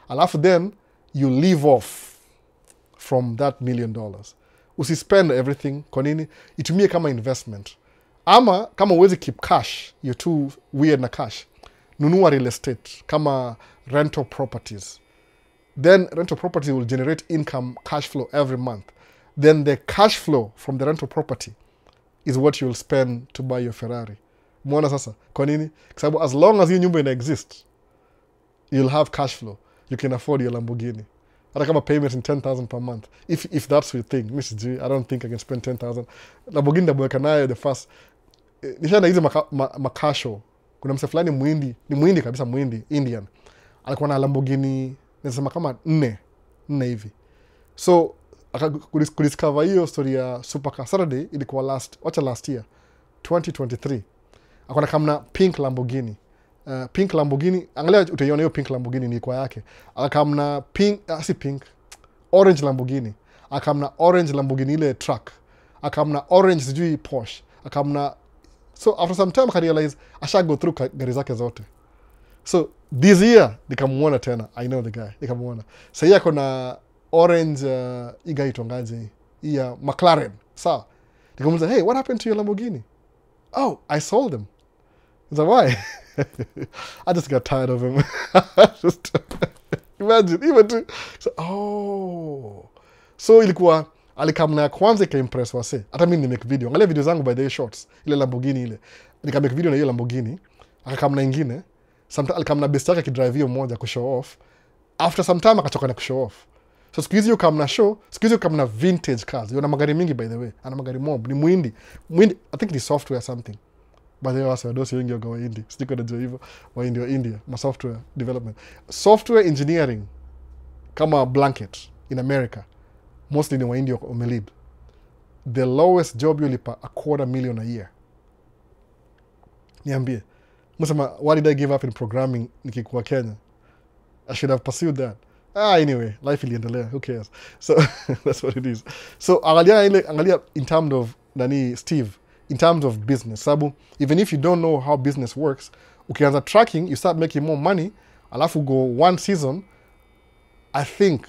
S2: Alafu then, you leave off from that $1 million. Usispend everything. Kwa nini? Itumie kama investment. Ama, kama uwezi keep cash, you're too weird na cash, nunua real estate, kama rental properties. then rental property will generate income, cash flow every month. Then the cash flow from the rental property is what you'll spend to buy your Ferrari. Mwona sasa, kwa nini? Kwa sababu as long as hii nyumba ina exist, you'll have cash flow. You can afford your Lamborghini. Hata kama payment in 10,000 per month. If that's your thing. Mrs. G, I don't think I can spend 10,000. Lamborghini naboeka nayo the first. Nishaenda hizi makasho. Kuna mse fulani muhindi, ni muhindi kabisa, muhindi, Indian. Alikuwa na Lamborghini, nasema kama 4 hivi. So, kudiscover hiyo story ya Supercar Saturday ilikuwa last year, 2023. Akona kamna pink Lamborghini. Pink Lamborghini, angalia utaiona hiyo pink Lamborghini ni kwa yake. Akamna orange Lamborghini. Akamna orange Lamborghini ile truck. Akamna orange sijui Porsche. Akamna, so after some time I realize asha go through gari zake zote. So this year nikamuona tena, I know the guy, nikamuona. Sasa yeye akona orange iga itongaje ya McLaren. Sawa. Nikamuuliza, hey, what happened to your Lamborghini? Oh, I sold them. He's like, why? I just got tired of him. Just imagine, even to, so ilikuwa alikamna ya kwanza ikaimpress wase. Hata mimi nimake video. Angalia video zangu by the way shorts. Ile Lamborghini ile. Nikamake video na hiyo Lamborghini. Akakamna ingine. Sometimes alikamna best yake kidrive hiyo moja ku show off. After some time akachoka na ku show off. So siku hizi kamna show, siku hizi kamna vintage cars. Yana magari mingi by the way. Ana magari mob. Ni muhindi. Muhindi, I think ni software something. By the way, wasa wadosi wengi wa Hindi. Sitiko najua hivyo. Wa India. Ma software development. Software engineering kama blanket in America. Mostly ni wa India umelead. The lowest job yulipa $250,000 a year. Niambie. Musema, why did I give up in programming nikikuwa Kenya? I should have pursued that. Anyway, life iliendelea. Who cares? So, that's what it is. So, angalia in terms of, Steve, in terms of business. Sabu, even if you don't know how business works, ukianza tracking, you start making more money, alafu go one season, I think,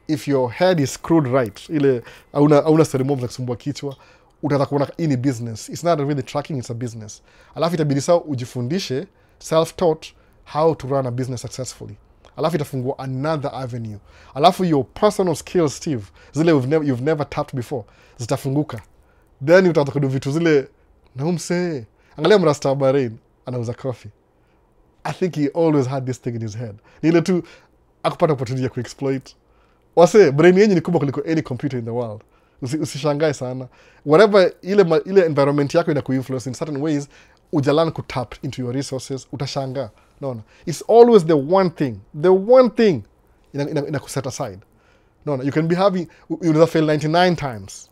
S2: if your head is screwed right, ile, hauna story mob za kusumbua kichwa, utaanza kuona hii ni business. It's not really tracking, it's a business. Alafu itabidi sawa ujifundishe, self-taught, how to run a business successfully. Alafu itafungua another avenue. Alafu your personal skills, Steve, zile you've never tapped before, zitafunguka. Then utaanza kudu vitu zile, naumse. Angalia mrasta Bahrain, anauza coffee. I think he always had this thing in his head. Ni ile tu, akupata opportunity ya kuexploit. Wase, brain yenye ni kubwa kuliko any computer in the world. Usishangae sana. Whatever, ile environment yako ina kuinfluence in certain ways, ujalan kutap into your resources, utashanga. No. It's always the one thing ina kuset aside. No. You can be having, you'll fail 99 times.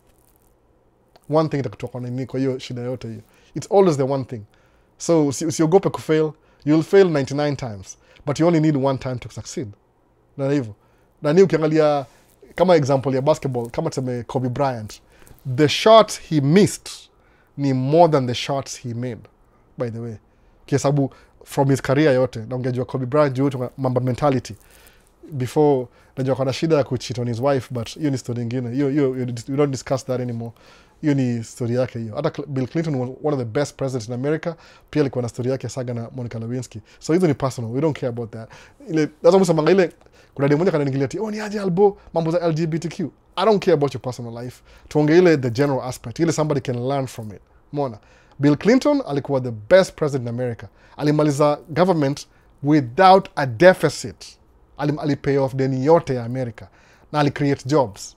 S2: One thing itakutoka nini kwa hiyo shida yote hiyo. It's always the one thing. So, usiogope kufail, you'll fail 99 times. But you only need one time to succeed. Na hivyo. Na ni ukiangalia kama example ya basketball, kama tuseme Kobe Bryant, the shots he missed ni more than the shots he made, by the way. Kwa sababu from his career yote, na ungejua Kobe Bryant juu tu mamba mentality. Before, najua kuna shida ya kucheat on his wife, but hiyo ni story nyingine. You don't discuss that anymore. Hiyo ni story yake hiyo. Hata Bill Clinton was one of the best presidents in America. Pia alikuwa na story yake saga na Monica Lewinsky. So hizo ni personal. We don't care about that. Ile lazima msema ile kuna demo moja kananiingilia ati ni aje albo mambo za LGBTQ. I don't care about your personal life. Tuongee ile the general aspect. Ile somebody can learn from it. Umeona? Bill Clinton alikuwa the best president in America. Alimaliza government without a deficit. Alipay off deni yote ya America. Na alicreate jobs.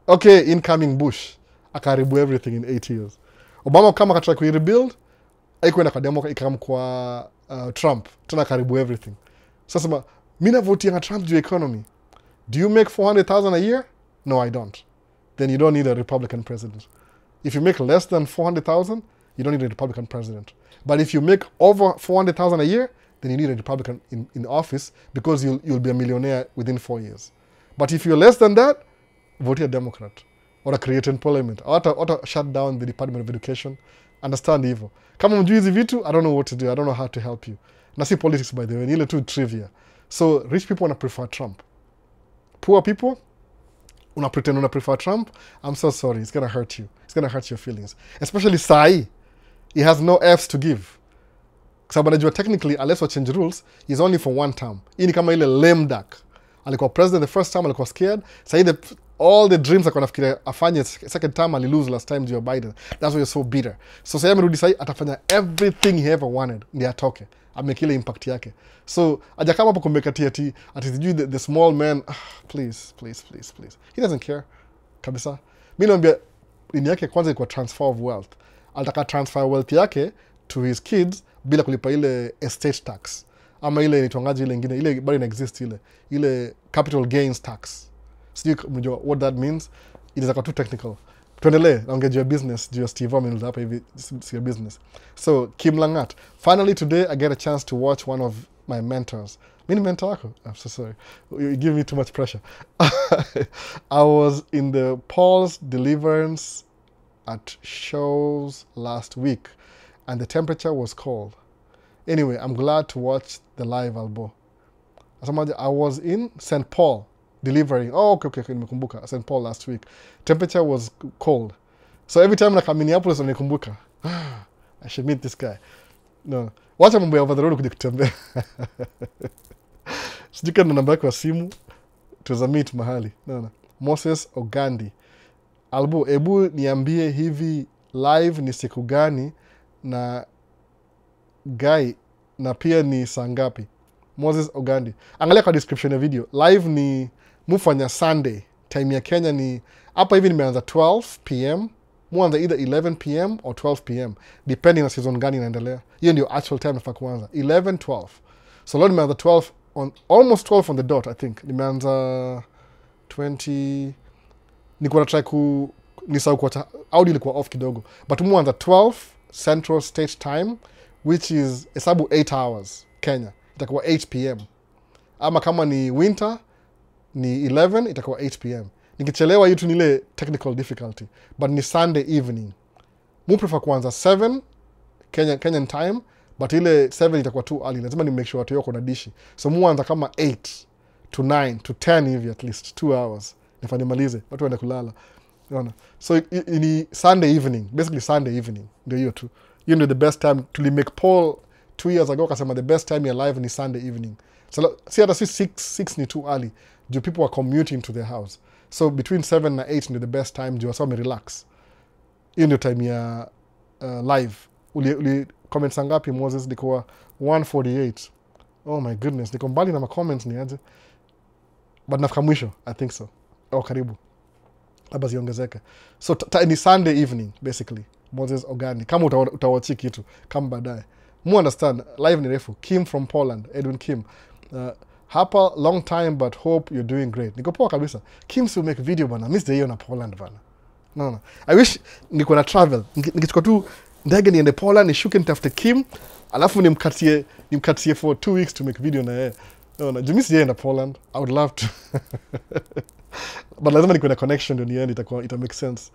S2: Okay, incoming Bush. Akaribu everything in 8 years. Obama kama kataka kuirebuild, haikuenda kwa demo ikam kwa Trump. Tena karibu everything. Sasa mimi navotia Trump juu economy. Do you make $400,000 a year? No, I don't. Then you don't need a Republican president. If you make less than $400,000, you don't need a Republican president. But if you make over $400,000 a year, then you need a Republican in office because you'll be a millionaire within 4 years. But if you're less than that, vote a Democrat. Or a create employment. Or shut down the Department of Education. Understand hivyo. Kama mjui hizi vitu, I don't know what to do. I don't know how to help you. Na si politics by the way. Ni ile tu trivia. So, rich people wanna prefer Trump. Poor people, una pretend una prefer Trump. I'm so sorry. It's gonna hurt you. It's gonna hurt your feelings. Especially Sai. He has no Fs to give. Kwa sababu najua technically, unless we change rules, he's only for one term. Hii ni kama ile lame duck. alikuwa president the first time, alikuwa scared. Sasa all the dreams alikuwa nafikiria afanye second time, lose last time juu ya Biden. That's why you're so bitter. So sasa amerudi sasa atafanya everything he ever wanted ndiye atoke. Amekile impact yake. So aja kama hapo kumbekatia ati the small man, please. He doesn't care. Kabisa. Mimi naambia ini yake kwanza ilikuwa transfer of wealth. Alitaka transfer wealth yake to his kids bila kulipa ile estate tax. Ama ile inaitwangaje ile nyingine, ile bado ina exist ile capital gains tax. Sijui mnajua what that means. It is like too technical. Tuendelee, naongea juu ya business, juu ya Steve Omen hapa hivi, si ya business. So, Kim Langat. Finally today I get a chance to watch one of my mentors. Mini mentor wako? I'm so sorry. You give me too much pressure. I was in the Paul's Deliverance at shows last week and the temperature was cold. Anyway, I'm glad to watch the live albo. I was in St. Paul delivering. Oh, okay, nimekumbuka. St. Paul last week. Temperature was cold. So every time I Minneapolis nimekumbuka. I should meet this guy. No. Wacha mambo ya over the road kuja kutembea. Sijui kama namba yako ya simu. Tuweza meet mahali. No. Moses Ogandi. Albo, ebu niambie hivi live ni siku gani na guy na pia ni saa ngapi? Moses Ogandi. Angalia kwa description ya video. Live ni mufanya Sunday. Time ya Kenya ni hapa hivi nimeanza 12 p.m. Muanza either 11 p.m. or 12 p.m. depending na season gani inaendelea. Hiyo ndio actual time nafaa kuanza. 11, 12. So leo nimeanza 12 on almost 12 on the dot I think. Nimeanza 20 niko na try nisahau kwa audio ilikuwa off kidogo. But muanza 12 Central State Time which is hesabu 8 hours Kenya. Itakuwa 8 p.m. Ama kama ni winter ni 11 itakuwa 8 p.m. Nikichelewa hiyo tu ni ile technical difficulty. But ni Sunday evening. Mu prefer kuanza 7 Kenyan time, but ile 7 itakuwa too early. Lazima ni make sure watu yoko na dishi. So muanza kama 8 to 9 to 10 hivi at least 2 hours. Nifanye malize watu waende kulala. Unaona? So ni Sunday evening, basically Sunday evening. Ndio hiyo tu. You know the best time to make poll 2 years ago kasema the best time ya live ni Sunday evening. So see hata 6 ni too early. Do people are commuting to their house. So between 7 na 8 ndio the best time juu wasome relax. Hiyo ndio time ya live. Uli comments ngapi Moses? Niko 148. Oh my goodness, niko mbali na ma comments ni aje. But nafika mwisho, I think so. Oh karibu. Labda ziongezeke. So ni Sunday evening basically. Moses Ogani. Kama utawachi kitu, kama baadaye. Mu understand, live ni refu. Kim from Poland, Edwin Kim. Hapa, long time but hope you're doing great. Niko poa kabisa. Kim still make video bana. Miss the hiyo na Poland bana. No. I wish niko na travel. Nikichukua tu ndege niende Poland, nishuke nitafute Kim, alafu nimkatie for 2 weeks to make video na yeye. No. Jumi sijaenda na Poland. I would love to. But lazima niko na connection ndio niende ita make sense.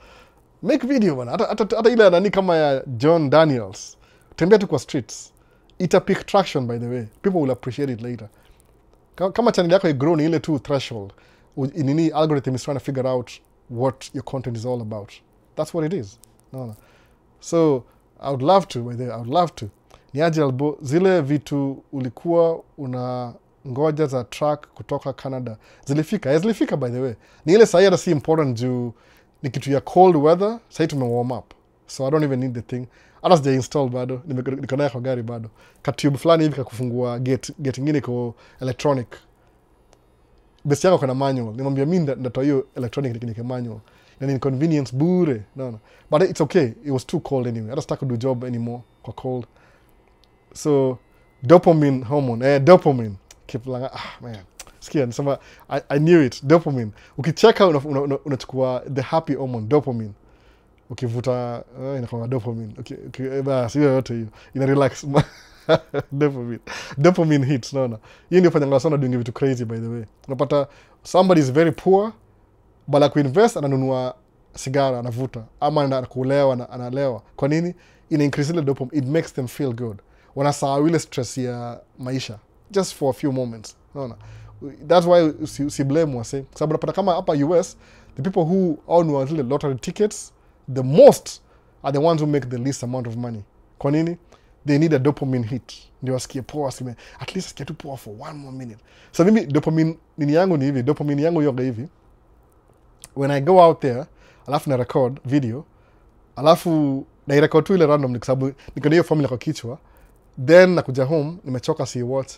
S2: Make video bana. Hata ile nani kama ya John Daniels. Tembea tu kwa streets. Ita pick traction by the way. People will appreciate it later. Kama channel yako igrow ni ile tu threshold. Nini algorithm is trying to figure out what your content is all about. That's what it is. No. So, I would love to, by the way. I would love to. Ni aje albo, zile vitu ulikuwa una ngoja za track kutoka Canada. Zilifika by the way. Ni ile sahi hata si important juu ni kitu ya cold weather. Sahi tume warm up. So I don't even need the thing. Hata sija install bado. Niko nayo kwa gari bado. Katube fulani hivi kakufungua gate ingine iko electronic. Besi yako kana manual. Nimwambia mimi ndatoa hiyo electronic ni manual. Na ni inconvenience bure. No. But it's okay. It was too cold anyway. Hata sitaki do job anymore kwa cold. So dopamine hormone. Dopamine. Keep like man. Sikia nisema I knew it. Dopamine. Ukicheka unachukua the happy hormone dopamine. Ukivuta inakuwa dopamine. Okay, basi hiyo yote hiyo. Ina relax. Dopamine hits, no. Hiyo ndio fanya sana doing vitu crazy by the way. Unapata somebody is very poor but like invest ananunua sigara anavuta ama anakulewa analewa. Kwa nini? Ina increase ile dopamine. It makes them feel good. Wanasahau ile stress ya maisha just for a few moments. No. That's why si blame wase. Sababu unapata kama hapa US the people who own zile lottery tickets the most are the ones who make the least amount of money. Kwa nini? they need a dopamine hit ndio wasikie poa, at least asikie tu poa for 1 more minute. So mimi dopamine nini yangu ni hivi, dopamine yangu yoga hivi, when I go out there alafu na record video alafu na record tu ile random kwa sababu niko na hiyo formula kwa kichwa, then nakuja home nimechoka, si watch.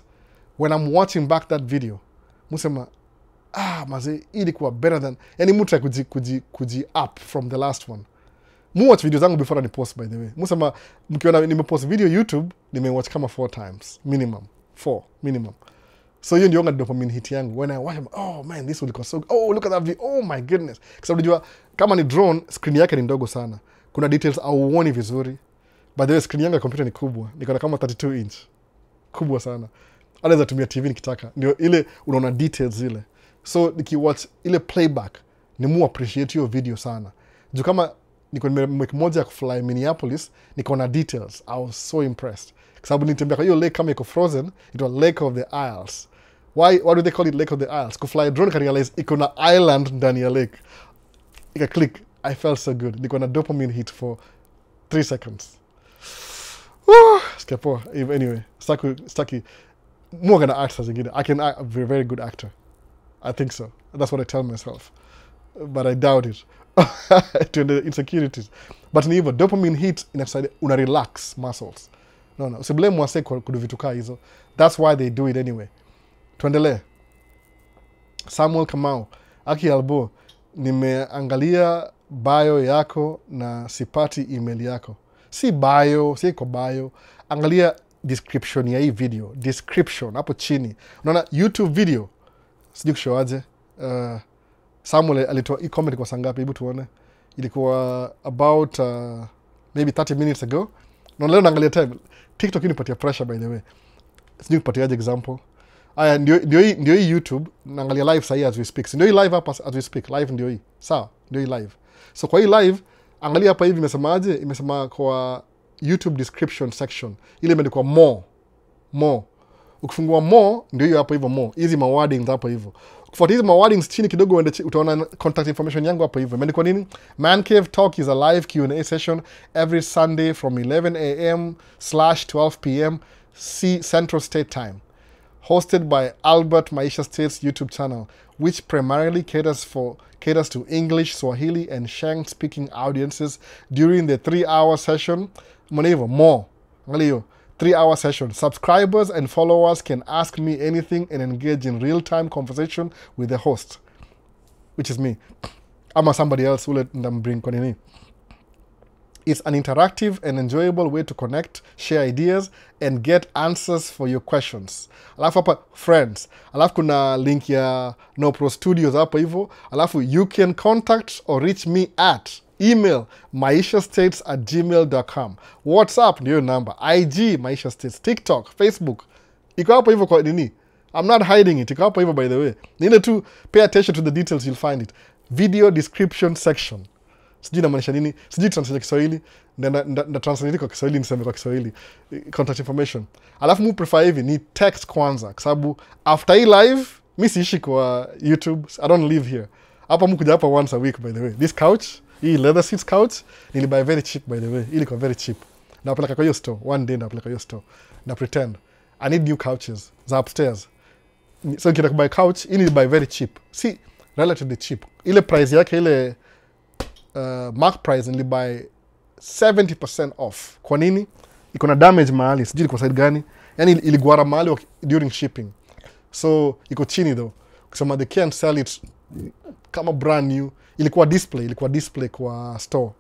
S2: When I'm watching back that video musema maze ilikuwa better than, yani mtu kuji up from the last one. Watch video zangu before I post, by the way. Musema mkiona nimepost video YouTube nimewatch kama 4 times minimum, 4 minimum. So hiyo ndio dopamine hit yangu when I watch, oh man, this will so, oh look at that video, oh my goodness. Kwa unajua kama ni drone screen yake ni ndogo sana, kuna details auoni vizuri. By the way, screen yangu ya computer ni kubwa, niko na kama 32 inch, kubwa sana. Anaweza tumia TV nikitaka, ndio ile unaona details zile. So nikiwatch ile playback ni mu appreciate hiyo video sana. Juu kama niko nimeweka moja ya kufly Minneapolis, niko na details, I was so impressed. Kwa sababu nitembea kwa hiyo lake kama iko frozen, it was Lake of the Isles. Why do they call it Lake of the Isles? Kufly drone ka realize iko na island ndani ya lake. Ika click, I felt so good. Niko na dopamine hit for 3 seconds. Skepo. Anyway, Staki more gonna act as again. I can act, a very, very good actor. I think so. That's what I tell myself. But I doubt it. To the insecurities. But ni hivyo, dopamine hit inasaidia una relax muscles. No. Usiblame wase kudu vitu kaa hizo. That's why they do it anyway. Tuendelee. Samuel Kamau. Aki Albo, nimeangalia bio yako na sipati email yako. Si bio, si kwa bio. Angalia description ya hii video. Description, hapo chini. Unaona YouTube video. Sijui kushowaje. Samuel alitoa hii comment kwa sangapi, hebu tuone. Ilikuwa about maybe 30 minutes ago. Na leo naangalia time. TikTok inipatia pressure, by the way. Sijui kupatiaje example. Aya, ndio hii YouTube naangalia live sahi as we speak. Ndio hii live hapa as we speak. Live ndio hii. Sawa, ndio hii live. So kwa hii live angalia hapa hivi imesemaje? Imesema kwa YouTube description section. Ile imeandikwa more. Ukifungua more ndio hiyo hapo hivyo more. Hizi mawordings hapo hivyo. Ukifuata hizi mawordings chini kidogo utaona contact information yangu hapo hivyo. Imeandikwa nini? Man Cave Talk is a live Q&A session every Sunday from 11 a.m/12 p.m. Central State Time. Hosted by Albert Maisha State's YouTube channel, which primarily caters to English, Swahili, and Shang-speaking audiences during the 3-hour session. More. 3-hour session. Subscribers and followers can ask me anything and engage in real-time conversation with the host, which is me. Ama somebody else who let them bring konini. It's an interactive and enjoyable way to connect, share ideas, and get answers for your questions. Alafu hapa friends. Alafu kuna link ya No Pro Studios hapa hivyo. Alafu you can contact or reach me at email maishastates@gmail.com. WhatsApp ndio number. IG Maisha States. TikTok, Facebook. Iko hapo hivyo kwa nini? I'm not hiding it. Iko hapo hivyo, by the way. Nile tu pay attention to the details, you'll find it. Video description section. Sijui namaanisha nini, sijui translate Kiswahili, na translate kwa Kiswahili niseme kwa Kiswahili. Contact information. Alafu mu prefer hivi ni text kwanza, kwa sababu after hii live mi siishi kwa YouTube, I don't live here. Hapa mu kuja hapa once a week, by the way. This couch, hii leather seats couch, nilibuy very cheap, by the way. Ilikuwa very cheap. Napeleka kwa hiyo store, one day napeleka hiyo store. Na pretend I need new couches za upstairs. So nikitaka kubuy couch, hii nilibuy very cheap. See, relatively cheap. Ile price yake ile mark price nilibuy 70% off. Kwa nini? Iko na damage mahali, sijui kwa side gani. Yani iligwara mahali during shipping. So iko chini though. Kusema they can't sell it kama brand new. Ilikuwa display kwa store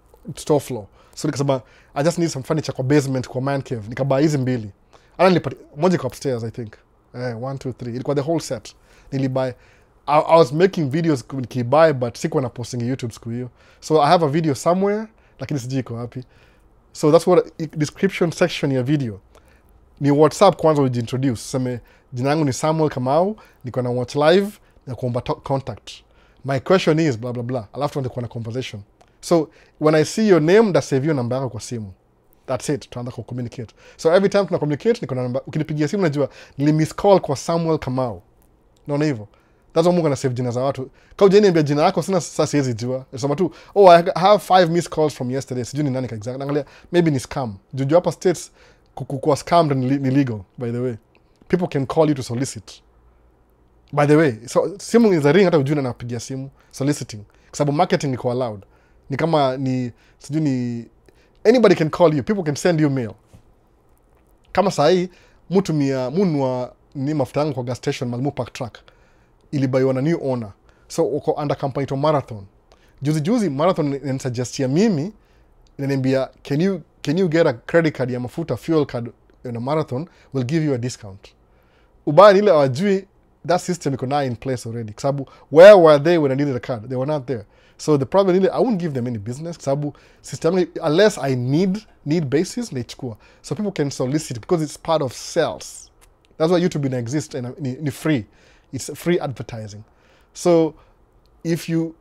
S2: floor. So nikasema I just need some furniture kwa basement kwa man cave. Nikabuy hizi mbili. Ana nilipata moja kwa upstairs, I think. 1 2 3. Ilikuwa the whole set. Nilibuy. I was making videos nikibuy, but sikuwa na posting YouTube siku hiyo. So I have a video somewhere, lakini sijui iko wapi. So that's what description section ya video. Ni WhatsApp kwanza ujiintroduce. Seme jina yangu ni Samuel Kamau, niko na watch live na kuomba contact. My question is blah blah blah. Alafu tunaanza na conversation. So when I see your name, that save your number yako kwa simu. That's it. Tunaanza ku communicate. So every time tuna communicate niko na namba. Ukinipigia simu najua nilimiss call kwa Samuel Kamau. Naona hivyo. That's why Mungu na save jina za watu. Kau jeni ambia jina yako sina sasa siwezi jua. Sema tu, I have 5 missed calls from yesterday. Sijui ni nani exactly. Naangalia maybe ni scam. Juju hapa states kukuwa scammed ni legal, by the way. People can call you to solicit. By the way, so simu is a ring, hata ujui na napigia simu soliciting. Kwa sababu marketing iko allowed. Ni kama anybody can call you, people can send you mail. Kama sahi munua ni mafuta yangu kwa gas station Malmu Park Truck. Ilibaiwa na new owner. So uko under company to Marathon. Juzi Marathon inasuggestia mimi inaniambia can you get a credit card ya mafuta fuel card in a Marathon, will give you a discount. Ubaya ile hawajui that system iko now in place already. Kwa sababu where were they when I needed a card? They were not there. So the problem is I won't give them any business kwa sababu system unless I need basis naichukua. So people can solicit because it's part of sales. That's why YouTube exists and ni free. It's free advertising. So if you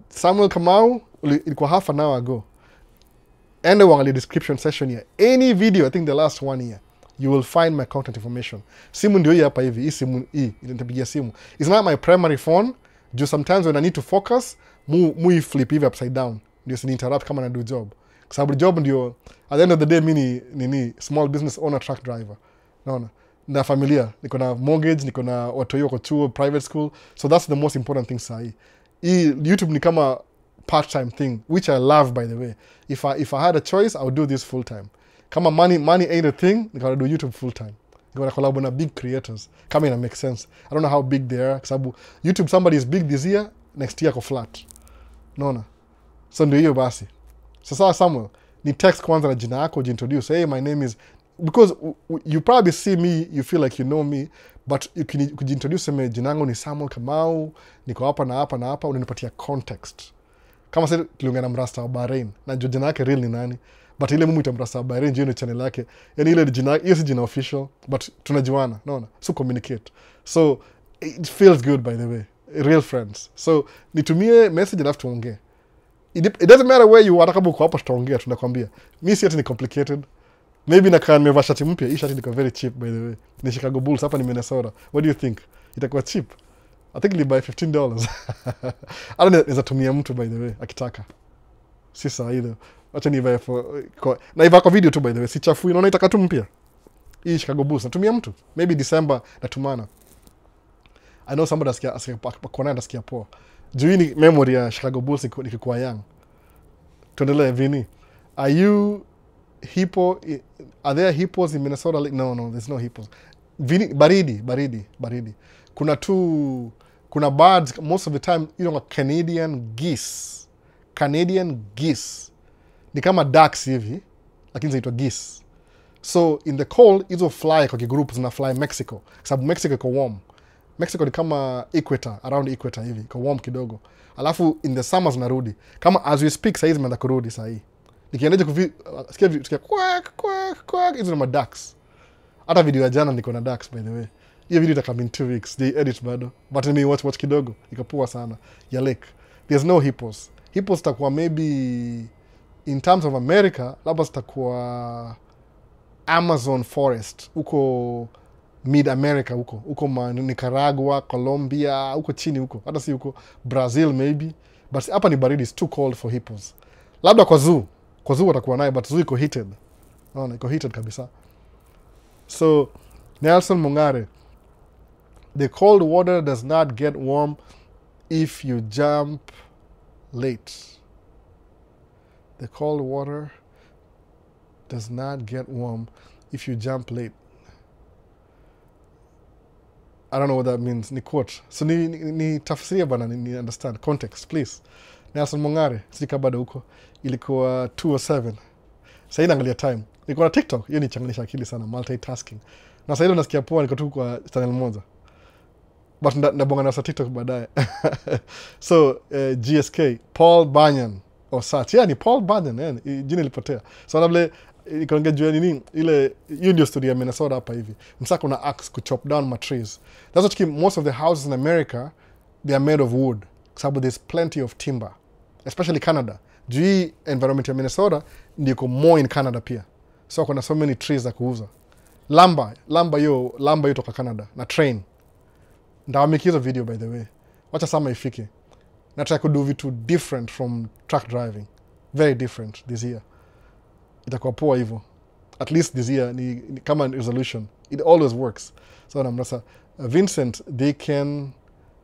S2: Samuel Kamau ilikuwa half an hour ago. Ende wangalia description session here. Any video, I think the last one here, you will find my contact information. Simu ndio hii hapa hivi. Hii simu hii inanipigia simu. It's not my primary phone. Just sometimes when I need to focus, mu flip hivi upside down. Ndio sini interrupt kama na do job. Kwa sababu job ndio at the end of the day mimi ni small business owner, truck driver. Naona. Na familia, niko na mortgage, niko na watoto wako chuo, private school. So that's the most important thing sahi. YouTube ni kama part-time thing, which I love, by the way. If I had a choice, I would do this full-time. Kama money ain't a thing, I gotta do YouTube full-time. I gotta collab with big creators. Kama ina make sense. I don't know how big they are. Sababu YouTube, somebody is big this year, next year ko flat. Naona. So ndio hiyo basi. Sasa Samuel, ni text kwanza na jina yako, introduce. Hey, my name is... Because you probably see me, you feel like you know me, but kujiintroduce seme jina yangu ni Samuel Kamau, niko hapa na hapa na hapa, unanipatia context. Kama sasa tuliongea na mrasta wa Bahrain, na jina yake real ni nani, but ile mumu mrasta wa Bahrain jina channel yake, yani ile jina, hiyo si jina official, but tunajuana, naona, so communicate. So it feels good, by the way, real friends. So nitumie message alafu tuongee. It doesn't matter where you are, kama uko hapa tutaongea, tunakwambia. Mimi si ati ni complicated. Maybe nakaa nimevaa shati mpya. Hii shati iko very cheap, by the way. Ni Chicago Bulls, hapa ni Minnesota. What do you think? Itakuwa cheap? I think ni buy $15. Hata naweza tumia mtu, by the way, akitaka. Si sawa hilo. Acha nivae na iva kwa video tu, by the way. Si chafu, unaona itaka tu mpya. Hii Chicago Bulls natumia mtu. Maybe December natumana. I know somebody asikia poa. Juu ni memory ya Chicago Bulls nikikuwa young. Tuendelee vini. Are you hippo? Are there hippos in Minnesota? No, there's no hippos. Baridi. Kuna birds most of the time, you know, Canadian geese. Ni kama ducks hivi, lakini zinaitwa geese. So in the cold, hizo fly kwa group zina fly Mexico. Sababu Mexico iko warm. Mexico ni kama equator, around equator hivi, iko warm kidogo. Alafu in the summer zinarudi. Kama as we speak saizi zimeanza kurudi sahi. Nikiendaje sikia quack hizo ni ducks. Hata video ya jana niko na ducks, by the way. Hiyo video itakam in 2 weeks. They edit bado. But me watch kidogo. Iko poa sana. Ya lake. There's no hippos. Hippos takuwa maybe in terms of America, labda takuwa Amazon forest. Uko mid America huko. Uko Nicaragua, Colombia, uko chini huko. Hata si huko Brazil maybe. But hapa ni baridi, it's too cold for hippos. Labda kwa zoo. Kwa zoo watakuwa naye, but zoo iko heated. Naona iko heated kabisa. So Nelson Mungare, the cold water does not get warm if you jump late. The cold water does not get warm if you jump late. I don't know what that means. Ni quote. So ni tafsiria bana, ni understand. Context, please. Nelson Mungare, sika bado huko. Ilikuwa 2:07. Sasa naangalia time. Niko na TikTok, hiyo ni changanisha akili sana, multitasking. Na sasa nasikia poa, niko tu kwa channel moja. But nabonga na TikTok baadaye. So GSK, Paul Banyan or such. Yeah, ni Paul Banyan, jina lipotea. So labda ikaongea juu ya nini ile, hiyo ndio story ya Minnesota hapa hivi. Msako na axe ku chop down my trees. That's what most of the houses in America, they are made of wood. Sababu there's plenty of timber, especially Canada. Juu hii environment ya Minnesota ndiko more in Canada pia. So kuna so many trees za kuuza. Lamba hiyo toka Canada na train. Ndawameki hizo video, by the way. Wacha sama ifike. Na try kudu vitu different from truck driving. Very different this year. Itakuwa poa hivyo. at least this year ni kama resolution. It always works. So namrasa Vincent, they can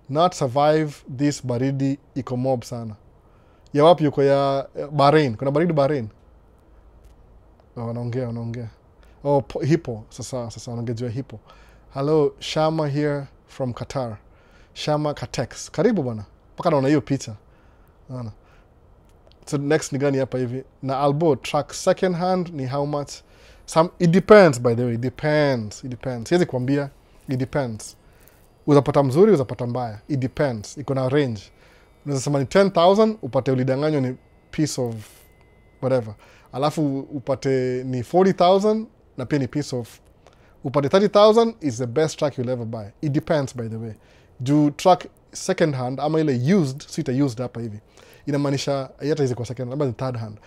S2: not survive this baridi iko mob sana. Ya wapi yuko ya Bahrain? Kuna baridi Bahrain? Wanaongea. Oh, Hippo. Sasa wanaongea Hippo. Hello, Shama here from Qatar. Shama Katex. Karibu bwana. Paka naona hiyo picha. Naona. So next ni gani hapa hivi? Na Albo track second hand ni how much? It depends, by the way. It depends. Siwezi kuambia. It depends. Uzapata mzuri, uzapata mbaya. It depends. Iko na range. Unaweza sema ni 10,000 upate ulidanganywa ni piece of whatever. Alafu upate ni 40,000 na pia ni piece of. Upate 30,000 is the best track you'll ever buy. It depends, by the way. Do track second hand ama ile used, sita used hapa hivi. Inamaanisha hata hizi kwa second hand, ama ni third hand.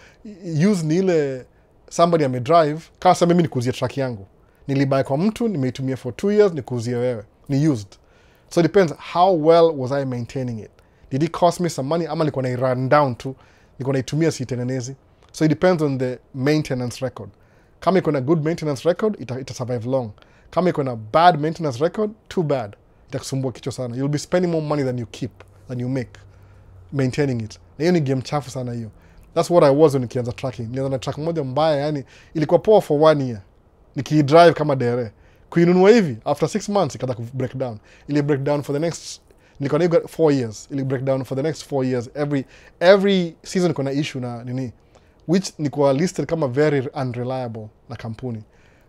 S2: Used ni ile somebody amedrive, kama sasa mimi nikuuzie track yangu. Nilibuy kwa mtu, nimeitumia for 2 years, nikuuzie wewe. Ni used. So it depends how well was I maintaining it. Did it cost me some money ama nilikuwa na run down tu, nilikuwa naitumia sitengenezi. So it depends on the maintenance record. Kama iko na good maintenance record, ita survive long. Kama iko na bad maintenance record, too bad. Itakusumbua kichwa sana. You'll be spending more money than you keep, than you make, maintaining it. Na hiyo ni game chafu sana hiyo. That's what I was when nikianza tracking. Nilianza na track moja mbaya, yani ilikuwa poa for 1 year. Nikidrive kama dere. Kuinunua hivi, after 6 months, ikaanza ku break down. Ili break down for the next, nilikuwa na 4 years. Ili break down for the next 4 years. Every season kuna issue na nini. Which nikuwa listed kama very unreliable na kampuni.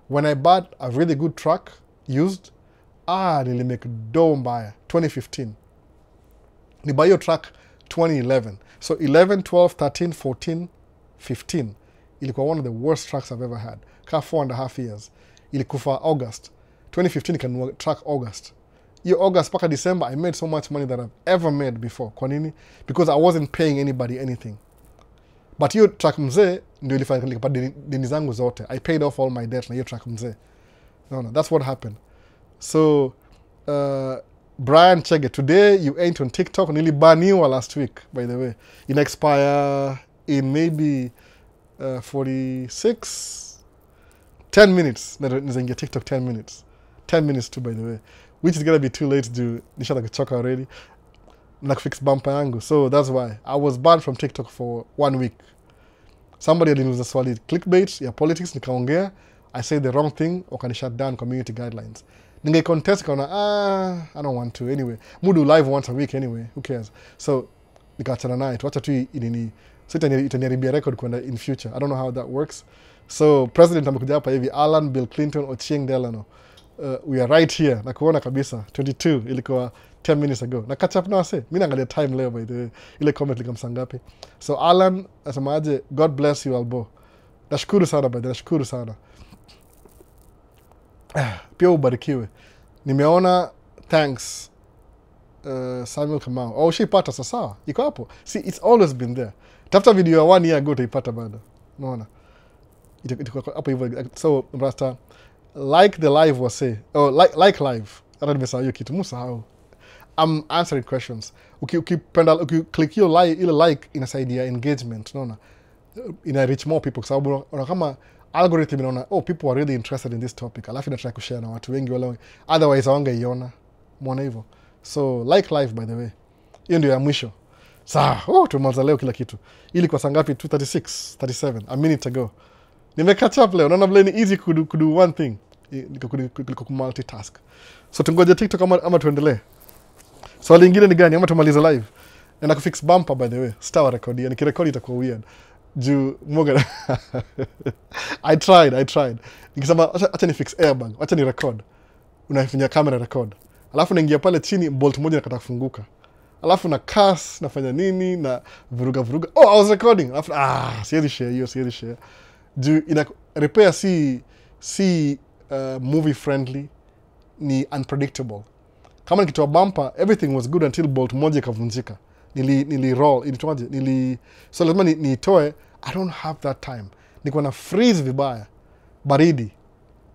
S2: When I bought a really good truck, used, nilimake dough mbaya. 2015. Ni buy your truck 2011. So 11, 12, 13, 14, 15. Ilikuwa one of the worst trucks I've ever had. Ka 4.5 years. Ilikufa August. 2015 ikanunua truck August. Hiyo August paka December, I made so much money that I've ever made before. Kwa nini? Because I wasn't paying anybody anything. But hiyo track mzee ndio ilifanya nikapata deni zangu zote. I paid off all my debt na hiyo track mzee. No, that's what happened. So, Brian Chege, today you ain't on TikTok. Nilibaniwa last week, by the way. It expire in maybe 46, 10 minutes. Nizaingia TikTok 10 minutes. 10 minutes too, by the way. Which is gonna be too late to nisha kuchoka already. Na kufix bumper yangu. So that's why. I was banned from TikTok for 1 week. Somebody aliniuliza swali clickbait ya politics, nikaongea. I said the wrong thing, wakani shut down community guidelines. Ninge contest kaona, I don't want to anyway. Mudu live once a week anyway, who cares? So, nikaachana naye, tuacha tu inini. So itaniharibia record kwenda in future. I don't know how that works. So, President amekuja hapa hivi, Alan, Bill Clinton, Ochieng Delano. We are right here. Na kuona kabisa, 22, ilikuwa 10 minutes ago. Na catch up na wase. Mimi naangalia time leo by the way. Ile comment likamsangapi. So, Alan, asemaje, God bless you Albo. Nashukuru sana by the way, nashukuru sana. Pia ubarikiwe. Nimeona, thanks, Samuel Kamau. Oh, ushaipata sasa. Iko hapo. See, it's always been there. Tafuta video ya 1 year ago utaipata bado. Unaona? Iko hapo hivyo. So, Rasta, like the live wase. Oh, like live. Hata nimesahau hiyo kitu. Musahau. I'm answering questions. Ukiclick hiyo ile like inasaidia engagement. Unaona? Ina reach more people. Kwa sababu kama algorithm inaona, people are really interested in this topic. Alafu inatry kushare na watu wengi wala otherwise hawangeiona. Muone hivyo. So like live by the way. Hiyo ndio ya mwisho. Sawa, tumaliza leo kila kitu. Ili kwa saa ngapi? 2:36, 37, a minute ago. Catch up leo. Naona vile ni easy kudo one thing. Kuliko multitask. So tungoje TikTok ama tuendelee. Swali lingine ni gani ama tumalize live? Na kufix bumper by the way. Star record. Nikirekodi itakuwa weird. Juu moga I tried. Nikisema acha ni fix airbag, acha ni record. Unafanya camera record. Alafu naingia pale chini bolt moja inakata kufunguka. Alafu na cast nafanya nini na vuruga. I was recording. Alafu siwezi share. Juu ina repair si movie friendly, ni unpredictable. Kama nikitoa bumper, everything was good until bolt moja ikavunjika. Nili roll, so lazima nitoe. I don't have that time. Niko na freeze vibaya. Baridi.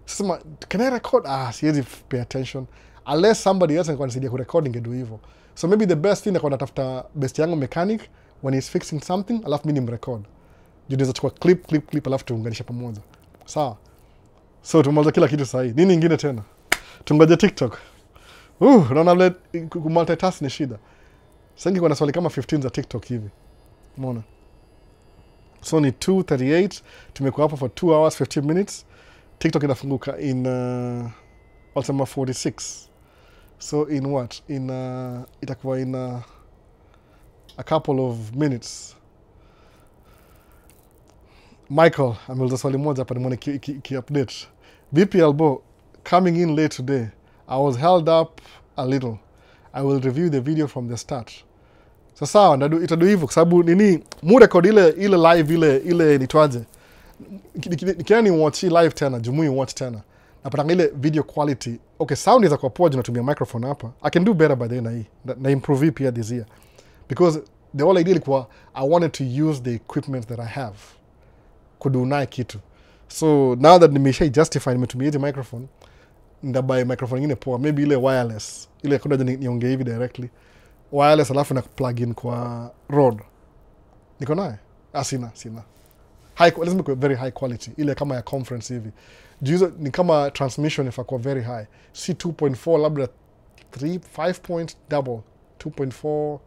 S2: Sasa can I record? Siwezi pay attention. Unless somebody else can consider kurecord ingedo hivyo. So maybe the best thing ni kwa natafuta best yangu mechanic when he's fixing something, alafu mimi nimrecord. Juu naweza chukua clip alafu tuunganisha pamoja. Sawa. So tumaliza kila kitu sahi. Nini ingine tena? Tungoje TikTok. Unaona vile multitask ni shida. Sasa niko na swali kama 15 za TikTok hivi. Umeona? So ni 2:38, tumekuwa hapo for 2 hours 15 minutes. TikTok inafunguka in wasema 46. So in what? In itakuwa in a couple of minutes. Michael ameuliza swali moja hapa, nimeona ki update. Vipi Albo, coming in late today. I was held up a little. I will review the video from the start. So sawa, itadu hivyo kwa sababu nini mu record ile live ile nitwaje. Nikiana ni watch live tena, jumui watch tena. Napata ile video quality. Okay, sound is kwa poa, natumia microphone hapa. I can do better by then na improve pia this year. Because the whole idea ilikuwa I wanted to use the equipment that I have. Kudunai kitu. So now that nimesha justify nimetumia hizi microphone, ndabai microphone nyingine poa, maybe ile wireless. Ile kuna niongee hivi directly. Wireless alafu na plug in kwa Rode. Niko naye? Sina. Lazima kwa very high quality. Ile kama ya conference hivi. Juzo ni kama transmission if kwa very high. Si 2.4 labda 5 point double. 2.4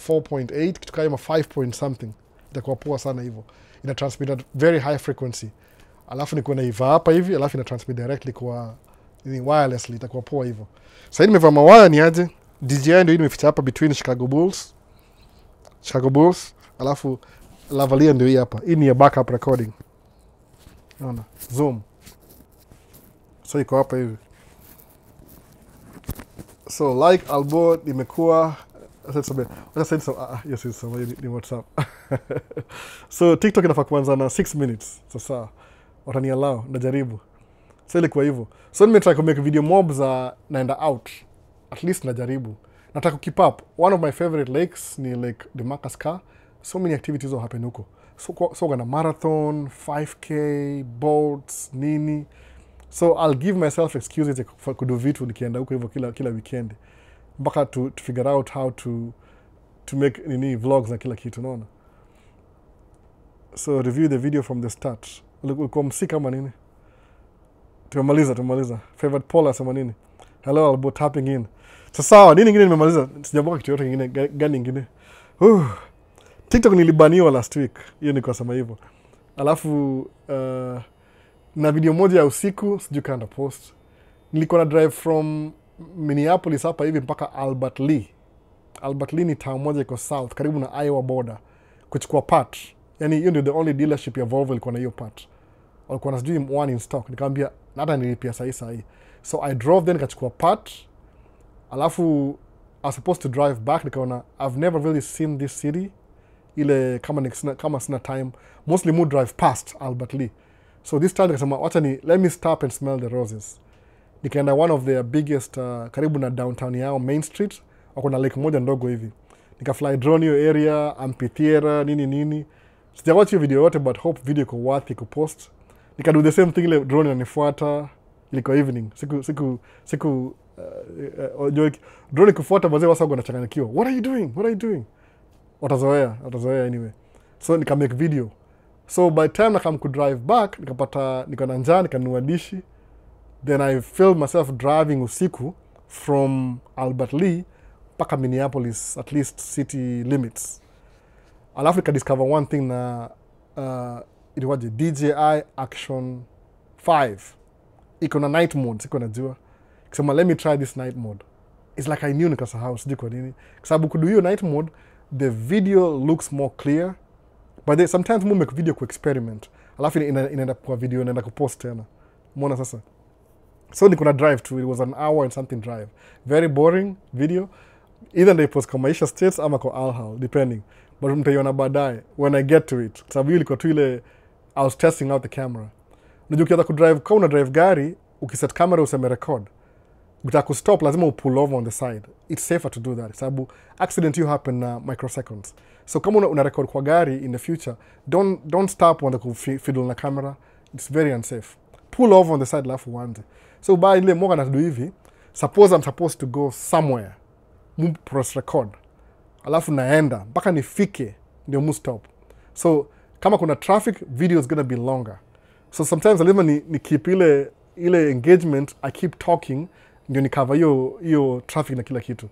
S2: 4.8 kitu kama 5 point something. Itakuwa poa sana hivyo. Ina transmit at very high frequency. Alafu niko na iva hapa hivi, alafu ina transmit directly kwa wirelessly, itakuwa poa hivyo. Sasa nimevaa mawaya ni aje? DJI ndio imeficha hapa between Chicago Bulls, alafu lavalier ndio hii hapa. Hii ni ya backup recording. Unaona? Zoom. So iko hapa hivi. So like Albo imekuwa yes, ni WhatsApp. So TikTok inafaa kuanza na 6 minutes. Sasa watani allow, najaribu. So ilikuwa hivyo. So nimetry ku make video mobs naenda out. At least najaribu. Nataka keep up. One of my favorite lakes ni Lake Demarcus. So many activities will happen huko. So gonna marathon, 5K, boats, nini. So I'll give myself excuses for kudu vitu nikienda huko hivyo kila weekend. Mpaka to figure out how to make vlogs na kila kitu, unaona. So review the video from the start. Ulikuwa msika kama nini? Tumemaliza. Favorite Paul asema nini? Hello Albo, tapping in. Sawa, nini ingine nimemaliza? Sijaboka kitu yote kingine, gani ingine? TikTok nilibaniwa last week. Hiyo niko sema hivyo. Alafu na video moja ya usiku sijui kanda post. Nilikuwa na drive from Minneapolis hapa hivi mpaka Albert Lee. Albert Lee ni town moja iko south karibu na Iowa border kuchukua part. Yani hiyo ndio the only dealership ya Volvo ilikuwa na hiyo part. Walikuwa na sijui one in stock. Nikamwambia hata nilipia sahi. So I drove then nikachukua part. Alafu I was supposed to drive back, nikaona I've never really seen this city. Ile kama sina time. Mostly mu drive past Albert Lee. So this time nikasema wacha let me stop and smell the roses. Nikaenda one of their biggest karibu na downtown yao Main Street. Wako na lake moja ndogo hivi. Nikafly drone hiyo area, amphitheater, nini. Sijawatch hiyo video yote but hope video iko worth kupost. Nikadu the same thing, ile drone inanifuata. Ilikuwa evening. Siku drone kufuata wazee wasa wanachanganyikiwa. What are you doing? Watazoea anyway. So nika make video. So by time nakam ku drive back, nikapata niko na njaa, nikanunua dishi. Then I filmed myself driving usiku from Albert Lee mpaka Minneapolis, at least city limits. Alafu nika discover one thing na ilikuwaje DJI Action 5. Iko na night mode, siko najua. Kisema let me try this night mode. It's like I knew nikasahau sijui kwa nini. Kwa sababu kudu hiyo night mode, the video looks more clear. But sometimes mu make video ku experiment. Alafu inaenda kwa video inaenda kupost tena. Umeona sasa? So niko na drive too. It was an hour and something drive. Very boring video. Either they post kwa Maisha States ama kwa Alhal, depending. But mtaiona baadaye when I get to it. Sababu hiyo ilikuwa tu ile I was testing out the camera. Unajua ukianza kudrive, kama una drive gari, ukiset camera useme record. Ukitaka kustop lazima pull over on the side. It's safer to do that. Sababu accident you happen na microseconds. So kama una record kwa gari in the future, don't stop when the fiddle na camera. It's very unsafe. Pull over on the side alafu uanze. So by ile moga na do hivi, suppose I'm supposed to go somewhere. Mu press record. Alafu naenda mpaka nifike ndio mu stop. So kama kuna traffic, video is gonna be longer. So sometimes lazima ni keep ile engagement, I keep talking ndio ni cover hiyo traffic na kila kitu,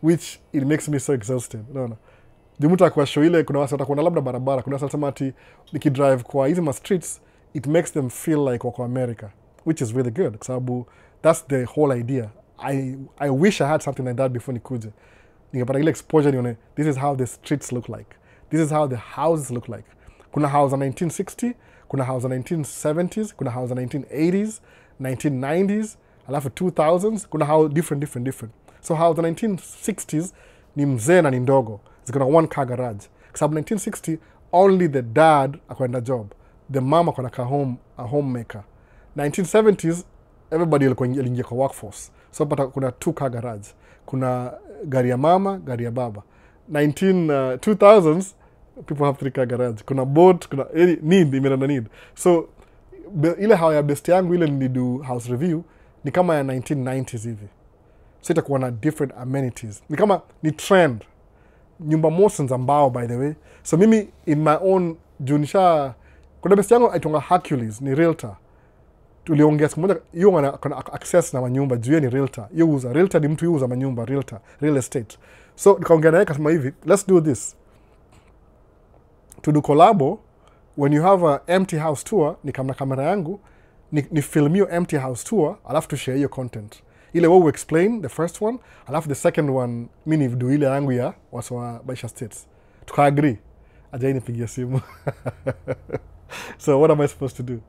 S2: which it makes me so exhausted. Unaona, mtu akwa show ile, kuna watu watakuwa labda barabara, kuna watu wanasema ati nikidrive kwa hizi ma streets it makes them feel like wako America, which is really good kwa sababu that's the whole idea. I wish I had something like that before nikuje, ningepata ile exposure nione this is how the streets look like, this is how the houses look like. Kuna house za 1960, kuna house za 1970s, kuna house za 1980s, 1990s, alafu 2000s, kuna house different. So house za 1960s ni mzee na ni ndogo, ziko na one car garage. Kwa sababu 1960 only the dad akwenda job, the mama kwa ka a homemaker. 1970s everybody aliingia kwa workforce, so pata kuna two car garage, kuna gari ya mama, gari ya baba. 2000s people have three car garage, kuna boat, kuna need. So ile how ya best yangu ile ni do house review ni kama ya 1990s hivi, so itakuwa na different amenities, ni kama ni trend. Nyumba mosi za mbao by the way. So mimi in my own junisha, kuna best yangu aitonga Hercules, ni realtor. Tuliongea siku moja, hiyo ana access na manyumba juu ni realtor. Realtor ni mtu yuza manyumba, realtor, real estate. So nikaongea naye kasema hivi, let's do this. To do collabo, when you have a empty house tour, ni kama kamera yangu, ni film hiyo empty house tour, alafu to share hiyo content. Ile wewe explain the first one, alafu the second one mimi do ile yangu ya wasa wa Maisha States. Tuka agree. Ajai nipigia simu. So what am I supposed to do?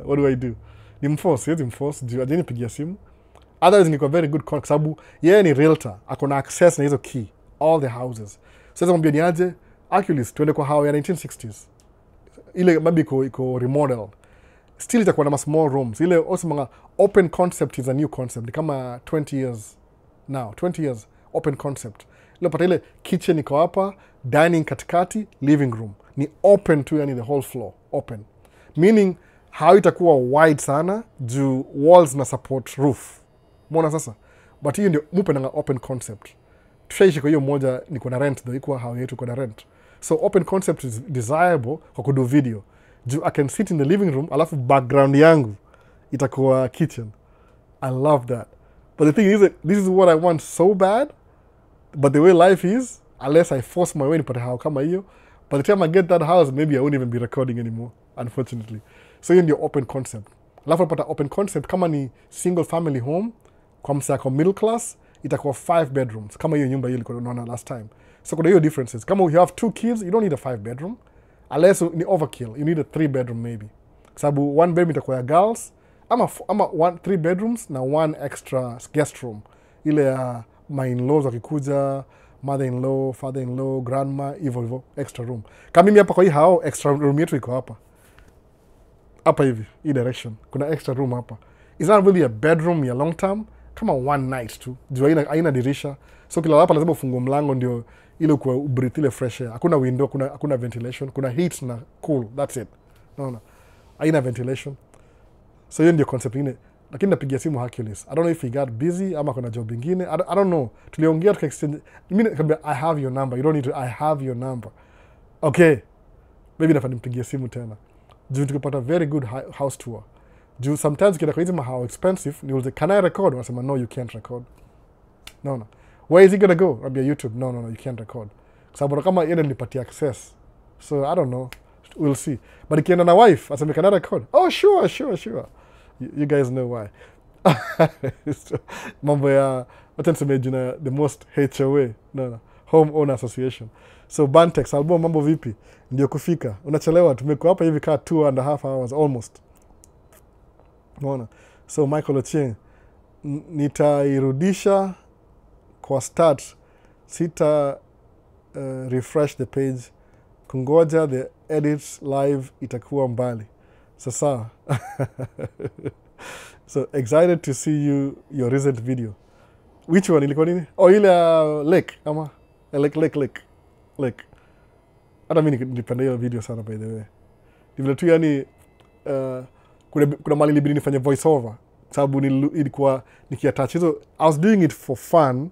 S2: What do I do? Nimforce, juu ajai nipigia simu. Otherwise niko very good kwa sababu yeye ni realtor, akona access na hizo key all the houses. So mwambie ni aje, Hercules tuende kwa house ya 1960s. Ile maybe iko remodeled. Still itakuwa na small rooms. Ile osema open concept is a new concept. Ni kama 20 years now. 20 years open concept. Ile pata ile kitchen iko hapa, dining katikati, living room. Ni open to yani the whole floor. Open. Meaning how itakuwa wide sana juu walls na support roof. Mbona sasa? But hiyo ndio mupe na open concept. Tushaishi kwa hiyo moja niko na rent though, iko how yetu kwa na rent. So open concept is desirable kwa kudo video. I can sit in the living room, alafu background yangu itakuwa kitchen. I love that. But the thing is that this is what I want so bad, but the way life is, unless I force my way nipate house kama hiyo, by the time I get that house, maybe I won't even be recording anymore, unfortunately. So hiyo ndio open concept. Alafu napata open concept kama ni single family home, kwa msa kwa middle class, itakuwa 5 bedrooms, kama hiyo nyumba hiyo ilikuwa unaona last time. So kuna hiyo differences. Kama you have 2 kids, you don't need a 5 bedroom. Unless ni overkill, you need a 3 bedroom maybe. Sababu 1 bedroom itakuwa ya girls, ama 3 bedrooms na 1 extra guest room. Ile ya my in-laws wakikuja, mother-in-law, father-in-law, grandma, hivyo extra room. Kama mimi hapa kwa hii hao extra room yetu iko hapa. Hapa hivi, hii direction. Kuna extra room hapa. It's not really a bedroom ya long term, kama one night tu. Juu haina dirisha. So kila hapa lazima ufungue mlango ndio ile kwa breathe ile fresh air. Hakuna window, hakuna ventilation, kuna heat na cool, that's it. No. Haina ventilation. So hiyo ndio concept ingine. Lakini napigia simu Hercules. I don't know if he got busy ama kuna job ingine. I don't know. Tuliongea tuka exchange. Mimi I have your number. You don't need to. I have your number. Okay. Maybe nafaa nimpigie simu tena. Juu tukipata very good house tour. Juu sometimes kila kwa hizi how expensive, ni ulize can I record? Wanasema no, you can't record. No. Where is he gonna go? I'll be YouTube. No, you can't record. Sababu kama yeye nilipatia access. So I don't know. We'll see. But ikienda na wife, aseme can I record? Oh, sure. You guys know why. Mambo ya wacha niseme jina the most HOA. No. Home Owner Association. So Bantex, album mambo vipi? Ndio kufika. Unachelewa, tumekuwa hapa hivi kaa 2.5 hours almost. Unaona? So Michael Ochieng, nitairudisha kwa start, sita refresh the page, kungoja the edits live itakuwa mbali. Sasa so excited to see your recent video. Which one ilikuwa nini? Oh, ile lake ama lake. Hata mimi nilipenda hiyo video sana by the way. Ni tu yani kuna mali libidi nifanye voice over sababu ilikuwa nikiattach hizo. I was doing it for fun.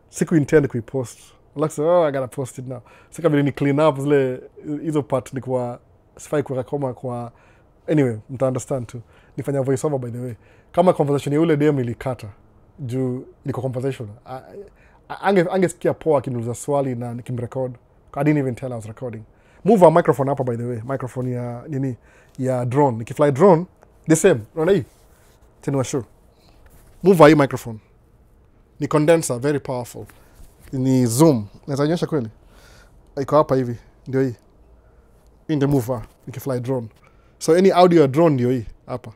S2: Siku intend kuipost. Like I gotta post it now. Sika vile ni clean up zile hizo part nilikuwa sifai kuweka koma kwa Anyway, mta understand too. Nifanya voice over by the way. Kama conversation ya ule DM ilikata juu liko conversation. Angesikia poa akiniuliza swali na nikimrecord. I didn't even tell I was recording. Move our microphone hapa by the way. Microphone ya nini ya drone. Nikifly drone the same. Unaona hii? Tena sure. Move hii microphone. Ni condenser, very powerful. Ni zoom. Naweza nyosha kweli? Iko hapa hivi. Ndio hii. In the mover. Nikifly drone. So any audio drone ndio hii hapa.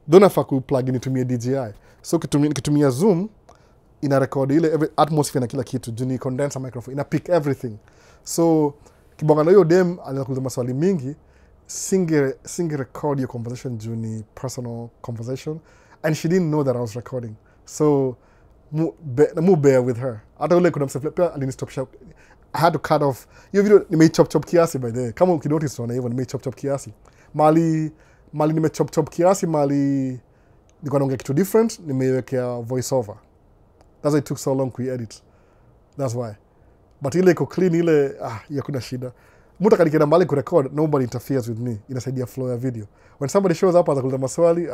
S2: Don't have to plug in itumie DJI. So kitumia zoom ina record ile atmosphere na kila kitu. Juu ni condenser microphone. Ina pick everything. So kibonga na hiyo dem anakuuliza maswali mingi, singe record your conversation juu ni personal conversation, and she didn't know that I was recording. So mu bear with her. Hata ule kuna msafiri pia alinistop shop. I had to cut off. Hiyo video nimeichop kiasi by the way. Kama ukinotice tunaona hivyo nimeichop kiasi. Mali nimechop kiasi, mali niko naongea kitu different, nimeiwekea voice over. That's why it took so long to edit. That's why. But ile iko clean, ile ya kuna shida. Mtu akanikienda mahali kurecord, nobody interferes with me. Inasaidia flow ya video. When somebody shows up atakuuliza maswali,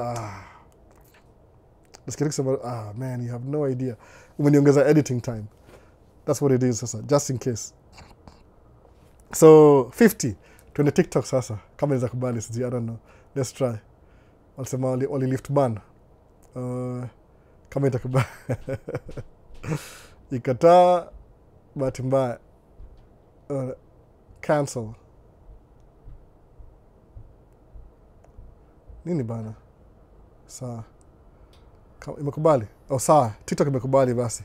S2: man, you have no idea. Umeniongeza editing time. That's what it is sasa, just in case. So 50 tuende TikTok sasa, kama niza kubali siji, I don't know. Let's try. Walisema wali lift ban. Kama itakubali. Ikataa bahati mbaya. Cancel. Nini bana? Sawa. Imekubali? Oh sawa, TikTok imekubali basi.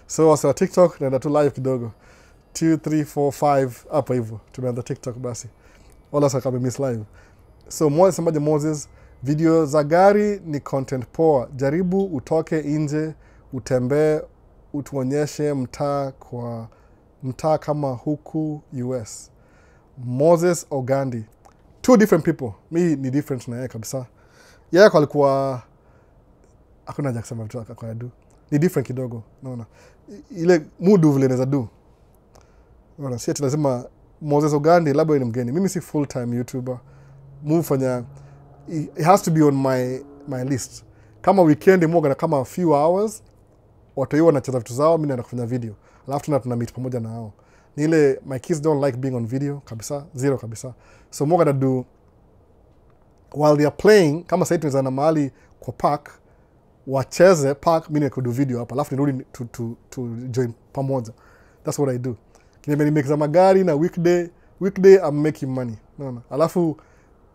S2: So wasa TikTok naenda tu live kidogo. 2, 3, 4, 5 hapa hivyo. Tumeanza TikTok basi. Wala sasa kama miss live. So Moses, video za gari ni content poa. Jaribu utoke nje, utembee, utuonyeshe mtaa kama huku US. Moses Ogandi. 2 different people. Mi ni different na yeye kabisa. Yeye alikuwa hakuna haja kusema vitu kwa do. Ni different kidogo, naona. Ile mudu vile naweza do. Naona si ati lazima Moses Ogandi labda ni mgeni. Mimi si full time YouTuber. Mufanya it has to be on my list. Kama weekend mwoga na kama a few hours watu hiyo wanacheza vitu zao, mimi naenda kufanya video. Alafu tuna meet pamoja na hao. Ni ile my kids don't like being on video kabisa, zero kabisa. So mwoga na do while they are playing, kama sasa tunaweza na mahali kwa park wacheze park, mimi nikudu video hapa alafu nirudi to join pamoja. That's what I do. Kile make za magari na weekday I'm making money. Naona. Alafu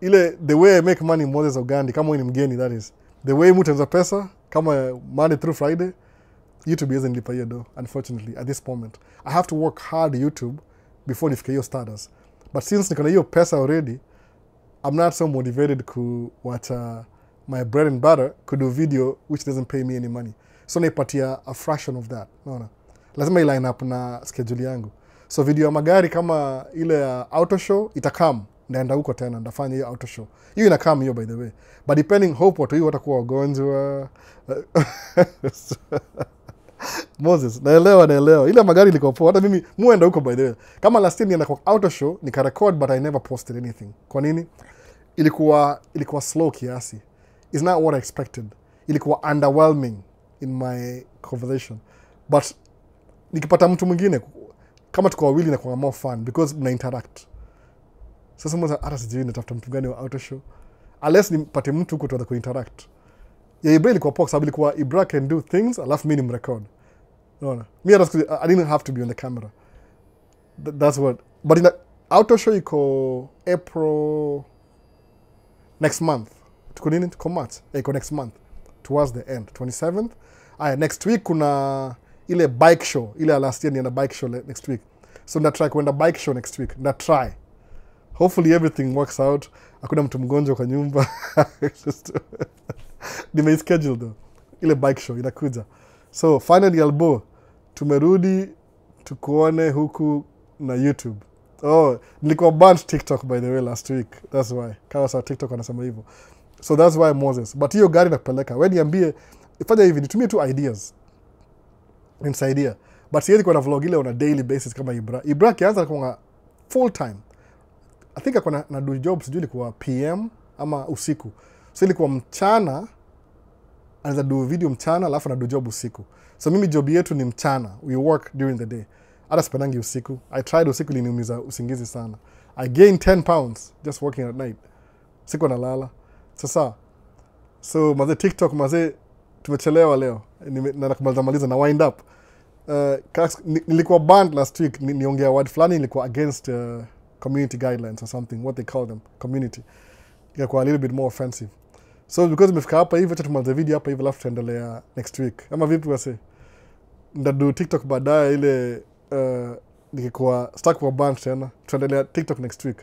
S2: ile the way I make money Moses Ogandi kama wewe ni mgeni, that is the way mtu anza pesa kama Monday through Friday. YouTube isn't lipa hiyo do, unfortunately at this moment. I have to work hard YouTube before nifike hiyo status. But since niko na hiyo pesa already, I'm not so motivated to watch my bread and butter could do video which doesn't pay me any money. So naipatia a fraction of that. Naona. Lazima line up na schedule yangu. So video ya magari kama ile auto show itakam, naenda huko tena ndafanya hiyo auto show. Hiyo inakam hiyo by the way. But depending hope watu hiyo watakuwa wagonjwa. Moses, naelewa. Ile magari liko poa. Hata mimi muenda huko by the way. Kama last time nienda kwa auto show, nika record but I never posted anything. Kwa nini? Ilikuwa slow kiasi. It's not what I expected. Ilikuwa underwhelming in my conversation. But nikipata mtu mwingine kama tuko wawili na kwa more fun because mna interact. Sasa mmoja hata sijui natafuta mtu gani wa auto show. Unless nipate mtu huko tuanze kuinteract. Ya Ibra ilikuwa poa sababu ilikuwa Ibra can do things alafu mimi nimrecord. Unaona? Mimi I didn't have to be on the camera. That's what. But in the auto show iko April next month. Tuko nini? Tuko March. Iko next month. Towards the end, 27th. Next week kuna ile bike show. Ile last year nienda bike show next week. So na try kwenda bike show next week. Na try. Hopefully everything works out. Hakuna mtu mgonjwa kwa nyumba. Schedule though. Ile bike show inakuja. So finally Albo tumerudi tukuone huku na YouTube. Oh, nilikuwa banned TikTok by the way last week. That's why. Kawa sa TikTok wanasema hivyo. So that's why Moses. But hiyo gari nakupeleka. Wewe niambie ifanya hivi nitumie tu ideas. Nisaidia. But siwezi kuwa na vlog ile on a daily basis kama Ibra. Ibra kianza kwa full time. I think akona na do jobs sijui ilikuwa PM ama usiku. So ilikuwa mchana anaweza do video mchana alafu na do job usiku. So mimi job yetu ni mchana, we work during the day. Hata sipendangi usiku. I tried usiku, iliniumiza usingizi sana. I gained 10 pounds just working at night. Siku nalala. Sasa so mazee TikTok mazee tumechelewa leo. Na kumaliza na wind up. Nilikuwa banned last week, niongea word fulani nilikuwa against community guidelines or something, what they call them, community. Ilikuwa a little bit more offensive. So because nimefika hapa hivi, acha tumalize video hapa hivi alafu tuendelea next week. Ama vipi wase? Ndadu TikTok baadaye ile nikikuwa stuck kwa band tena. Tuendelea TikTok next week.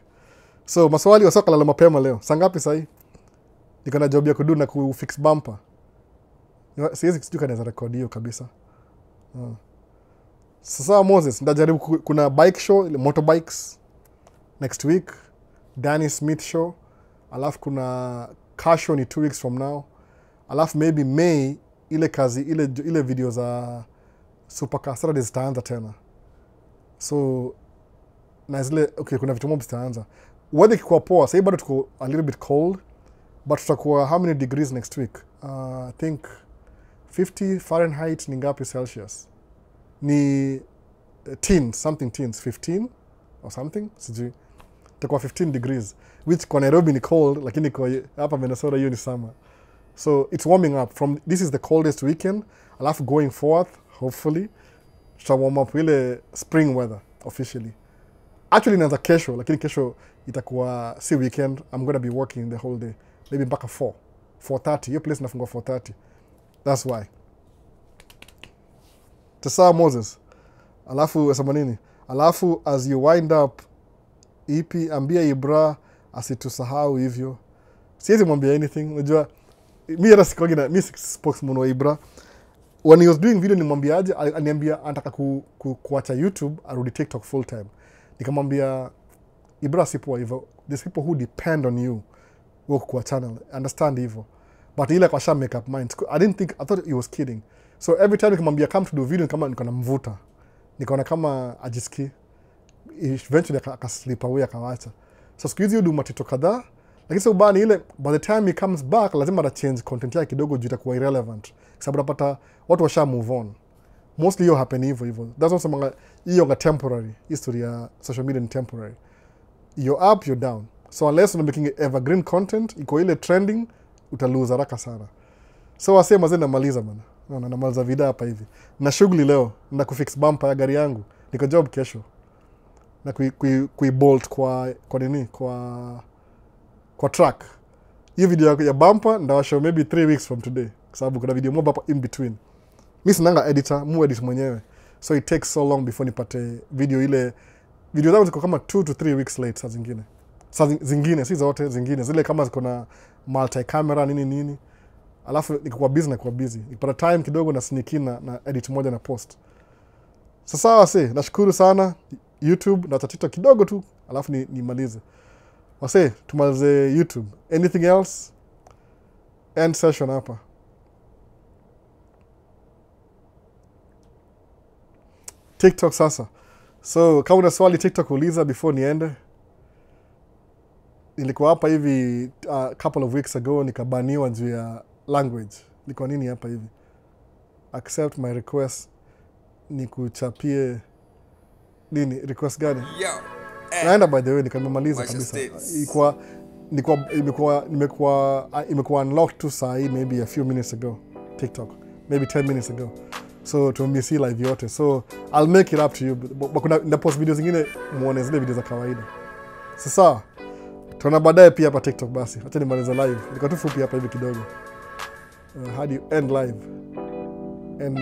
S2: So maswali wasoka lala mapema leo. Saa ngapi sahi? Niko na job ya kudu na kufix bumper. Siwezi sijui naweza record hiyo kabisa. Sasa Moses, ndajaribu kuna bike show, motorbikes next week. Danny Smith show. Alafu kuna car show ni 2 weeks from now. Alafu maybe May ile kazi ile video za Supercar Saturdays zitaanza tena. So na zile okay, kuna vitu mob zitaanza. Weather kikuwa poa, sasa bado tuko a little bit cold, but tutakuwa how many degrees next week? I think 50 Fahrenheit ni ngapi Celsius? Ni teens, something teens, 15 or something, sijui. Tutakuwa 15 degrees, which kwa Nairobi ni cold, lakini kwa hapa Minnesota hiyo ni summer. So it's warming up from, this is the coldest weekend, alafu going forth, hopefully, tuta warm up ile spring weather officially. Actually inaanza kesho, lakini kesho itakuwa si weekend, I'm going to be working the whole day. Maybe mpaka 4:30, hiyo place nafungua 4:30. That's why. Tasa Moses, alafu asema nini? Alafu as you wind up, EP ambia Ibra asitusahau hivyo. Siwezi mwambia anything, unajua mimi hata sikogi na mimi spokesman wa Ibra. When he was doing video nimwambiaje, aliniambia anataka kuacha YouTube arudi TikTok full time. Nikamwambia Ibra sipo hivyo. There's people who depend on you work kwa channel. Understand hivyo. But ile kwa sha make up mind. I thought he was kidding. So every time nikamwambia come to do video kama niko na mvuta. Nikaona kama ajiski. Eventually akaslip away akawacha. So siku hizi hudu matito kadhaa, lakini sasa ubani ile by the time he comes back lazima change content yake kidogo juu itakuwa irrelevant. Kwa sababu unapata watu washa move on. Mostly hiyo happen hivyo. That's also manga hiyo nga temporary. History ya social media ni temporary. You're up, you're down. So unless you're making evergreen content, iko ile trending, utalose haraka sana. So wasema zenda maliza bana. Namaliza video hapa hivi. Na shughuli leo, na kufix bumper ya gari yangu. Niko job kesho. Na bolt kwa nini? Kwa track. Hiyo video ya bumper ndawashow maybe 3 weeks from today. Kwa sababu kuna video mob hapa in between. Mimi sinanga editor, mu edit mwenyewe. So it takes so long before nipate video ile. Video zangu ziko kama 2 to 3 weeks late saa zingine. Zingine, si zote zingine. Zile kama ziko na multi-camera nini. Alafu niko kwa busy. Nikipata time kidogo na sneak in na edit moja na post. Sasa wase, nashukuru sana YouTube na tatito kidogo tu, alafu nimalize. Wase, tumalize YouTube. Anything else? End session hapa. TikTok sasa. So, kama una swali TikTok uliza before niende. Nilikuwa hapa hivi couple of weeks ago nikabaniwa juu ya language. Nilikuwa nini hapa hivi? Accept my request. Nikuchapie nini request gani? Naenda by the way nikamaliza kabisa. Imekuwa unlocked tu saa hii maybe a few minutes ago. TikTok. Maybe 10 minutes ago. So tumisi live yote. So I'll make it up to you. Kuna post videos zingine muone zile video za kawaida. Sasa tuona baadaye pia hapa TikTok basi. Acha nimalize live. Niko tu fupi hapa hivi kidogo. How do you end live? And